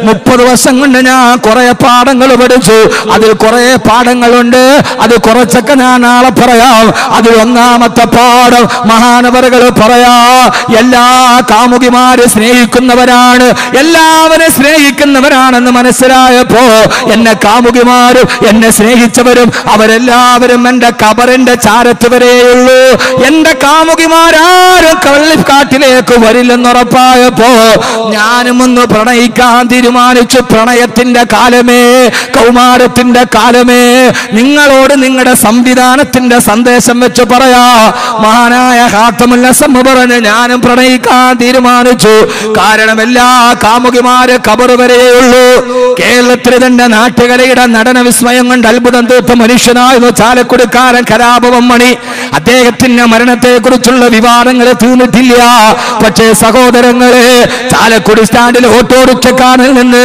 30 വർഷം കൊണ്ട് ഞാൻ കുറെ പാഠങ്ങൾ പഠിച്ചു. അതിൽ കുറെ പാഠങ്ങളുണ്ട്. അത് കുറച്ചൊക്കെ ഞാൻ നാളെ പറയാം. അതിൽ ഒന്നാമത്തെ പാഠം മഹാനവറുകൾ പറയാ, എല്ലാ കാമുകിമാരെ സ്നേഹിക്കുന്നവരാണ്, എല്ലാവരും സ്നേഹിക്കുന്നവരാണെന്ന് മനസ്സിലായപ്പോ എന്നെ കാമുകിമാരും എന്നെ സ്നേഹിച്ചവരും അവരെല്ലാവരും എന്റെ കബറിന്റെ ചാരത്ത് വരെയുള്ളൂ. എന്റെ കാമുകിമാരാരും കള്ളിക്കാട്ടിലേക്ക് വരില്ലെന്നുറപ്പായപ്പോ ഞാനും ഒന്ന് പ്രണയിക്കാൻ തീരുമാനിച്ചു. പ്രണയത്തിന്റെ കാലമേ, കൗമാരത്തിന്റെ കാലമേ, നിങ്ങളോട് നിങ്ങളുടെ സംവിധാനത്തിന്റെ സന്ദേശം വെച്ച് പറയാ. മഹാനായ ഖാത്തമുൽ അസ്മ പറഞ്ഞ് ഞാനും പ്രണയിക്കാൻ തീരുമാനിച്ചു. കാരണം എല്ലാ കാമുകിമാര് കബർ വരെയുള്ളൂ. കേരളത്തിൽ തന്നെ നാട്ടുകലയുടെ നടന വിസ്മയം കൊണ്ട് അത്ഭുതം തീർത്ത മനുഷ്യനായിരുന്നു ചാലക്കുടിക്കാരൻ കലാഭവൻ മണി. അദ്ദേഹത്തിന്റെ മരണത്തെ കുറിച്ചുള്ള വിവാദങ്ങൾ തീർന്നിട്ടില്ല. പക്ഷേ സഹോദരങ്ങളെ, ചാലക്കുടി സ്റ്റാൻഡിൽ ഓട്ടോറിക്ഷക്കാരിൽ നിന്ന്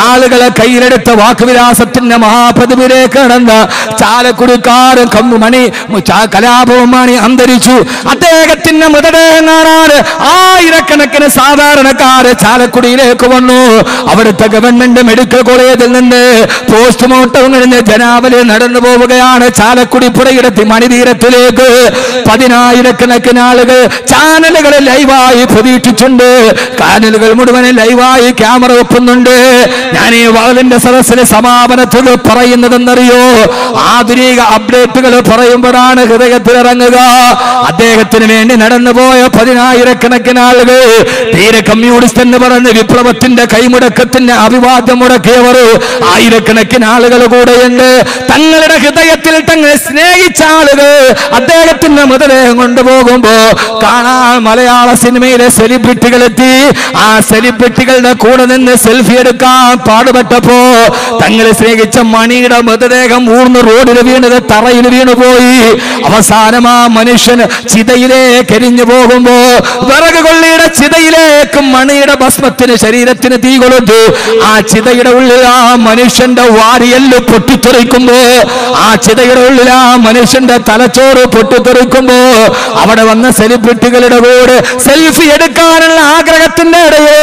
ആളുകളെ കയ്യിലെടുത്ത വാക്കുവിലാസത്തിന്റെ മഹാപ്രതിഭയിലേക്ക് കടന്ന ചാലക്കുടിക്കാരൻ മണി കലാഭവൻ മണി അന്തരിച്ചു. അദ്ദേഹത്തിന്റെ മൃതദേഹം കാണാൻ ആയിരക്കണക്കിന് സാധാരണക്കാര് ചാലക്കുടിയിലേക്ക് വന്നു. അവിടുത്തെ ഗവൺമെന്റ് മെഡിക്കൽ കോളേജിൽ നിന്ന് പോസ്റ്റ്മോർട്ടം കഴിഞ്ഞ് ജനാവലി നടന്നു പോവുകയാണ് ചാലക്കുടി പുഴയുടെ മണിതീരത്തിലേക്ക്. 10,000-കണക്കിന് ആളുകൾ ചാനലുകളിൽ ലൈവായി പ്രതീക്ഷിച്ചുണ്ട്. ചാനലുകൾ മുഴുവൻ ലൈവായി ക്യാമറ വെക്കുന്നുണ്ട്. ഞാൻ ഈ വാളിന്റെ സദസ്സിന് സമാപനത്തിൽ പറയുന്നതെന്നറിയോ, ആധുനിക അപ്ഡേറ്റുകൾ പറയുമ്പോഴാണ് ഹൃദയത്തിലിറങ്ങുക. അദ്ദേഹത്തിന് വേണ്ടി നടന്നുപോയ 10,000-കണക്കിന് ആളുകൾ, തീരെ കമ്മ്യൂണിസ്റ്റ് എന്ന് പറഞ്ഞ് വിപ്ലവത്തിന്റെ കൈമുടക്കത്തിന്റെ അഭിവാദ്യം മുടക്കിയവർ ആയിരക്കണക്കിന് ആളുകൾ കൂടെയുണ്ട്. തങ്ങളുടെ ഹൃദയത്തിൽ തങ്ങളെ സ്നേഹിച്ച ആളുകൾ അദ്ദേഹത്തിന്റെ മൃതദേഹം കൊണ്ടുപോകുമ്പോ കാണാൻ മലയാള സിനിമയിലെ സെലിബ്രിറ്റികളെത്തി. ആ സെലിബ്രിറ്റികളുടെ കൂടെ നിന്ന് സെൽഫി എടുക്കാൻ പാടുപെട്ടപ്പോ തങ്ങളെ സ്നേഹിച്ച മണിയുടെ മൃതദേഹം ഊർന്ന് റോഡിൽ വീണത് തറയിൽ വീണുപോയി. അവസാനം ആ മനുഷ്യൻ ചിതയിലേക്ക് എരിഞ്ഞു പോകുമ്പോ വിറക് കൊള്ളിയുടെ ചിതയിലേക്ക് മണിയുടെ ഭസ്മത്തിന് ശരീരത്തിന് തീ കൊളുത്തു. ആ ചിതയുടെ ഉള്ളിൽ ആ മനുഷ്യന്റെ വാരിയെല്ല് പൊട്ടിത്തെറിക്കുമ്പോ, ആ ചിതയുടെ ഉള്ളിൽ ആ മനുഷ്യന്റെ തലച്ചോറ് പൊട്ടിത്തെറിക്കുമ്പോ അവിടെ വന്ന സെലിബ്രിറ്റികളുടെ കൂടെ സെൽഫി എടുക്കാനുള്ള ആഗ്രഹത്തിന്റെ ഇടയിൽ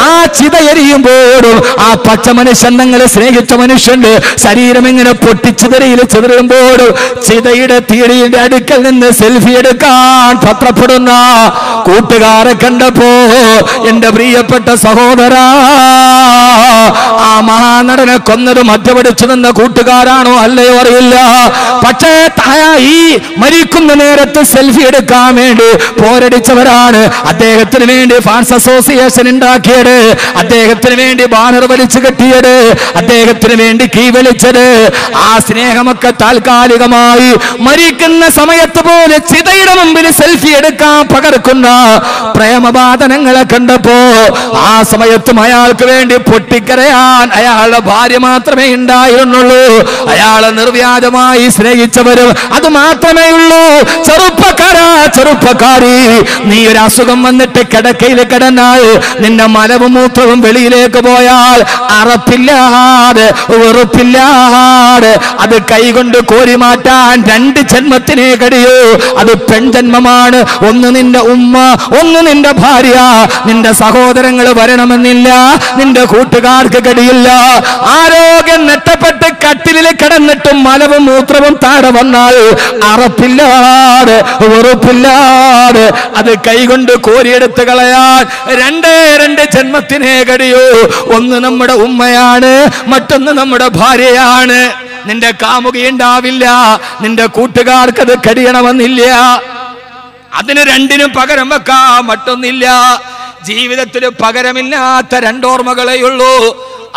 ആ ചിത എരിയുമ്പോഴും ആ പച്ച മനുഷ്യൻ തങ്ങളെ സ്നേഹിച്ച മനുഷ്യന്റെ ശരീരം ഇങ്ങനെ പൊട്ടിച്ചിതറിയിൽ ചിതറുമ്പോഴും ചിതയുടെ തീടിയുടെ അടുക്കൽ നിന്ന് സെൽഫി എടുക്കാൻ പത്രപ്പെടുന്ന കൂട്ടുകാരെ കണ്ടപ്പോ എന്റെ പ്രിയപ്പെട്ട സഹോദരാ, ആ മഹാനടനെ കൊന്നത് മദ്യപിടിച്ചു നിന്ന കൂട്ടുകാരാണോ അല്ലയോ അറിയില്ല. പക്ഷേ ഈ മരിക്കുന്ന നേരത്ത് സെൽഫി എടുക്കാൻ വേണ്ടി പോരടിച്ചവരാണ്. അദ്ദേഹത്തിന് വേണ്ടി ഫാൻസ് അസോസിയേഷൻ ഉണ്ടാക്കിയത്, അദ്ദേഹത്തിന് വേണ്ടി ബാനർ വലിച്ചു കെട്ടിയത്, അദ്ദേഹത്തിന് വേണ്ടി കീ വലിച്ചത്. ആ സ്നേഹമൊക്കെ താൽക്കാലികമായി മരിക്കുന്ന സമയത്ത് പോലെ ചിതയുടെ മുമ്പിൽ സെൽഫി എടുക്കാൻ പകർക്കുന്ന പ്രേമബാധനങ്ങളെ കണ്ടപ്പോ ആ സമയത്തും അയാൾക്ക് വേണ്ടി പൊട്ടിക്കരയാൻ അയാളുടെ ഭാര്യ മാത്രമേ ഉണ്ടായിരുന്നുള്ളൂ. അയാളെ നിർവ്യാജമായി സ്നേഹിച്ചവരും അത് മാത്രമേ ഉള്ളൂ. ചെറുപ്പക്കാരി, നീ ഒരു അസുഖം വന്നിട്ട് കിടക്കയിൽ കിടന്നാൽ, നിന്റെ മലവും മൂത്രവും വെളിയിലേക്ക് പോയാൽ അറപ്പില്ലാതെ വെറുപ്പില്ലാതെ അത് കൈകൊണ്ട് കോരി മാറ്റാൻ 2 ജന്മത്തിനെ കഴിയൂ. അത് പെൺജന്മമാണ്. ഒന്ന് നിന്റെ ഉമ്മ, ഒന്ന് നിന്റെ ഭാര്യ. നിന്റെ സഹോദരങ്ങൾ വരണമെന്നില്ല, നിന്റെ കൂട്ടുകാർക്ക് കഴിയില്ല. ആരോഗ്യം നഷ്ടപ്പെട്ട് കട്ടിലിൽ കിടന്നിട്ടും മലവും മൂത്രവും താഴെ വന്നാൽ അറപ്പില്ലാതെ വെറുപ്പില്ലാതെ അത് കൈകൊണ്ട് കോരിയെടുത്ത് കളയാൻ 2 ജന്മത്തിനെ കഴിയൂ. ഒന്ന് നമ്മുടെ ഉമ്മയാണ്, മറ്റൊന്ന് നമ്മുടെ ഭാര്യയാണ്. നിന്റെ കാമുകയുണ്ടാവില്ല, നിന്റെ കൂട്ടുകാർക്കത് കഴിയണമെന്നില്ല. അതിന് 2നും പകരം വെക്കാൻ മറ്റൊന്നില്ല. ജീവിതത്തിൽ പകരമില്ലാത്ത 2 ഓർമ്മകളേ ഉള്ളൂ.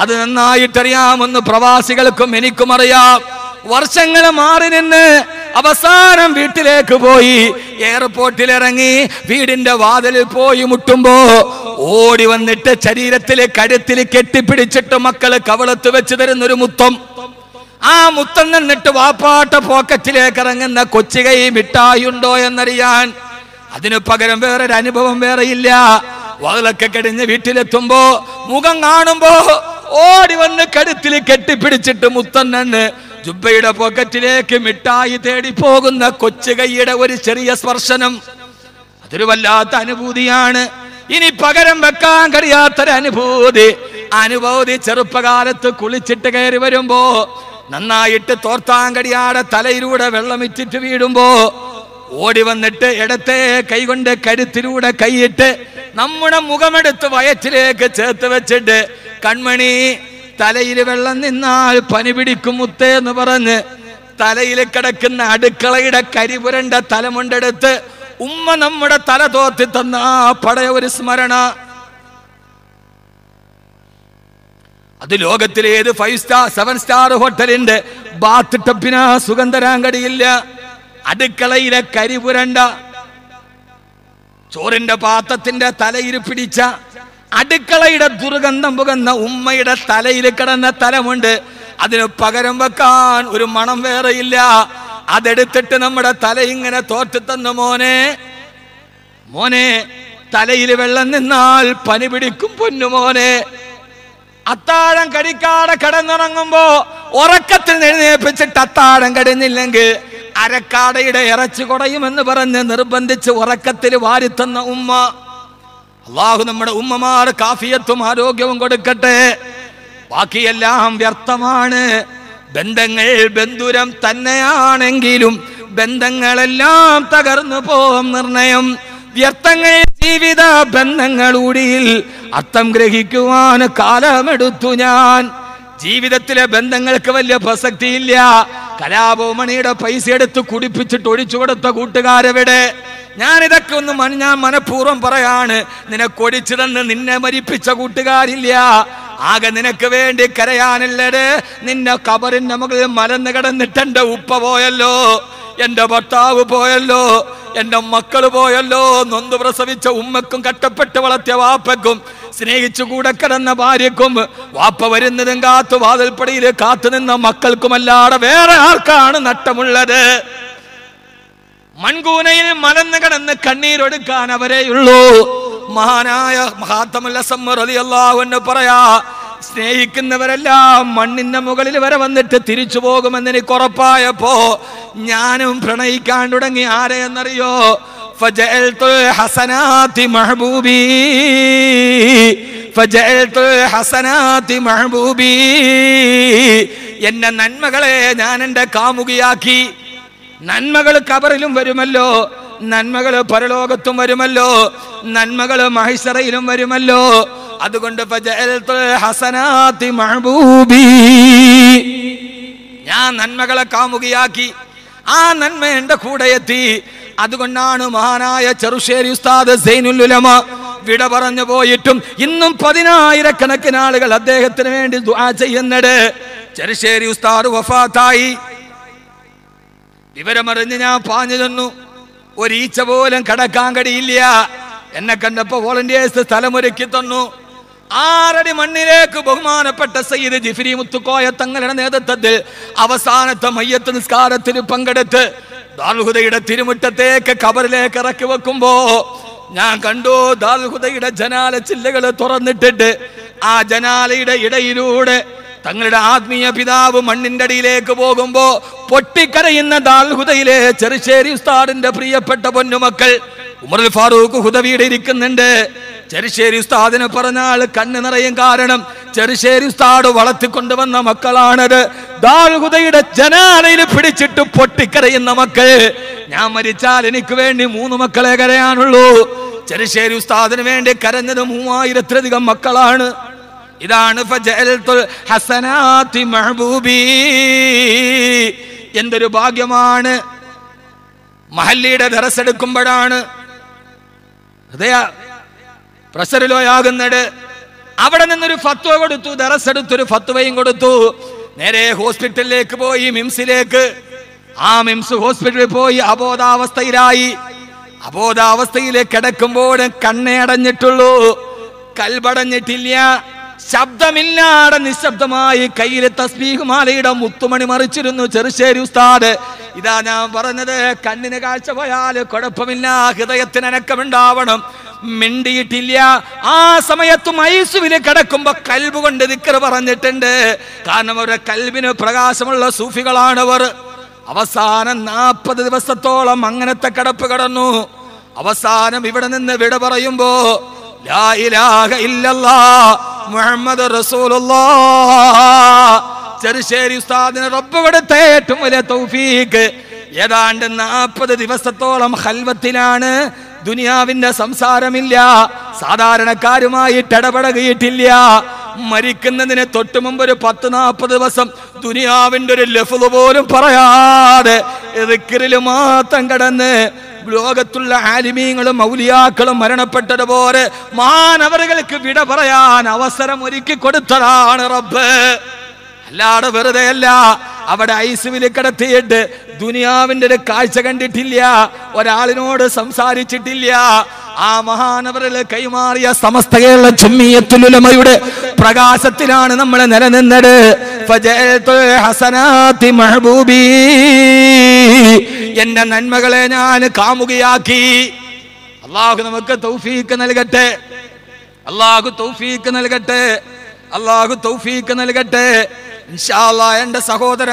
അത് നന്നായിട്ടറിയാമെന്ന് പ്രവാസികൾക്കും എനിക്കും അറിയാം. വർഷങ്ങൾ മാറി നിന്ന് അവസാനം വീട്ടിലേക്ക് പോയി, എയർപോർട്ടിൽ ഇറങ്ങി വീടിന്റെ വാതിലിൽ പോയി മുട്ടുമ്പോ ഓടി വന്നിട്ട് ശരീരത്തിലെ കഴുത്തിൽ കെട്ടിപ്പിടിച്ചിട്ട് മക്കള് കവളത്ത് വെച്ച് തരുന്നൊരു മുത്തം. ആ മുത്തം നിന്നിട്ട് വാപ്പാട്ട പോക്കറ്റിലേക്ക് ഇറങ്ങുന്ന കൊച്ചുകൈ മിഠായുണ്ടോ എന്നറിയാൻ. അതിനു പകരം വേറൊരു അനുഭവം വേറെയില്ല. വാതിലൊക്കെ കഴിഞ്ഞ് വീട്ടിലെത്തുമ്പോ മുഖം കാണുമ്പോ ഓടി വന്ന് കഴുത്തിൽ കെട്ടിപ്പിടിച്ചിട്ട് മുത്തം നിന്ന് ജുബ്ബയുടെ പോക്കറ്റിലേക്ക് മിഠായി തേടി പോകുന്ന കൊച്ചുകൈയുടെ ഒരു ചെറിയ സ്പർശനം, അതൊരു വല്ലാത്ത അനുഭൂതിയാണ്. ഇനി പകരം വെക്കാൻ കഴിയാത്തൊരു അനുഭൂതി ചെറുപ്പകാലത്ത് കുളിച്ചിട്ട് കയറി വരുമ്പോ നന്നായിട്ട് തോർത്താൻ കഴിയാതെ തലയിലൂടെ വെള്ളമിറ്റിട്ട് വീഴുമ്പോ ഓടി വന്നിട്ട് ഇടത്തെ കൈകൊണ്ട് കരുത്തിലൂടെ കൈയിട്ട് നമ്മുടെ മുഖമെടുത്ത് വയറ്റിലേക്ക് ചേർത്ത് വെച്ചിട്ട്, കൺമണി തലയിൽ വെള്ളം നിന്നാൽ പനി പിടിക്കും മുത്തേ എന്ന് പറഞ്ഞ് തലയിൽ കിടക്കുന്ന അടുക്കളയുടെ കരിപുരണ്ട തലമുണ്ടെടുത്ത് ഉമ്മ നമ്മുടെ തല തോർത്തി തന്ന ആ പഴയ ഒരു സ്മരണ. അത് ലോകത്തിലെ ഏത് 5 സ്റ്റാർ 7 സ്റ്റാർ ഹോട്ടലിന്റെ ബാത്ത് ടപ്പിനാ സുഖം തരാൻ കഴിയില്ല. അടുക്കളയിലെ കരിപുരണ്ട ചോറിന്റെ പാത്രത്തിന്റെ തലയിൽ പിടിച്ച അടുക്കളയുടെ ദുർഗന്ധം പുകന്ന ഉമ്മയുടെ തലയിൽ കിടന്ന തലമുണ്ട്. അതിന് പകരം വെക്കാൻ ഒരു മണം വേറെയില്ല. അതെടുത്തിട്ട് നമ്മുടെ തല ഇങ്ങനെ തോർത്തി തന്നു, മോനെ തലയിൽ വെള്ളം നിന്നാൽ പനി പിടിക്കും പൊന്നുമോനെ. അത്താഴം കഴിക്കാതെ കിടന്നുറങ്ങുമ്പോ ഉറക്കത്തിൽ എഴുന്നേൽപ്പിച്ചിട്ട് അത്താഴം കഴിഞ്ഞില്ലെങ്കിൽ അരക്കാടയുടെ ഇറച്ചി കുടയുമെന്ന് പറഞ്ഞ് നിർബന്ധിച്ച് ഉറക്കത്തിൽ വാരിത്തന്ന ഉമ്മ. അള്ളാഹു നമ്മുടെ ഉമ്മമാർ കാഫിയത്തും ആരോഗ്യവും കൊടുക്കട്ടെ. ബാക്കിയെല്ലാം വ്യർത്ഥമാണ്. ബന്ധങ്ങൾ ബന്ധുരം തന്നെയാണെങ്കിലും ബന്ധങ്ങളെല്ലാം തകർന്നു പോവും നിർണയം. വ്യർത്ഥങ്ങൾ ജീവിത ബന്ധങ്ങളൂടിയിൽ അർത്ഥം ഗ്രഹിക്കുവാൻ കാലമെടുത്തു ഞാൻ. ജീവിതത്തിലെ ബന്ധങ്ങൾക്ക് വലിയ പ്രസക്തിയില്ല. കലാഭവമണിയുടെ പൈസ എടുത്ത് കുടിപ്പിച്ചിട്ട് ഒഴിച്ചു കൊടുത്ത കൂട്ടുകാരെവിടെ? ഞാനിതൊക്കെ ഞാൻ മനഃപൂർവ്വം പറയാണ്. നിനക്കൊടിച്ചു തന്ന് നിന്നെ മരിപ്പിച്ച കൂട്ടുകാരില്ല. ആകെ നിനക്ക് വേണ്ടി കരയാനുള്ളത് നിന്നെ കബറിന്റെ മുകളിൽ മലന്ന് കിടന്നിട്ട് എന്റെ ഉപ്പ പോയല്ലോ, എന്റെ ഭർത്താവ് പോയല്ലോ, എന്റെ മക്കള് പോയല്ലോ. നൊന്ത് പ്രസവിച്ച ഉമ്മക്കും കഷ്ടപ്പെട്ട് വളർത്തിയ വാപ്പക്കും സ്നേഹിച്ചു കൂടെ കിടന്ന ഭാര്യക്കും വാപ്പ വരുന്നതും കാത്തു വാതിൽപ്പടിയിൽ കാത്തു നിന്ന മക്കൾക്കുമല്ലാതെ വേറെ ആർക്കാണ് നഷ്ടമുള്ളത്? മൺകൂനയിൽ മലന്ന് കിടന്ന് കണ്ണീരൊടുക്കാൻ അവരെയുള്ളൂ. മഹാനായ ഖാതമുൽ അസ്മ റളിയല്ലാഹു അൻഹു പറയാ, സ്നേഹിക്കുന്നവരെല്ലാം മണ്ണിന്റെ മുകളിൽ വരെ വന്നിട്ട് തിരിച്ചു പോകുമെന്ന് എനിക്ക് ഉറപ്പായപ്പോ ഞാനും പ്രണയിക്കാൻ തുടങ്ങി. ആരെ എന്നറിയോ? ഫജഅൽതുൽ ഹസനാതി മഹബൂബി, ഫജഅൽതുൽ ഹസനാതി മഹബൂബി. എന്റെ നന്മകളെ ഞാൻ എന്റെ കാമുകിയാക്കി. നന്മകൾ കബറിലും വരുമല്ലോ, നന്മകൾ പരലോകത്തും വരുമല്ലോ, നന്മകൾ മഹ്ശറയിലും വരുമല്ലോ. അതുകൊണ്ട് ഫജഅൽതുൽ ഹസനാതി മഹബൂബി, ഞാൻ നന്മകളെ കാമുകിയാക്കി. ആ നന്മ എന്റെ കൂടെ എത്തി. അതുകൊണ്ടാണ് മഹാനായ ചെറുശ്ശേരി ഉസ്താദ് സൈനുൽ ഉലമ വിട പറഞ്ഞു പോയിട്ടും ഇന്നും 10,000 ആളുകൾ അദ്ദേഹത്തിന് വേണ്ടി ദുആ ചെയ്യുന്നത്. ചെറുശ്ശേരി ഉസ്താദ് വഫാത്തായി. വിവരമറിഞ്ഞ് ഞാൻ പാഞ്ഞു ചെന്നു. ഒരീച്ച പോലും കടക്കാൻ കഴിയില്ല. എന്നെ കണ്ടപ്പോ വോളണ്ടിയേഴ്സ് സ്ഥലമൊരുക്കി തന്നു. 6 അടി മണ്ണിലേക്ക് ബഹുമാനപ്പെട്ട സയ്യിദ് ജിഫ്രി മുത്തുക്കോയ തങ്ങളുടെ നേതൃത്വത്തിൽ അവസാനത്തെ മയ്യത്ത് നിസ്കാരത്തിന് പങ്കെടുത്ത് ദാറുൽ ഹുദയുടെ തിരുമുറ്റത്തേക്ക് ഖബറിലേക്ക് ഇറക്കി വെക്കുമ്പോ ഞാൻ കണ്ടു ദാറുൽ ഹുദയുടെ ജനാല ചില്ലകൾ തുറന്നിട്ടിട്ട് ആ ജനാലയുടെ ഇടയിലൂടെ തങ്ങളുടെ ആത്മീയ പിതാവ് മണ്ണിന്റെ അടിയിലേക്ക് പോകുമ്പോ പൊട്ടിക്കരയുന്ന ദാറുൽ ഹുദയിലെ ചെറുശ്ശേരി ഉസ്താദിന്റെ പ്രിയപ്പെട്ട പൊന്നുമക്കൾ ഉമറുൽ ഫാറൂഖ് ഹുദവിയുടെ ഇരിക്കുന്നുണ്ട്. ചെറുശ്ശേരി ഉസ്താദിനെ പറഞ്ഞാൽ കണ്ണ് നിറയും. കാരണം ചെറുശ്ശേരി ഉസ്താദ് വളർത്തിക്കൊണ്ടുവന്ന മക്കളാണത്. ദാറുൽ ഹുദയുടെ ജനാലയിൽ പിടിച്ചിട്ട് പൊട്ടിക്കരയുന്ന മക്കൾ. ഞാൻ മരിച്ചാൽ എനിക്ക് വേണ്ടി 3 മക്കളെ കരയാനുള്ളൂ. ചെറുശ്ശേരി ഉസ്താദിന് വേണ്ടി കരഞ്ഞത് 3000-ലധികം മക്കളാണ്. ഇതാണ് ഫജഅൽതുൽ ഹസനാതി മഹബൂബി. എന്തൊരു ഭാഗ്യമാണ്. മഹല്ലിയുടെ ദർസ് എടുക്കുമ്പോഴാണ് ഹൃദയ പ്രഷറിലോയാകുന്നത്. അവിടെ നിന്നൊരു ഫത്വ കൊടുത്തു, ദർസ് എടുത്തൊരു ഫത്വയും കൊടുത്തു. നേരെ ഹോസ്പിറ്റലിലേക്ക് പോയി, മിംസിലേക്ക്. ആ മിംസ് ഹോസ്പിറ്റലിൽ പോയി അബോധാവസ്ഥയിലായി. അബോധാവസ്ഥയിലേക്ക് കിടക്കുമ്പോൾ കണ്ണേ അടഞ്ഞിട്ടുള്ളൂ, കൽബടഞ്ഞിട്ടില്ല. ശബ്ദമില്ലാതെ നിശബ്ദമായി കയ്യിലെ തസ്ബീഹ് മാലയുടെ മുത്തുമണി മറിച്ചിരുന്നു ചെറുശ്ശേരി ഉസ്താദ്. ഇതാ ഞാൻ പറഞ്ഞത്, കണ്ണിന് കാഴ്ച പോയാൽ കുഴപ്പമില്ല, ഹൃദയത്തിന് അനക്കമുണ്ടാവണം. മിണ്ടിയിട്ടില്ല. ആ സമയത്തും ഐസുവിൽ കിടക്കുമ്പോ കൽബ് കൊണ്ട് ദിക്ർ പറഞ്ഞിട്ടുണ്ട്. കാരണം അവരുടെ കൽബിന് പ്രകാശമുള്ള സൂഫികളാണവർ. അവസാനം 40 ദിവസത്തോളം അങ്ങനത്തെ കിടപ്പ് കിടന്നു. അവസാനം ഇവിടെ നിന്ന് വിട പറയുമ്പോ ലാ ഇലാഹ ഇല്ലല്ലാഹ് മുഹമ്മദ് റസൂലുള്ളാഹ്. ചെറുശ്ശേരി ഉസ്താദിന് റബ്ബ് കൊടുത്ത ഏറ്റവും വലിയ തൗഫീഖ്. ഏതാണ്ട് 40 ദിവസത്തോളം ഖൽവത്തിലാണ്. ദുനിയാവിന്റെ സംസാരമില്ല, സാധാരണക്കാരുമായിട്ട് ഇടപെടകിയിട്ടില്ല. മരിക്കുന്നതിന് തൊട്ടു മുമ്പ് ഒരു 10-40 ദിവസം ദുനിയാവിന്റെ ഒരു ലഫ്ള് പോലും പറയാതെ ദിക്റിൽ മാത്രം കടന്ന് ലോകത്തുള്ള ആലിമീങ്ങളും ഔലിയാക്കളും മരണപ്പെട്ടതുപോലെ മാനവറുകൾക്ക് വിട പറയാൻ അവസരം ഒരുക്കി കൊടുത്തതാണ് റബ്ബ്. അല്ലാതെ വെറുതെ അല്ല. അവിടെ ഐസുവിൽ കിടത്തിയിട്ട് ദുനിയാവിന്റെ ഒരു കാഴ്ച കണ്ടിട്ടില്ല, ഒരാളിനോട് സംസാരിച്ചിട്ടില്ല. ആ മഹാനവറിൽ കൈമാറിയ സമസ്ത കേരള ജംഇയ്യത്തുൽ ഉലമയുടെ പ്രകാശത്തിലാണ് നമ്മൾ നിലനിന്നത്. ഫജഅൽതുൽ ഹസനാതി മഹബൂബി. എന്റെ നന്മകളെ ഞാൻ കാമുകയാക്കി. അല്ലാഹു നമുക്ക് തൗഫീഖ് നൽകട്ടെ. അല്ലാഹു തൗഫീഖ് നൽകട്ടെ. അല്ലാഹു തൗഫീഖ് നൽകട്ടെ. ഇൻഷാ അല്ലാഹ്. എന്റെ സഹോദരൻ